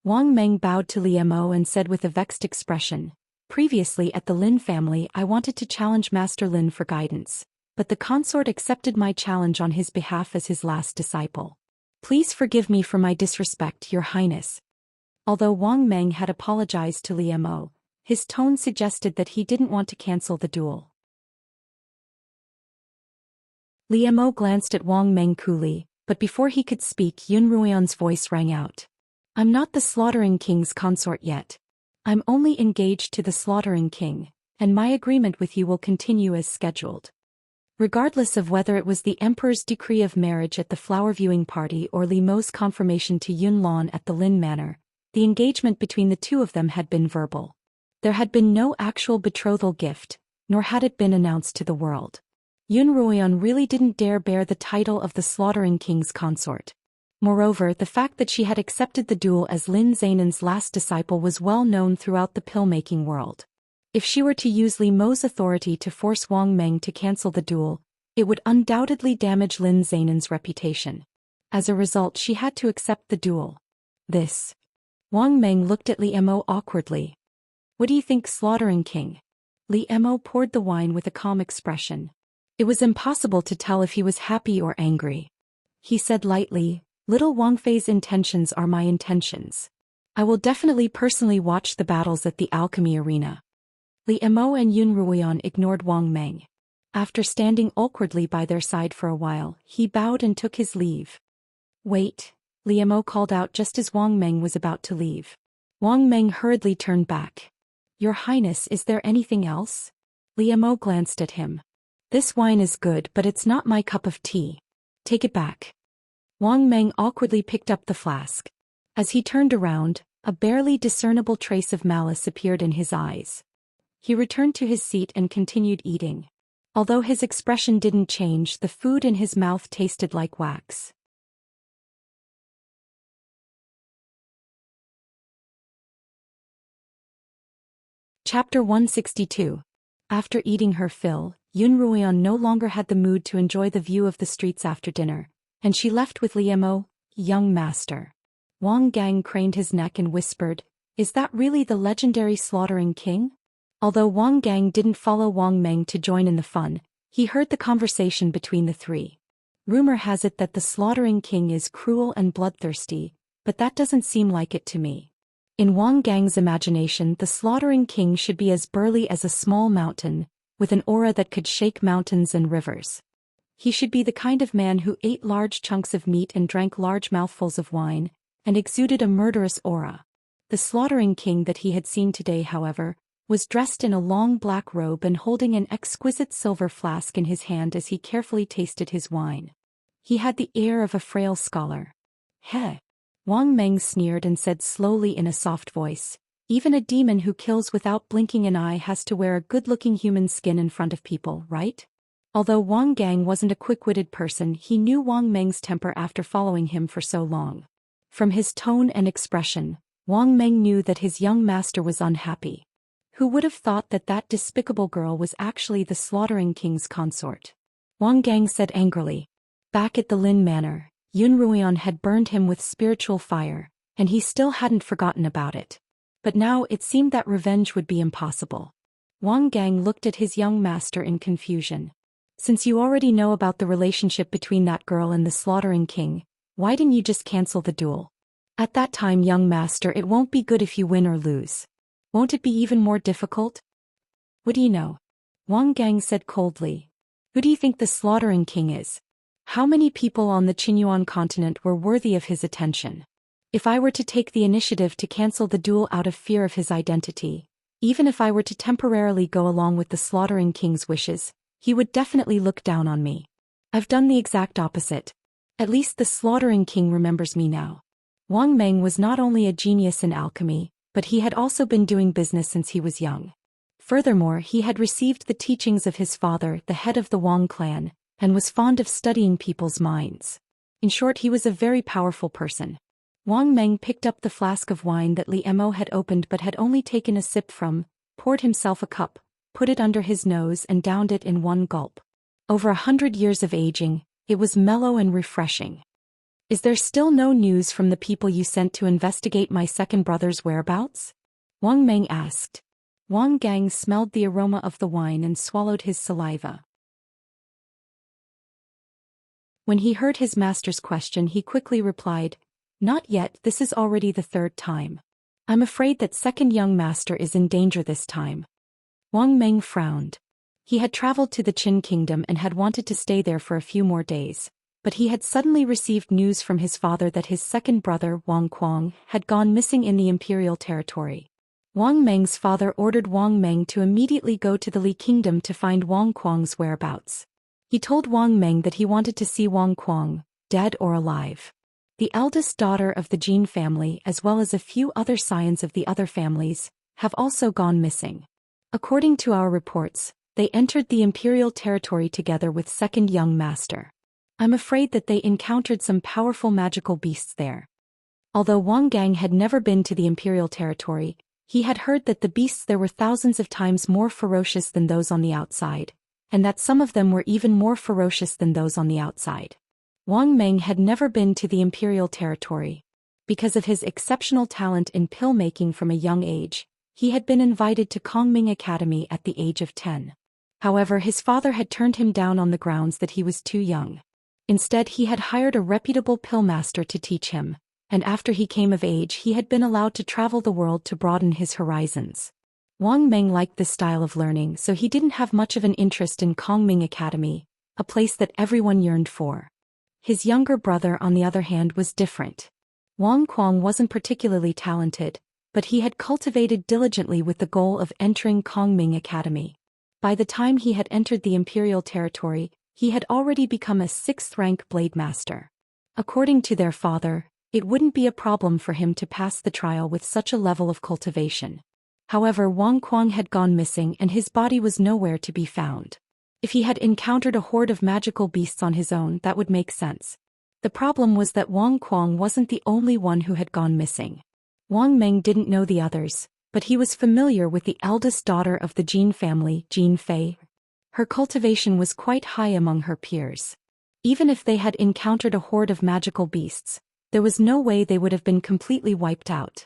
Wang Meng bowed to Li Mo and said with a vexed expression, "Previously at the Lin family I wanted to challenge Master Lin for guidance, but the consort accepted my challenge on his behalf as his last disciple. Please forgive me for my disrespect, Your Highness." Although Wang Meng had apologized to Li Mo, his tone suggested that he didn't want to cancel the duel. Li Mo glanced at Wang Meng coolly, but before he could speak, Yun Ruoyan's voice rang out. "I'm not the Slaughtering King's consort yet. I'm only engaged to the Slaughtering King, and my agreement with you will continue as scheduled." Regardless of whether it was the Emperor's decree of marriage at the flower viewing party or Li Mo's confirmation to Yun Lan at the Lin Manor, the engagement between the two of them had been verbal. There had been no actual betrothal gift, nor had it been announced to the world. Yun Ruoyan really didn't dare bear the title of the Slaughtering King's consort. Moreover, the fact that she had accepted the duel as Lin Zainan's last disciple was well known throughout the pill-making world. If she were to use Li Mo's authority to force Wang Meng to cancel the duel, it would undoubtedly damage Lin Zainan's reputation. As a result, she had to accept the duel. This. Wang Meng looked at Li Mo awkwardly. "What do you think, Slaughtering King?" Li Mo poured the wine with a calm expression. It was impossible to tell if he was happy or angry. He said lightly, "Little Wang Fei's intentions are my intentions. I will definitely personally watch the battles at the alchemy arena." Li Mo and Yun Ruoyan ignored Wang Meng. After standing awkwardly by their side for a while, he bowed and took his leave. "Wait," Li Mo called out just as Wang Meng was about to leave. Wang Meng hurriedly turned back. "Your Highness, is there anything else?" Li Mo glanced at him. "This wine is good, but it's not my cup of tea. Take it back." Wang Meng awkwardly picked up the flask. As he turned around, a barely discernible trace of malice appeared in his eyes. He returned to his seat and continued eating. Although his expression didn't change, the food in his mouth tasted like wax. Chapter 162. After eating her fill, Yun Ruoyan no longer had the mood to enjoy the view of the streets after dinner, and she left with Li Mo, "Young master." Wang Gang craned his neck and whispered, "Is that really the legendary Slaughtering King?" Although Wang Gang didn't follow Wang Meng to join in the fun, he heard the conversation between the three. Rumor has it that the Slaughtering King is cruel and bloodthirsty, but that doesn't seem like it to me. In Wang Gang's imagination, the Slaughtering King should be as burly as a small mountain, with an aura that could shake mountains and rivers. He should be the kind of man who ate large chunks of meat and drank large mouthfuls of wine, and exuded a murderous aura. The Slaughtering King that he had seen today, however, was dressed in a long black robe and holding an exquisite silver flask in his hand as he carefully tasted his wine. He had the air of a frail scholar. "Heh." Wang Meng sneered and said slowly in a soft voice, "Even a demon who kills without blinking an eye has to wear a good-looking human skin in front of people, right?" Although Wang Gang wasn't a quick-witted person, he knew Wang Meng's temper after following him for so long. From his tone and expression, Wang Meng knew that his young master was unhappy. Who would have thought that that despicable girl was actually the Slaughtering King's consort? Wang Gang said angrily. Back at the Lin Manor, Yun Ruoyan had burned him with spiritual fire, and he still hadn't forgotten about it. But now it seemed that revenge would be impossible. Wang Gang looked at his young master in confusion. Since you already know about the relationship between that girl and the Slaughtering King, why didn't you just cancel the duel? At that time, young master, it won't be good if you win or lose. Won't it be even more difficult? What do you know? Wang Gang said coldly. Who do you think the Slaughtering King is? How many people on the Qinyuan continent were worthy of his attention? If I were to take the initiative to cancel the duel out of fear of his identity, even if I were to temporarily go along with the Slaughtering King's wishes, he would definitely look down on me. I've done the exact opposite. At least the Slaughtering King remembers me now. Wang Meng was not only a genius in alchemy, but he had also been doing business since he was young. Furthermore, he had received the teachings of his father, the head of the Wang clan, and was fond of studying people's minds. In short, he was a very powerful person. Wang Meng picked up the flask of wine that Li Mo had opened but had only taken a sip from, poured himself a cup, put it under his nose and downed it in one gulp. Over 100 years of aging, it was mellow and refreshing. Is there still no news from the people you sent to investigate my second brother's whereabouts? Wang Meng asked. Wang Gang smelled the aroma of the wine and swallowed his saliva. When he heard his master's question, he quickly replied, "Not yet, this is already the third time. I'm afraid that second young master is in danger this time." Wang Meng frowned. He had traveled to the Qin kingdom and had wanted to stay there for a few more days, but he had suddenly received news from his father that his second brother, Wang Kuang, had gone missing in the imperial territory. Wang Meng's father ordered Wang Meng to immediately go to the Li kingdom to find Wang Kuang's whereabouts. He told Wang Meng that he wanted to see Wang Kuang, dead or alive. The eldest daughter of the Jin family, as well as a few other scions of the other families, have also gone missing. According to our reports, they entered the imperial territory together with second young master. I'm afraid that they encountered some powerful magical beasts there. Although Wang Gang had never been to the imperial territory, he had heard that the beasts there were thousands of times more ferocious than those on the outside, and that some of them were even more ferocious than those on the outside. Wang Meng had never been to the imperial territory. Because of his exceptional talent in pill-making from a young age, he had been invited to Kongming Academy at the age of 10. However, his father had turned him down on the grounds that he was too young. Instead, he had hired a reputable pill master to teach him, and after he came of age he had been allowed to travel the world to broaden his horizons. Wang Meng liked this style of learning, so he didn't have much of an interest in Kongming Academy, a place that everyone yearned for. His younger brother, on the other hand, was different. Wang Kuang wasn't particularly talented, but he had cultivated diligently with the goal of entering Kongming Academy. By the time he had entered the imperial territory, he had already become a 6th-rank blade master. According to their father, it wouldn't be a problem for him to pass the trial with such a level of cultivation. However, Wang Kuang had gone missing and his body was nowhere to be found. If he had encountered a horde of magical beasts on his own, that would make sense. The problem was that Wang Kuang wasn't the only one who had gone missing. Wang Meng didn't know the others, but he was familiar with the eldest daughter of the Jin family, Jin Fei. Her cultivation was quite high among her peers. Even if they had encountered a horde of magical beasts, there was no way they would have been completely wiped out.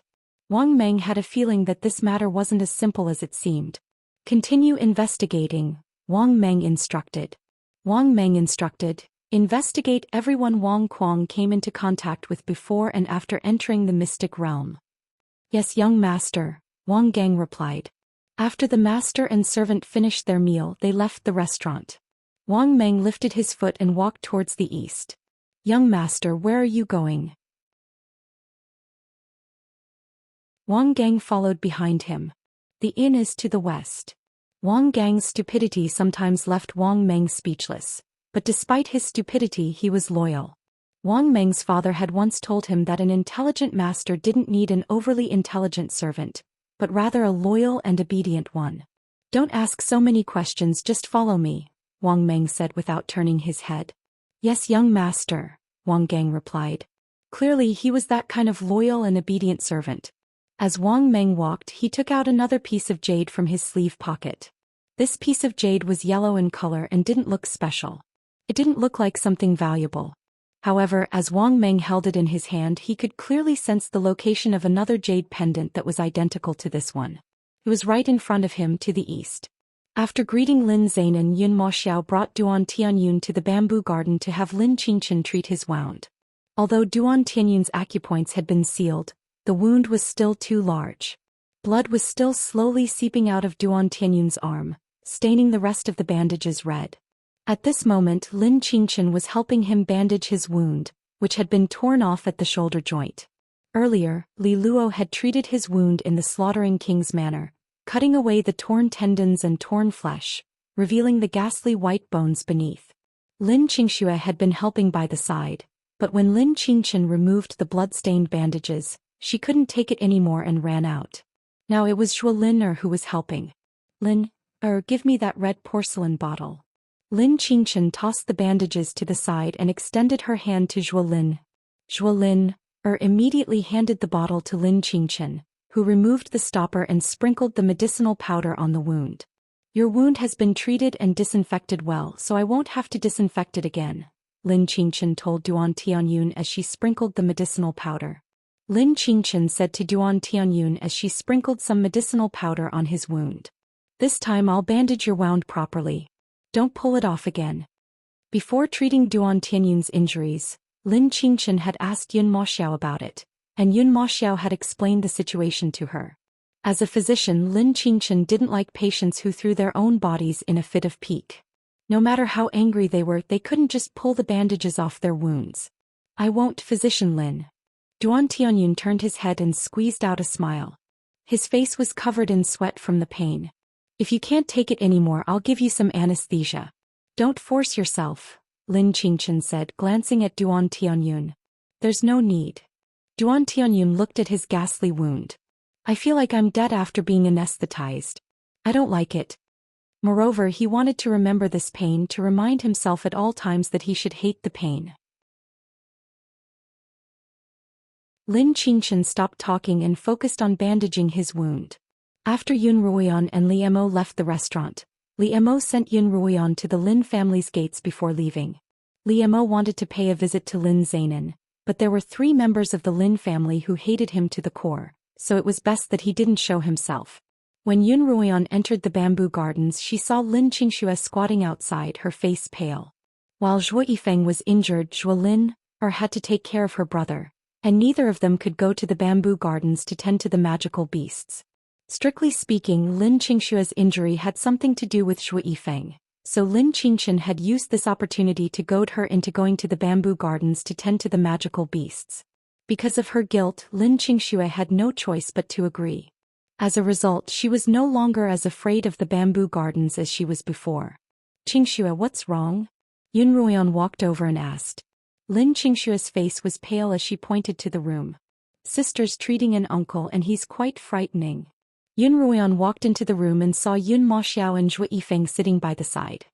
Wang Meng had a feeling that this matter wasn't as simple as it seemed. Continue investigating, Wang Meng instructed. Investigate everyone Wang Kuang came into contact with before and after entering the mystic realm. Yes, young master, Wang Gang replied. After the master and servant finished their meal, they left the restaurant. Wang Meng lifted his foot and walked towards the east. Young master, where are you going? Wang Gang followed behind him. The inn is to the west. Wang Gang's stupidity sometimes left Wang Meng speechless, but despite his stupidity he was loyal. Wang Meng's father had once told him that an intelligent master didn't need an overly intelligent servant, but rather a loyal and obedient one. Don't ask so many questions, just follow me, Wang Meng said without turning his head. Yes, young master, Wang Gang replied. Clearly he was that kind of loyal and obedient servant. As Wang Meng walked, he took out another piece of jade from his sleeve pocket. This piece of jade was yellow in color and didn't look special. It didn't look like something valuable. However, as Wang Meng held it in his hand, he could clearly sense the location of another jade pendant that was identical to this one. It was right in front of him to the east. After greeting Lin Zainan, Yun Moxiao brought Duan Tianyun to the bamboo garden to have Lin Qingchen treat his wound. Although Duan Tianyun's acupoints had been sealed, the wound was still too large. Blood was still slowly seeping out of Duan Tianyun's arm, staining the rest of the bandages red. At this moment, Lin Qingchen was helping him bandage his wound, which had been torn off at the shoulder joint. Earlier, Li Luo had treated his wound in the Slaughtering King's manner, cutting away the torn tendons and torn flesh, revealing the ghastly white bones beneath. Lin Xianxia had been helping by the side, but when Lin Qingchen removed the blood-stained bandages, she couldn't take it anymore and ran out. Now it was Zhou Lin who was helping. Lin, give me that red porcelain bottle. Lin Qingchen tossed the bandages to the side and extended her hand to Zhou Lin. Zhou Lin immediately handed the bottle to Lin Qingchen, who removed the stopper and sprinkled the medicinal powder on the wound. Your wound has been treated and disinfected well, so I won't have to disinfect it again, Lin Qingchen told Duan Tianyun as she sprinkled the medicinal powder. Lin Qingchen said to Duan Tianyun as she sprinkled some medicinal powder on his wound. This time I'll bandage your wound properly. Don't pull it off again. Before treating Duan Tianyun's injuries, Lin Qingchen had asked Yun Moxiao about it, and Yun Moxiao had explained the situation to her. As a physician, Lin Qingchen didn't like patients who threw their own bodies in a fit of pique. No matter how angry they were, they couldn't just pull the bandages off their wounds. I won't, Physician Lin. Duan Tianyun turned his head and squeezed out a smile. His face was covered in sweat from the pain. If you can't take it anymore, I'll give you some anesthesia. Don't force yourself, Lin Qingchen said, glancing at Duan Tianyun. There's no need. Duan Tianyun looked at his ghastly wound. I feel like I'm dead after being anesthetized. I don't like it. Moreover, he wanted to remember this pain to remind himself at all times that he should hate the pain. Lin Qingchen stopped talking and focused on bandaging his wound. After Yun Ruoyan and Li Mo left the restaurant, Li Mo sent Yun Ruoyan to the Lin family's gates before leaving. Li Mo wanted to pay a visit to Lin Zainan, but there were 3 members of the Lin family who hated him to the core, so it was best that he didn't show himself. When Yun Ruoyan entered the bamboo gardens, she saw Lin Qingxue squatting outside, her face pale. While Zhuo Yifeng was injured, Zhuo Lin had to take care of her brother, and neither of them could go to the bamboo gardens to tend to the magical beasts. Strictly speaking, Lin Qingxue's injury had something to do with Zhuo Yifeng, so Lin Qingchen had used this opportunity to goad her into going to the bamboo gardens to tend to the magical beasts. Because of her guilt, Lin Qingxue had no choice but to agree. As a result, she was no longer as afraid of the bamboo gardens as she was before. Qingxue, what's wrong? Yun Ruoyan walked over and asked. Lin Qingxue's face was pale as she pointed to the room. Sister's treating an uncle and he's quite frightening. Yun Ruoyan walked into the room and saw Yun Moxiao and Zhuo Yifeng sitting by the side.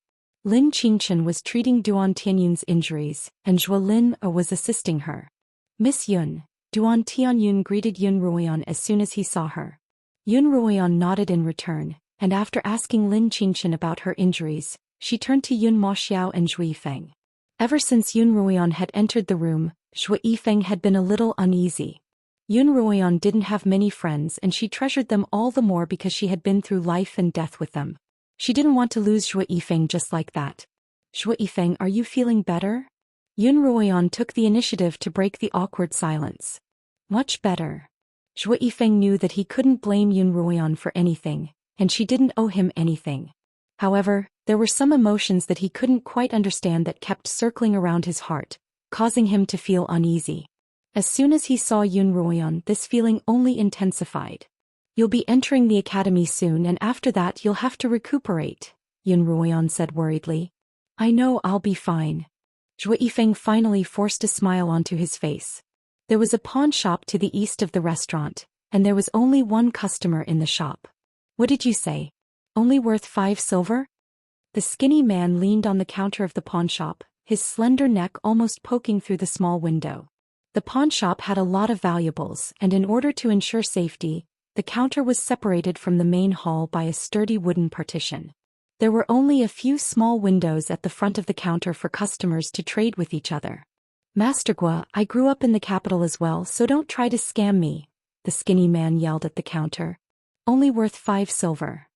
Lin Qingchen was treating Duan Tianyun's injuries, and Zhuo Lin was assisting her. Miss Yun, Duan Tianyun greeted Yun Ruoyan as soon as he saw her. Yun Ruoyan nodded in return, and after asking Lin Qingchen about her injuries, she turned to Yun Moxiao and Zhuo Yifeng. Ever since Yun Ruoyan had entered the room, Zhuo Yifeng had been a little uneasy. Yun Ruoyan didn't have many friends and she treasured them all the more because she had been through life and death with them. She didn't want to lose Zhuo Yifeng just like that. Zhuo Yifeng, are you feeling better? Yun Ruoyan took the initiative to break the awkward silence. Much better. Zhuo Yifeng knew that he couldn't blame Yun Ruoyan for anything, and she didn't owe him anything. However, there were some emotions that he couldn't quite understand that kept circling around his heart, causing him to feel uneasy. As soon as he saw Yun Ruoyan, this feeling only intensified. You'll be entering the academy soon and after that you'll have to recuperate, Yun Ruoyan said worriedly. I know, I'll be fine. Zhuo Yifeng finally forced a smile onto his face. There was a pawn shop to the east of the restaurant, and there was only one customer in the shop. What did you say? Only worth 5 silver? The skinny man leaned on the counter of the pawn shop, his slender neck almost poking through the small window. The pawn shop had a lot of valuables, and in order to ensure safety, the counter was separated from the main hall by a sturdy wooden partition. There were only a few small windows at the front of the counter for customers to trade with each other. Master Gua, I grew up in the capital as well, so don't try to scam me, the skinny man yelled at the counter. Only worth 5 silver.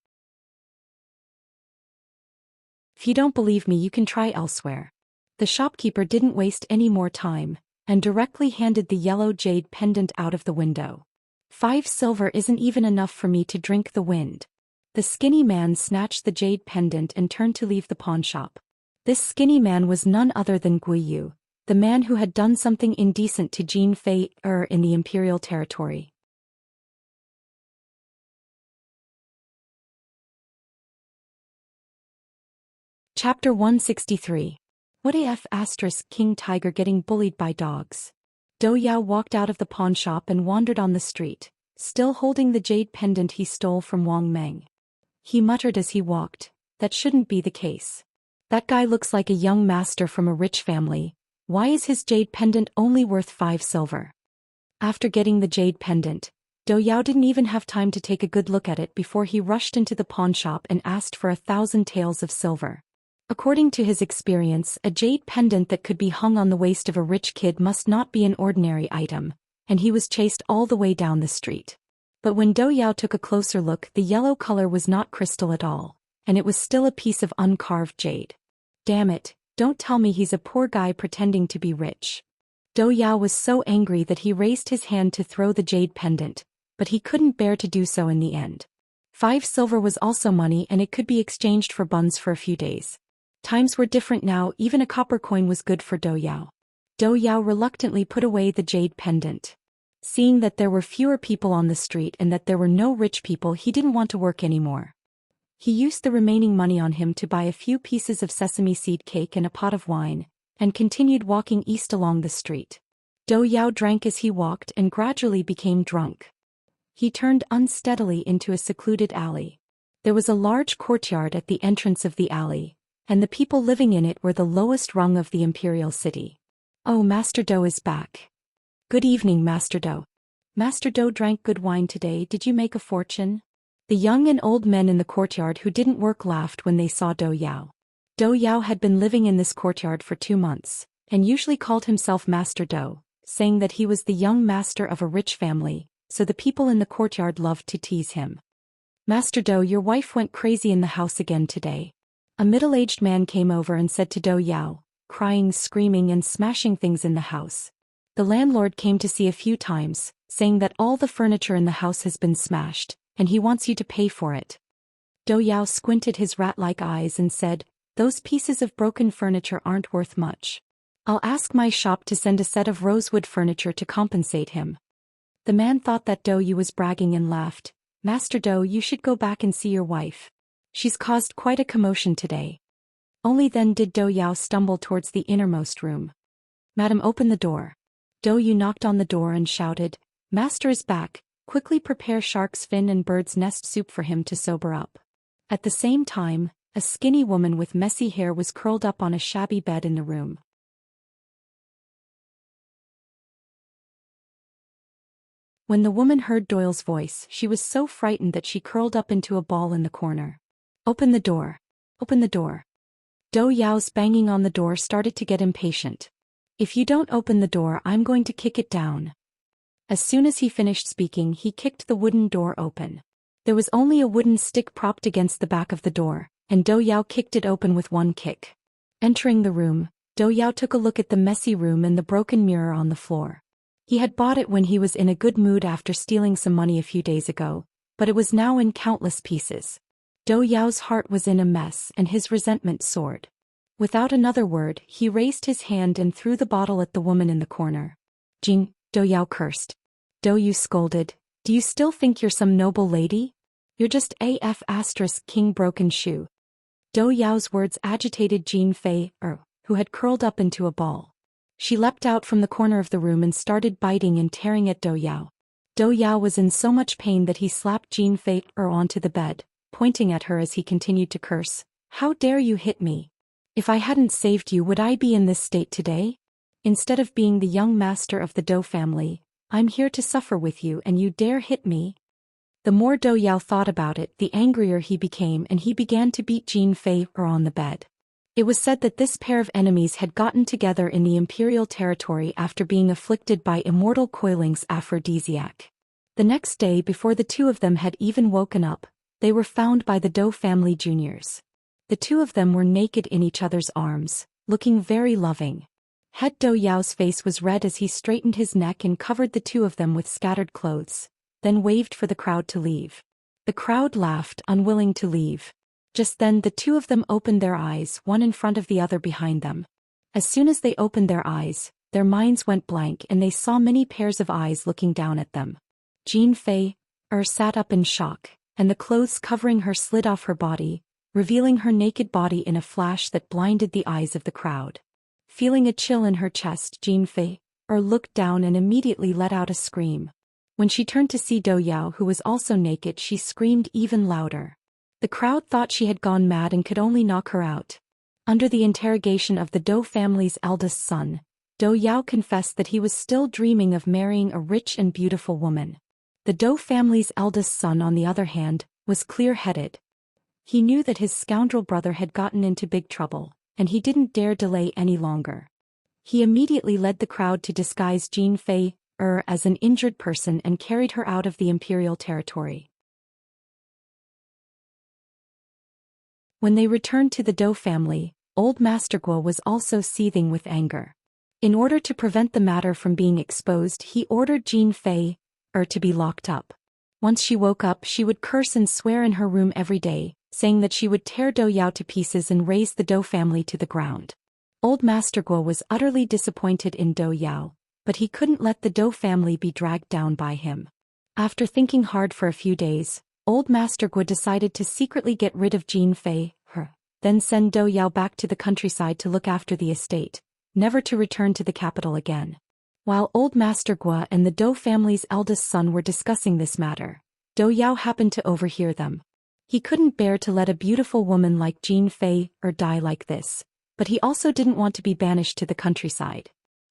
If you don't believe me, you can try elsewhere. The shopkeeper didn't waste any more time, and directly handed the yellow jade pendant out of the window. 5 silver isn't even enough for me to drink the wind. The skinny man snatched the jade pendant and turned to leave the pawnshop. This skinny man was none other than Guiyu, the man who had done something indecent to Jin Fei in the imperial territory. Chapter 163. What if King Tiger getting bullied by dogs? Dou Yao walked out of the pawnshop and wandered on the street, still holding the jade pendant he stole from Wang Meng. He muttered as he walked, that shouldn't be the case. That guy looks like a young master from a rich family. Why is his jade pendant only worth 5 silver? After getting the jade pendant, Dou Yao didn't even have time to take a good look at it before he rushed into the pawnshop and asked for 1,000 taels of silver. According to his experience, a jade pendant that could be hung on the waist of a rich kid must not be an ordinary item, and he was chased all the way down the street. But when Dou Yao took a closer look, the yellow color was not crystal at all, and it was still a piece of uncarved jade. Damn it, don't tell me he's a poor guy pretending to be rich. Dou Yao was so angry that he raised his hand to throw the jade pendant, but he couldn't bear to do so in the end. 5 silver was also money, and it could be exchanged for buns for a few days. Times were different now, even a copper coin was good for Dou Yao. Dou Yao reluctantly put away the jade pendant. Seeing that there were fewer people on the street and that there were no rich people, he didn't want to work anymore. He used the remaining money on him to buy a few pieces of sesame seed cake and a pot of wine, and continued walking east along the street. Dou Yao drank as he walked and gradually became drunk. He turned unsteadily into a secluded alley. There was a large courtyard at the entrance of the alley, and the people living in it were the lowest rung of the imperial city. Oh, Master Dou is back. Good evening, Master Dou. Master Dou drank good wine today. Did you make a fortune? The young and old men in the courtyard who didn't work laughed when they saw Dou Yao. Dou Yao had been living in this courtyard for 2 months, and usually called himself Master Dou, saying that he was the young master of a rich family, so the people in the courtyard loved to tease him. Master Dou, your wife went crazy in the house again today. A middle-aged man came over and said to Dou Yao, crying, screaming and smashing things in the house. The landlord came to see a few times, saying that all the furniture in the house has been smashed, and he wants you to pay for it. Dou Yao squinted his rat-like eyes and said, those pieces of broken furniture aren't worth much. I'll ask my shop to send a set of rosewood furniture to compensate him. The man thought that Dou Yao was bragging and laughed. Master Dou, you should go back and see your wife. She's caused quite a commotion today. Only then did Dou Yao stumble towards the innermost room. Madam, open the door. Dou Yao knocked on the door and shouted, Master is back, quickly prepare shark's fin and bird's nest soup for him to sober up. At the same time, a skinny woman with messy hair was curled up on a shabby bed in the room. When the woman heard Doyle's voice, she was so frightened that she curled up into a ball in the corner. Open the door. Open the door. Dou Yao's banging on the door started to get impatient. If you don't open the door, I'm going to kick it down. As soon as he finished speaking, he kicked the wooden door open. There was only a wooden stick propped against the back of the door, and Dou Yao kicked it open with one kick. Entering the room, Dou Yao took a look at the messy room and the broken mirror on the floor. He had bought it when he was in a good mood after stealing some money a few days ago, but it was now in countless pieces. Dou Yao's heart was in a mess and his resentment soared. Without another word, he raised his hand and threw the bottle at the woman in the corner. Jing, Dou Yao cursed. Dou Yao scolded, do you still think you're some noble lady? You're just AF king broken shoe. Dou Yao's words agitated Jin Fei, who had curled up into a ball. She leapt out from the corner of the room and started biting and tearing at Dou Yao. Dou Yao was in so much pain that he slapped Jin Fei onto the bed, pointing at her as he continued to curse. How dare you hit me? If I hadn't saved you, would I be in this state today? Instead of being the young master of the Dou family, I'm here to suffer with you and you dare hit me? The more Dou Yao thought about it, the angrier he became, and he began to beat Jin Fei on the bed. It was said that this pair of enemies had gotten together in the imperial territory after being afflicted by immortal Coiling's aphrodisiac. The next day, before the two of them had even woken up, they were found by the Dou family juniors. The two of them were naked in each other's arms, looking very loving. Head Dou Yao's face was red as he straightened his neck and covered the two of them with scattered clothes, then waved for the crowd to leave. The crowd laughed, unwilling to leave. Just then the two of them opened their eyes, one in front of the other behind them. As soon as they opened their eyes, their minds went blank and they saw many pairs of eyes looking down at them. Jin Fei sat up in shock, and the clothes covering her slid off her body, revealing her naked body in a flash that blinded the eyes of the crowd. Feeling a chill in her chest, Jin Fei looked down and immediately let out a scream. When she turned to see Dou Yao, who was also naked, she screamed even louder. The crowd thought she had gone mad and could only knock her out. Under the interrogation of the Dou family's eldest son, Dou Yao confessed that he was still dreaming of marrying a rich and beautiful woman. The Dou family's eldest son, on the other hand, was clear-headed. He knew that his scoundrel brother had gotten into big trouble, and he didn't dare delay any longer. He immediately led the crowd to disguise Jin Fei as an injured person and carried her out of the imperial territory. When they returned to the Dou family, old Master Guo was also seething with anger. In order to prevent the matter from being exposed, he ordered Jin Fei to be locked up. Once she woke up, she would curse and swear in her room every day, saying that she would tear Dou Yao to pieces and raze the Dou family to the ground. Old Master Guo was utterly disappointed in Dou Yao, but he couldn't let the Dou family be dragged down by him. After thinking hard for a few days, Old Master Guo decided to secretly get rid of Jin Fei, then send Dou Yao back to the countryside to look after the estate, never to return to the capital again. While Old Master Guo and the Dou family's eldest son were discussing this matter, Dou Yao happened to overhear them. He couldn't bear to let a beautiful woman like Jin Fei die like this, but he also didn't want to be banished to the countryside.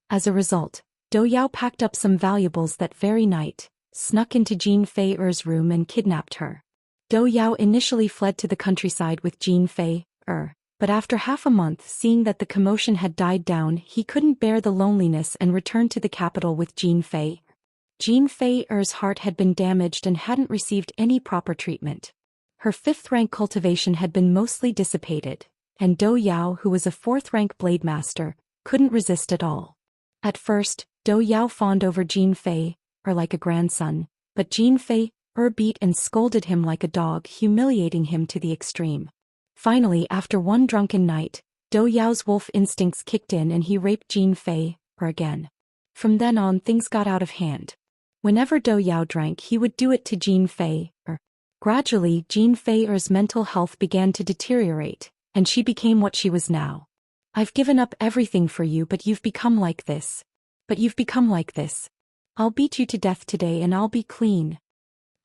As a result, Dou Yao packed up some valuables that very night, snuck into Jin Fei's room and kidnapped her. Dou Yao initially fled to the countryside with Jin Fei, but after half a month, seeing that the commotion had died down, he couldn't bear the loneliness and returned to the capital with Jin Fei. Jin Fei's heart had been damaged and hadn't received any proper treatment. Her 5th-rank cultivation had been mostly dissipated, and Dou Yao, who was a 4th-rank blade master, couldn't resist at all. At first, Dou Yao fawned over Jin Fei, like a grandson, but Jin Fei beat and scolded him like a dog, humiliating him to the extreme. Finally, after one drunken night, Dou Yao's wolf instincts kicked in and he raped Jin Fei again. From then on, things got out of hand. Whenever Dou Yao drank, he would do it to Jin Fei. Gradually, Jin Fei's mental health began to deteriorate, and she became what she was now. "I've given up everything for you, but you've become like this. I'll beat you to death today and I'll be clean."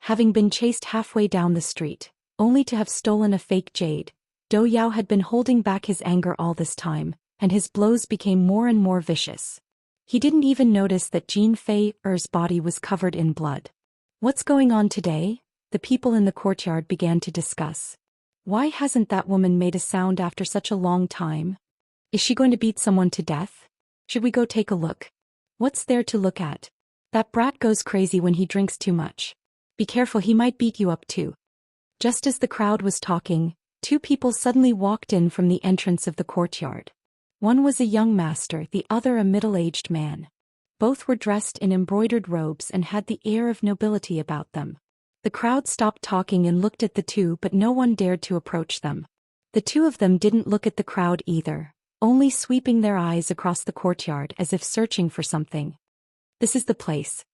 Having been chased halfway down the street, only to have stolen a fake jade, Dou Yao had been holding back his anger all this time, and his blows became more and more vicious. He didn't even notice that Jin Fei's body was covered in blood. "What's going on today?" the people in the courtyard began to discuss. "Why hasn't that woman made a sound after such a long time? Is she going to beat someone to death? Should we go take a look? What's there to look at? That brat goes crazy when he drinks too much. Be careful, he might beat you up too." Just as the crowd was talking, 2 people suddenly walked in from the entrance of the courtyard. One was a young master, the other a middle-aged man. Both were dressed in embroidered robes and had the air of nobility about them. The crowd stopped talking and looked at the two, but no one dared to approach them. The two of them didn't look at the crowd either, only sweeping their eyes across the courtyard as if searching for something. "This is the place."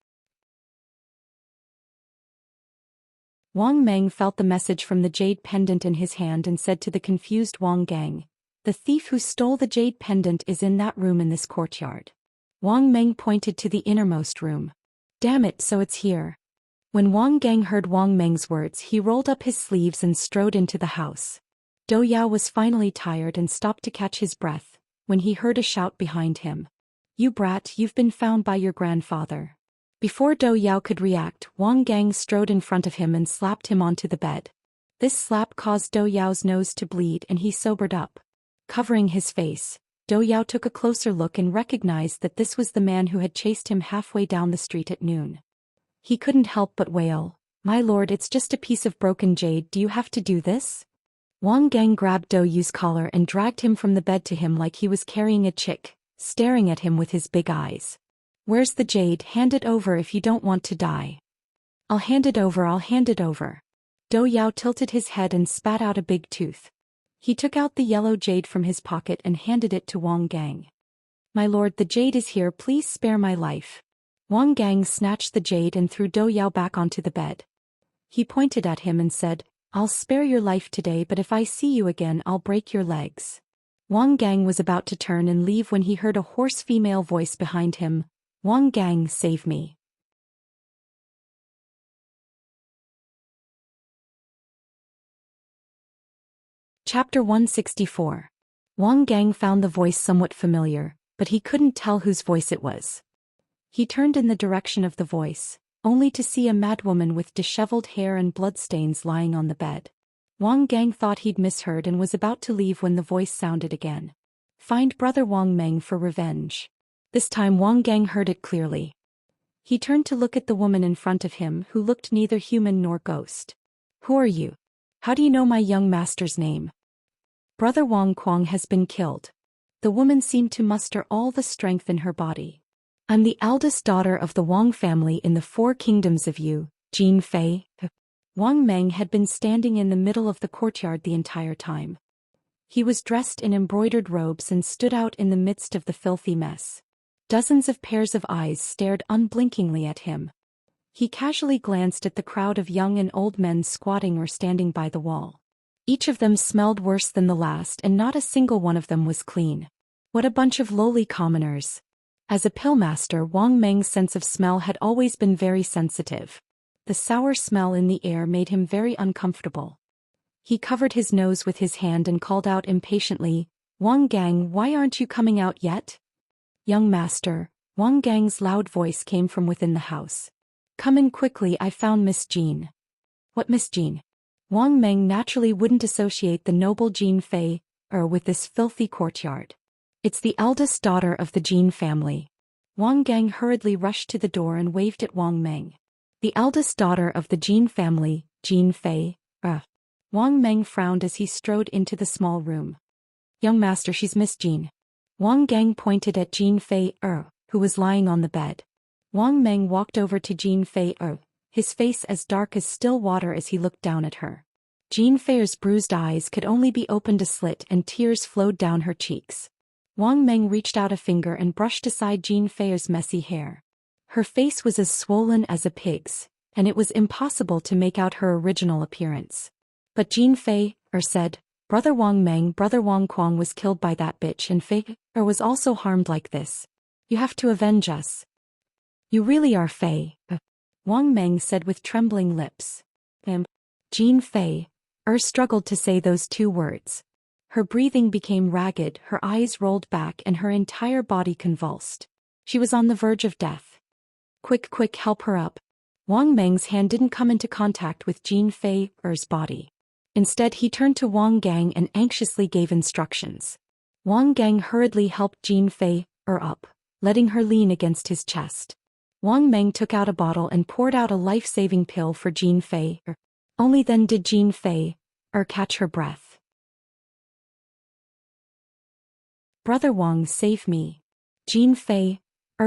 Wang Meng felt the message from the jade pendant in his hand and said to the confused Wang Gang, "The thief who stole the jade pendant is in that room in this courtyard." Wang Meng pointed to the innermost room. "Damn it, so it's here." When Wang Gang heard Wang Meng's words, he rolled up his sleeves and strode into the house. Dou Yao was finally tired and stopped to catch his breath, when he heard a shout behind him. "You brat, you've been found by your grandfather." Before Dou Yao could react, Wang Gang strode in front of him and slapped him onto the bed. This slap caused Dou Yao's nose to bleed and he sobered up. Covering his face, Dou Yao took a closer look and recognized that this was the man who had chased him halfway down the street at noon. He couldn't help but wail, "My lord, it's just a piece of broken jade, do you have to do this?" Wang Gang grabbed Dou Yu's collar and dragged him from the bed to him like he was carrying a chick, staring at him with his big eyes. "Where's the jade? Hand it over if you don't want to die." I'll hand it over, I'll hand it over." Dou Yao tilted his head and spat out a big tooth. He took out the yellow jade from his pocket and handed it to Wang Gang. "My lord, the jade is here, please spare my life." Wang Gang snatched the jade and threw Dou Yao back onto the bed. He pointed at him and said, "I'll spare your life today, but if I see you again I'll break your legs." Wang Gang was about to turn and leave when he heard a hoarse female voice behind him. "Wang Gang, save me." Chapter 164. Wang Gang found the voice somewhat familiar, but he couldn't tell whose voice it was. He turned in the direction of the voice, only to see a madwoman with disheveled hair and bloodstains lying on the bed. Wang Gang thought he'd misheard and was about to leave when the voice sounded again. "Find brother Wang Meng for revenge." This time Wang Gang heard it clearly. He turned to look at the woman in front of him, who looked neither human nor ghost. "Who are you? How do you know my young master's name?" "Brother Wang Kuang has been killed." The woman seemed to muster all the strength in her body. "I'm the eldest daughter of the Wang family in the 4 kingdoms of Yu, Jin Fei." Wang Meng had been standing in the middle of the courtyard the entire time. He was dressed in embroidered robes and stood out in the midst of the filthy mess. Dozens of pairs of eyes stared unblinkingly at him. He casually glanced at the crowd of young and old men squatting or standing by the wall. Each of them smelled worse than the last, and not a single one of them was clean. What a bunch of lowly commoners. As a pillmaster, Wang Meng's sense of smell had always been very sensitive. The sour smell in the air made him very uncomfortable. He covered his nose with his hand and called out impatiently, "Wang Gang, why aren't you coming out yet?" "Young master," Wang Gang's loud voice came from within the house. "Come in quickly, I found Miss Jean." "What Miss Jean?" Wang Meng naturally wouldn't associate the noble Jin Fei with this filthy courtyard. "It's the eldest daughter of the Jin family." Wang Gang hurriedly rushed to the door and waved at Wang Meng. "The eldest daughter of the Jin family, Jin Fei, Wang Meng frowned as he strode into the small room. "Young master, she's Miss Jean." Wang Gang pointed at Jin Fei who was lying on the bed. Wang Meng walked over to Jin Fei his face as dark as still water as he looked down at her. Jin Fei's bruised eyes could only be opened a slit and tears flowed down her cheeks. Wang Meng reached out a finger and brushed aside Jin Fei's messy hair. Her face was as swollen as a pig's, and it was impossible to make out her original appearance. But Jin Fei said, "Brother Wang Meng, brother Wang Kuang was killed by that bitch, and Fei was also harmed like this. You have to avenge us." "You really are Fei," Wang Meng said with trembling lips. Jin Fei struggled to say those 2 words. Her breathing became ragged, her eyes rolled back, and her entire body convulsed. She was on the verge of death. Quick, quick, help her up." Wang Meng's hand didn't come into contact with Jin Fei's body. Instead, he turned to Wang Gang and anxiously gave instructions. Wang Gang hurriedly helped Jin Fei up, letting her lean against his chest. Wang Meng took out a bottle and poured out a life-saving pill for Jin Fei. Only then did Jin Fei catch her breath. "Brother Wang, save me." Jin Fei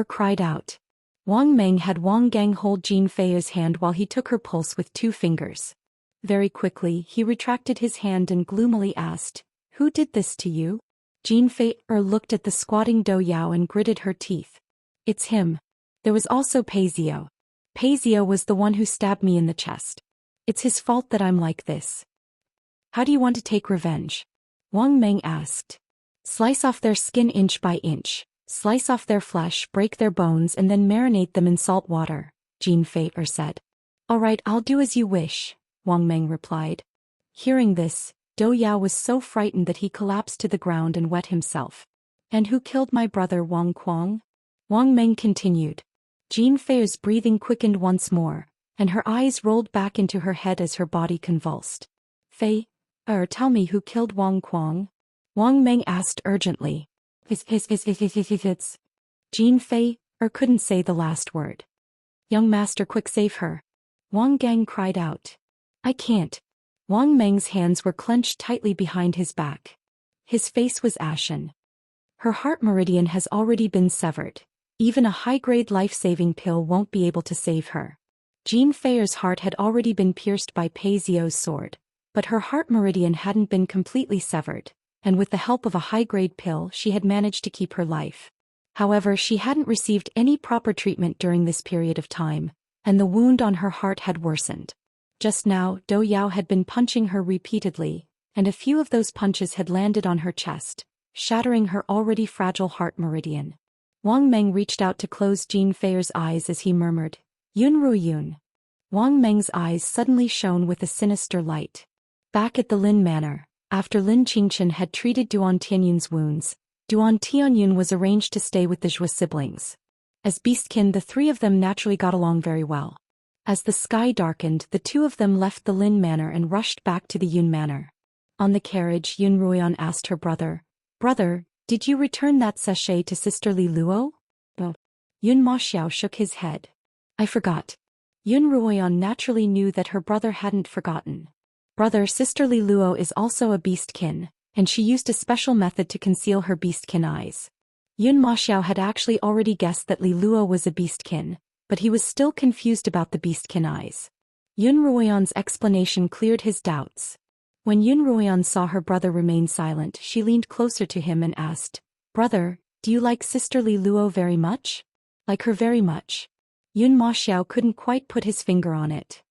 cried out. Wang Meng had Wang Gang hold Jin Fei's hand while he took her pulse with 2 fingers. Very quickly, he retracted his hand and gloomily asked, "Who did this to you?" Jin Fei looked at the squatting Dou Yao and gritted her teeth. "It's him. There was also Paizio. Paizio was the one who stabbed me in the chest. It's his fault that I'm like this." "How do you want to take revenge?" Wang Meng asked. "Slice off their skin inch by inch, slice off their flesh, break their bones, and then marinate them in salt water," Jin Fei said. "All right, I'll do as you wish," Wang Meng replied. Hearing this, Dou Yao was so frightened that he collapsed to the ground and wet himself. "And who killed my brother Wang Kuang?" Wang Meng continued. Jin Fei's breathing quickened once more, and her eyes rolled back into her head as her body convulsed. "Fei, tell me who killed Wang Kuang?" Wang Meng asked urgently. It's. Jin Fei couldn't say the last word. "Young master, quick, save her." Wang Gang cried out. "I can't." Wang Meng's hands were clenched tightly behind his back. His face was ashen. Her heart meridian has already been severed. Even a high-grade life-saving pill won't be able to save her. Jean Feier's heart had already been pierced by Pei Zio's sword, but her heart meridian hadn't been completely severed, and with the help of a high-grade pill she had managed to keep her life. However, she hadn't received any proper treatment during this period of time, and the wound on her heart had worsened. Just now, Dou Yao had been punching her repeatedly, and a few of those punches had landed on her chest, shattering her already fragile heart meridian. Wang Meng reached out to close Jean Feier's eyes as he murmured, "Yun Ru Yun." Wang Meng's eyes suddenly shone with a sinister light. Back at the Lin Manor, after Lin Qingchen had treated Duan Tianyun's wounds, Duan Tianyun was arranged to stay with the Zhou siblings. As beastkin, the three of them naturally got along very well. As the sky darkened, the two of them left the Lin Manor and rushed back to the Yun Manor. On the carriage, Yun Ruoyan asked her brother, "Brother, did you return that sachet to Sister Li Luo?" "Oh." Yun Ma Xiao shook his head. "I forgot." Yun Ruoyan naturally knew that her brother hadn't forgotten. Brother, Sister Li Luo is also a beastkin, and she used a special method to conceal her beastkin eyes. Yun Ma Xiao had actually already guessed that Li Luo was a beastkin, but he was still confused about the beastkin eyes. Yun Ruoyan's explanation cleared his doubts. When Yun Ruoyan saw her brother remain silent, she leaned closer to him and asked, "Brother, do you like Sister Li Luo very much?" "Like her very much." Yun Ma Xiao couldn't quite put his finger on it.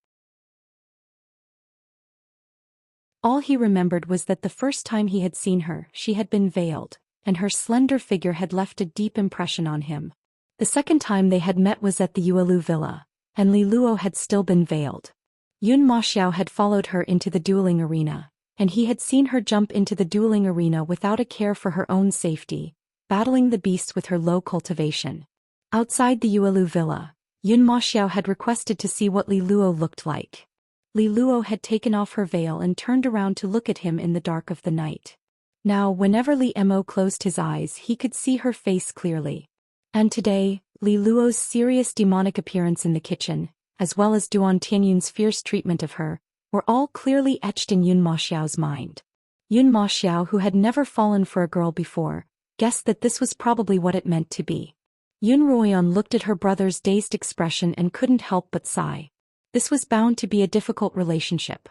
All he remembered was that the first time he had seen her, she had been veiled, and her slender figure had left a deep impression on him. The second time they had met was at the Yuelu villa, and Li Luo had still been veiled. Yun Ma Xiao had followed her into the dueling arena, and he had seen her jump into the dueling arena without a care for her own safety, battling the beasts with her low cultivation. Outside the Yuelu villa, Yun Ma Xiao had requested to see what Li Luo looked like. Li Luo had taken off her veil and turned around to look at him in the dark of the night. Now, whenever Li Mo closed his eyes, he could see her face clearly. And today, Li Luo's serious demonic appearance in the kitchen, as well as Duan Tianyun's fierce treatment of her, were all clearly etched in Yun Ma Xiao's mind. Yun Ma Xiao, who had never fallen for a girl before, guessed that this was probably what it meant to be. Yun Ruoyan looked at her brother's dazed expression and couldn't help but sigh. This was bound to be a difficult relationship.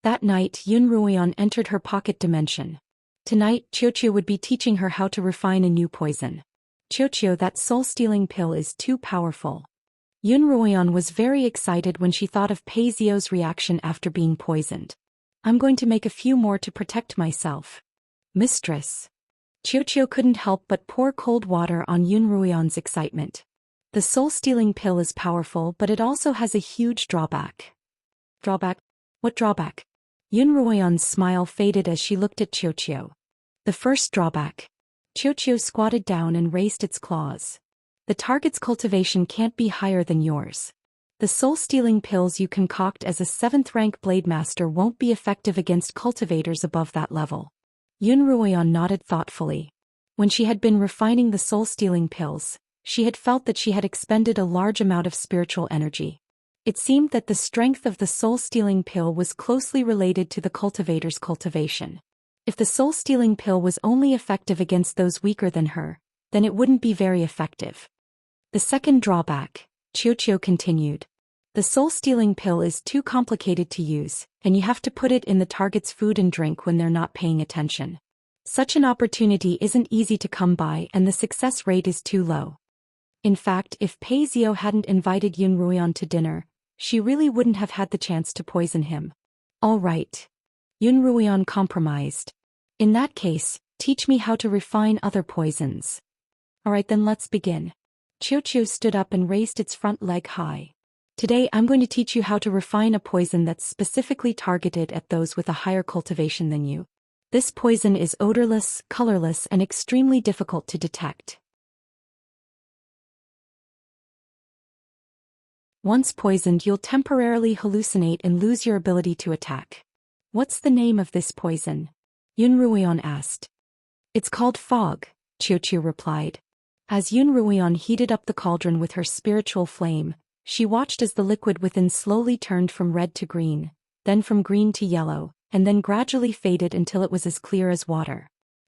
That night, Yun Ruoyan entered her pocket dimension. Tonight, Xiaoxia would be teaching her how to refine a new poison. "Xiaoxia, that soul-stealing pill is too powerful." Yun Ruoyan was very excited when she thought of Pei Zio's reaction after being poisoned. "I'm going to make a few more to protect myself." "Mistress." Xiaoxia couldn't help but pour cold water on Yun Ruoyan's excitement. The soul-stealing pill is powerful, but it also has a huge drawback. "Drawback? What drawback?" Yun Ruoyan's smile faded as she looked at Xiaoxia. "The first drawback." Xiaoxia squatted down and raised its claws. "The target's cultivation can't be higher than yours. The soul-stealing pills you concoct as a 7th-rank blade master won't be effective against cultivators above that level." Yun Ruoyan nodded thoughtfully. When she had been refining the soul-stealing pills, she had felt that she had expended a large amount of spiritual energy. It seemed that the strength of the soul-stealing pill was closely related to the cultivator's cultivation. If the soul-stealing pill was only effective against those weaker than her, then it wouldn't be very effective. "The second drawback," Xiaoxia continued. "The soul-stealing pill is too complicated to use, and you have to put it in the target's food and drink when they're not paying attention. Such an opportunity isn't easy to come by, and the success rate is too low. In fact, if Pei Zio hadn't invited Yun Ruoyan to dinner, she really wouldn't have had the chance to poison him." "All right." Yun Ruoyan compromised. "In that case, teach me how to refine other poisons." "All right, then let's begin." Xiaoxia stood up and raised its front leg high. "Today I'm going to teach you how to refine a poison that's specifically targeted at those with a higher cultivation than you. This poison is odorless, colorless, and extremely difficult to detect. Once poisoned, you'll temporarily hallucinate and lose your ability to attack." "What's the name of this poison?" Yun Ruoyan asked. "It's called fog," Xiaoxia replied. As Yun Ruoyan heated up the cauldron with her spiritual flame, she watched as the liquid within slowly turned from red to green, then from green to yellow, and then gradually faded until it was as clear as water.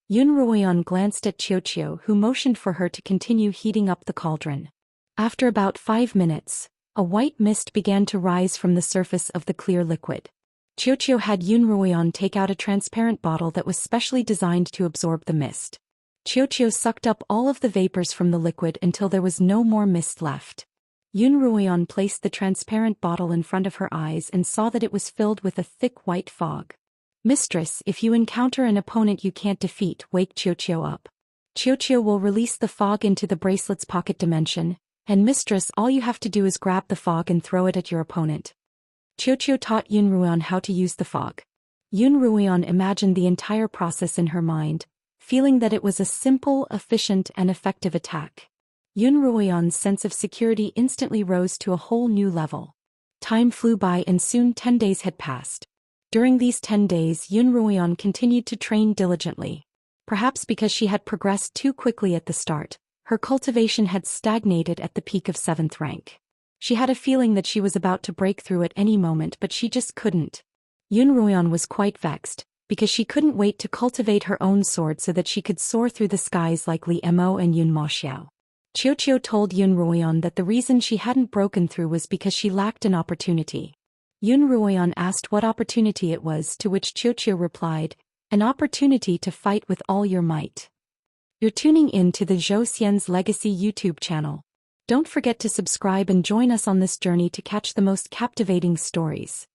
Yun Ruoyan glanced at Xiao, who motioned for her to continue heating up the cauldron. After about 5 minutes, a white mist began to rise from the surface of the clear liquid. Xiao had Yun Ruoyan take out a transparent bottle that was specially designed to absorb the mist. Xiao sucked up all of the vapors from the liquid until there was no more mist left. Yun Ruoyan placed the transparent bottle in front of her eyes and saw that it was filled with a thick white fog. Mistress, if you encounter an opponent you can't defeat, wake Xiao up. Xiao will release the fog into the bracelet's pocket dimension, and mistress, all you have to do is grab the fog and throw it at your opponent. Xiao taught Yun Ruoyan how to use the fog. Yun Ruoyan imagined the entire process in her mind, feeling that it was a simple, efficient, and effective attack. Yun Ruoyan's sense of security instantly rose to a whole new level. Time flew by and soon 10 days had passed. During these 10 days Yun Ruoyan continued to train diligently. Perhaps because she had progressed too quickly at the start, her cultivation had stagnated at the peak of 7th rank. She had a feeling that she was about to break through at any moment, but she just couldn't. Yun Ruoyan was quite vexed, because she couldn't wait to cultivate her own sword so that she could soar through the skies like Li Mo and Yun Maoxiao. Xiao told Yun Ruoyan that the reason she hadn't broken through was because she lacked an opportunity. Yun Ruoyan asked what opportunity it was, to which Xiao replied, "An opportunity to fight with all your might." You're tuning in to the Zhou Xian's Legacy YouTube channel. Don't forget to subscribe and join us on this journey to catch the most captivating stories.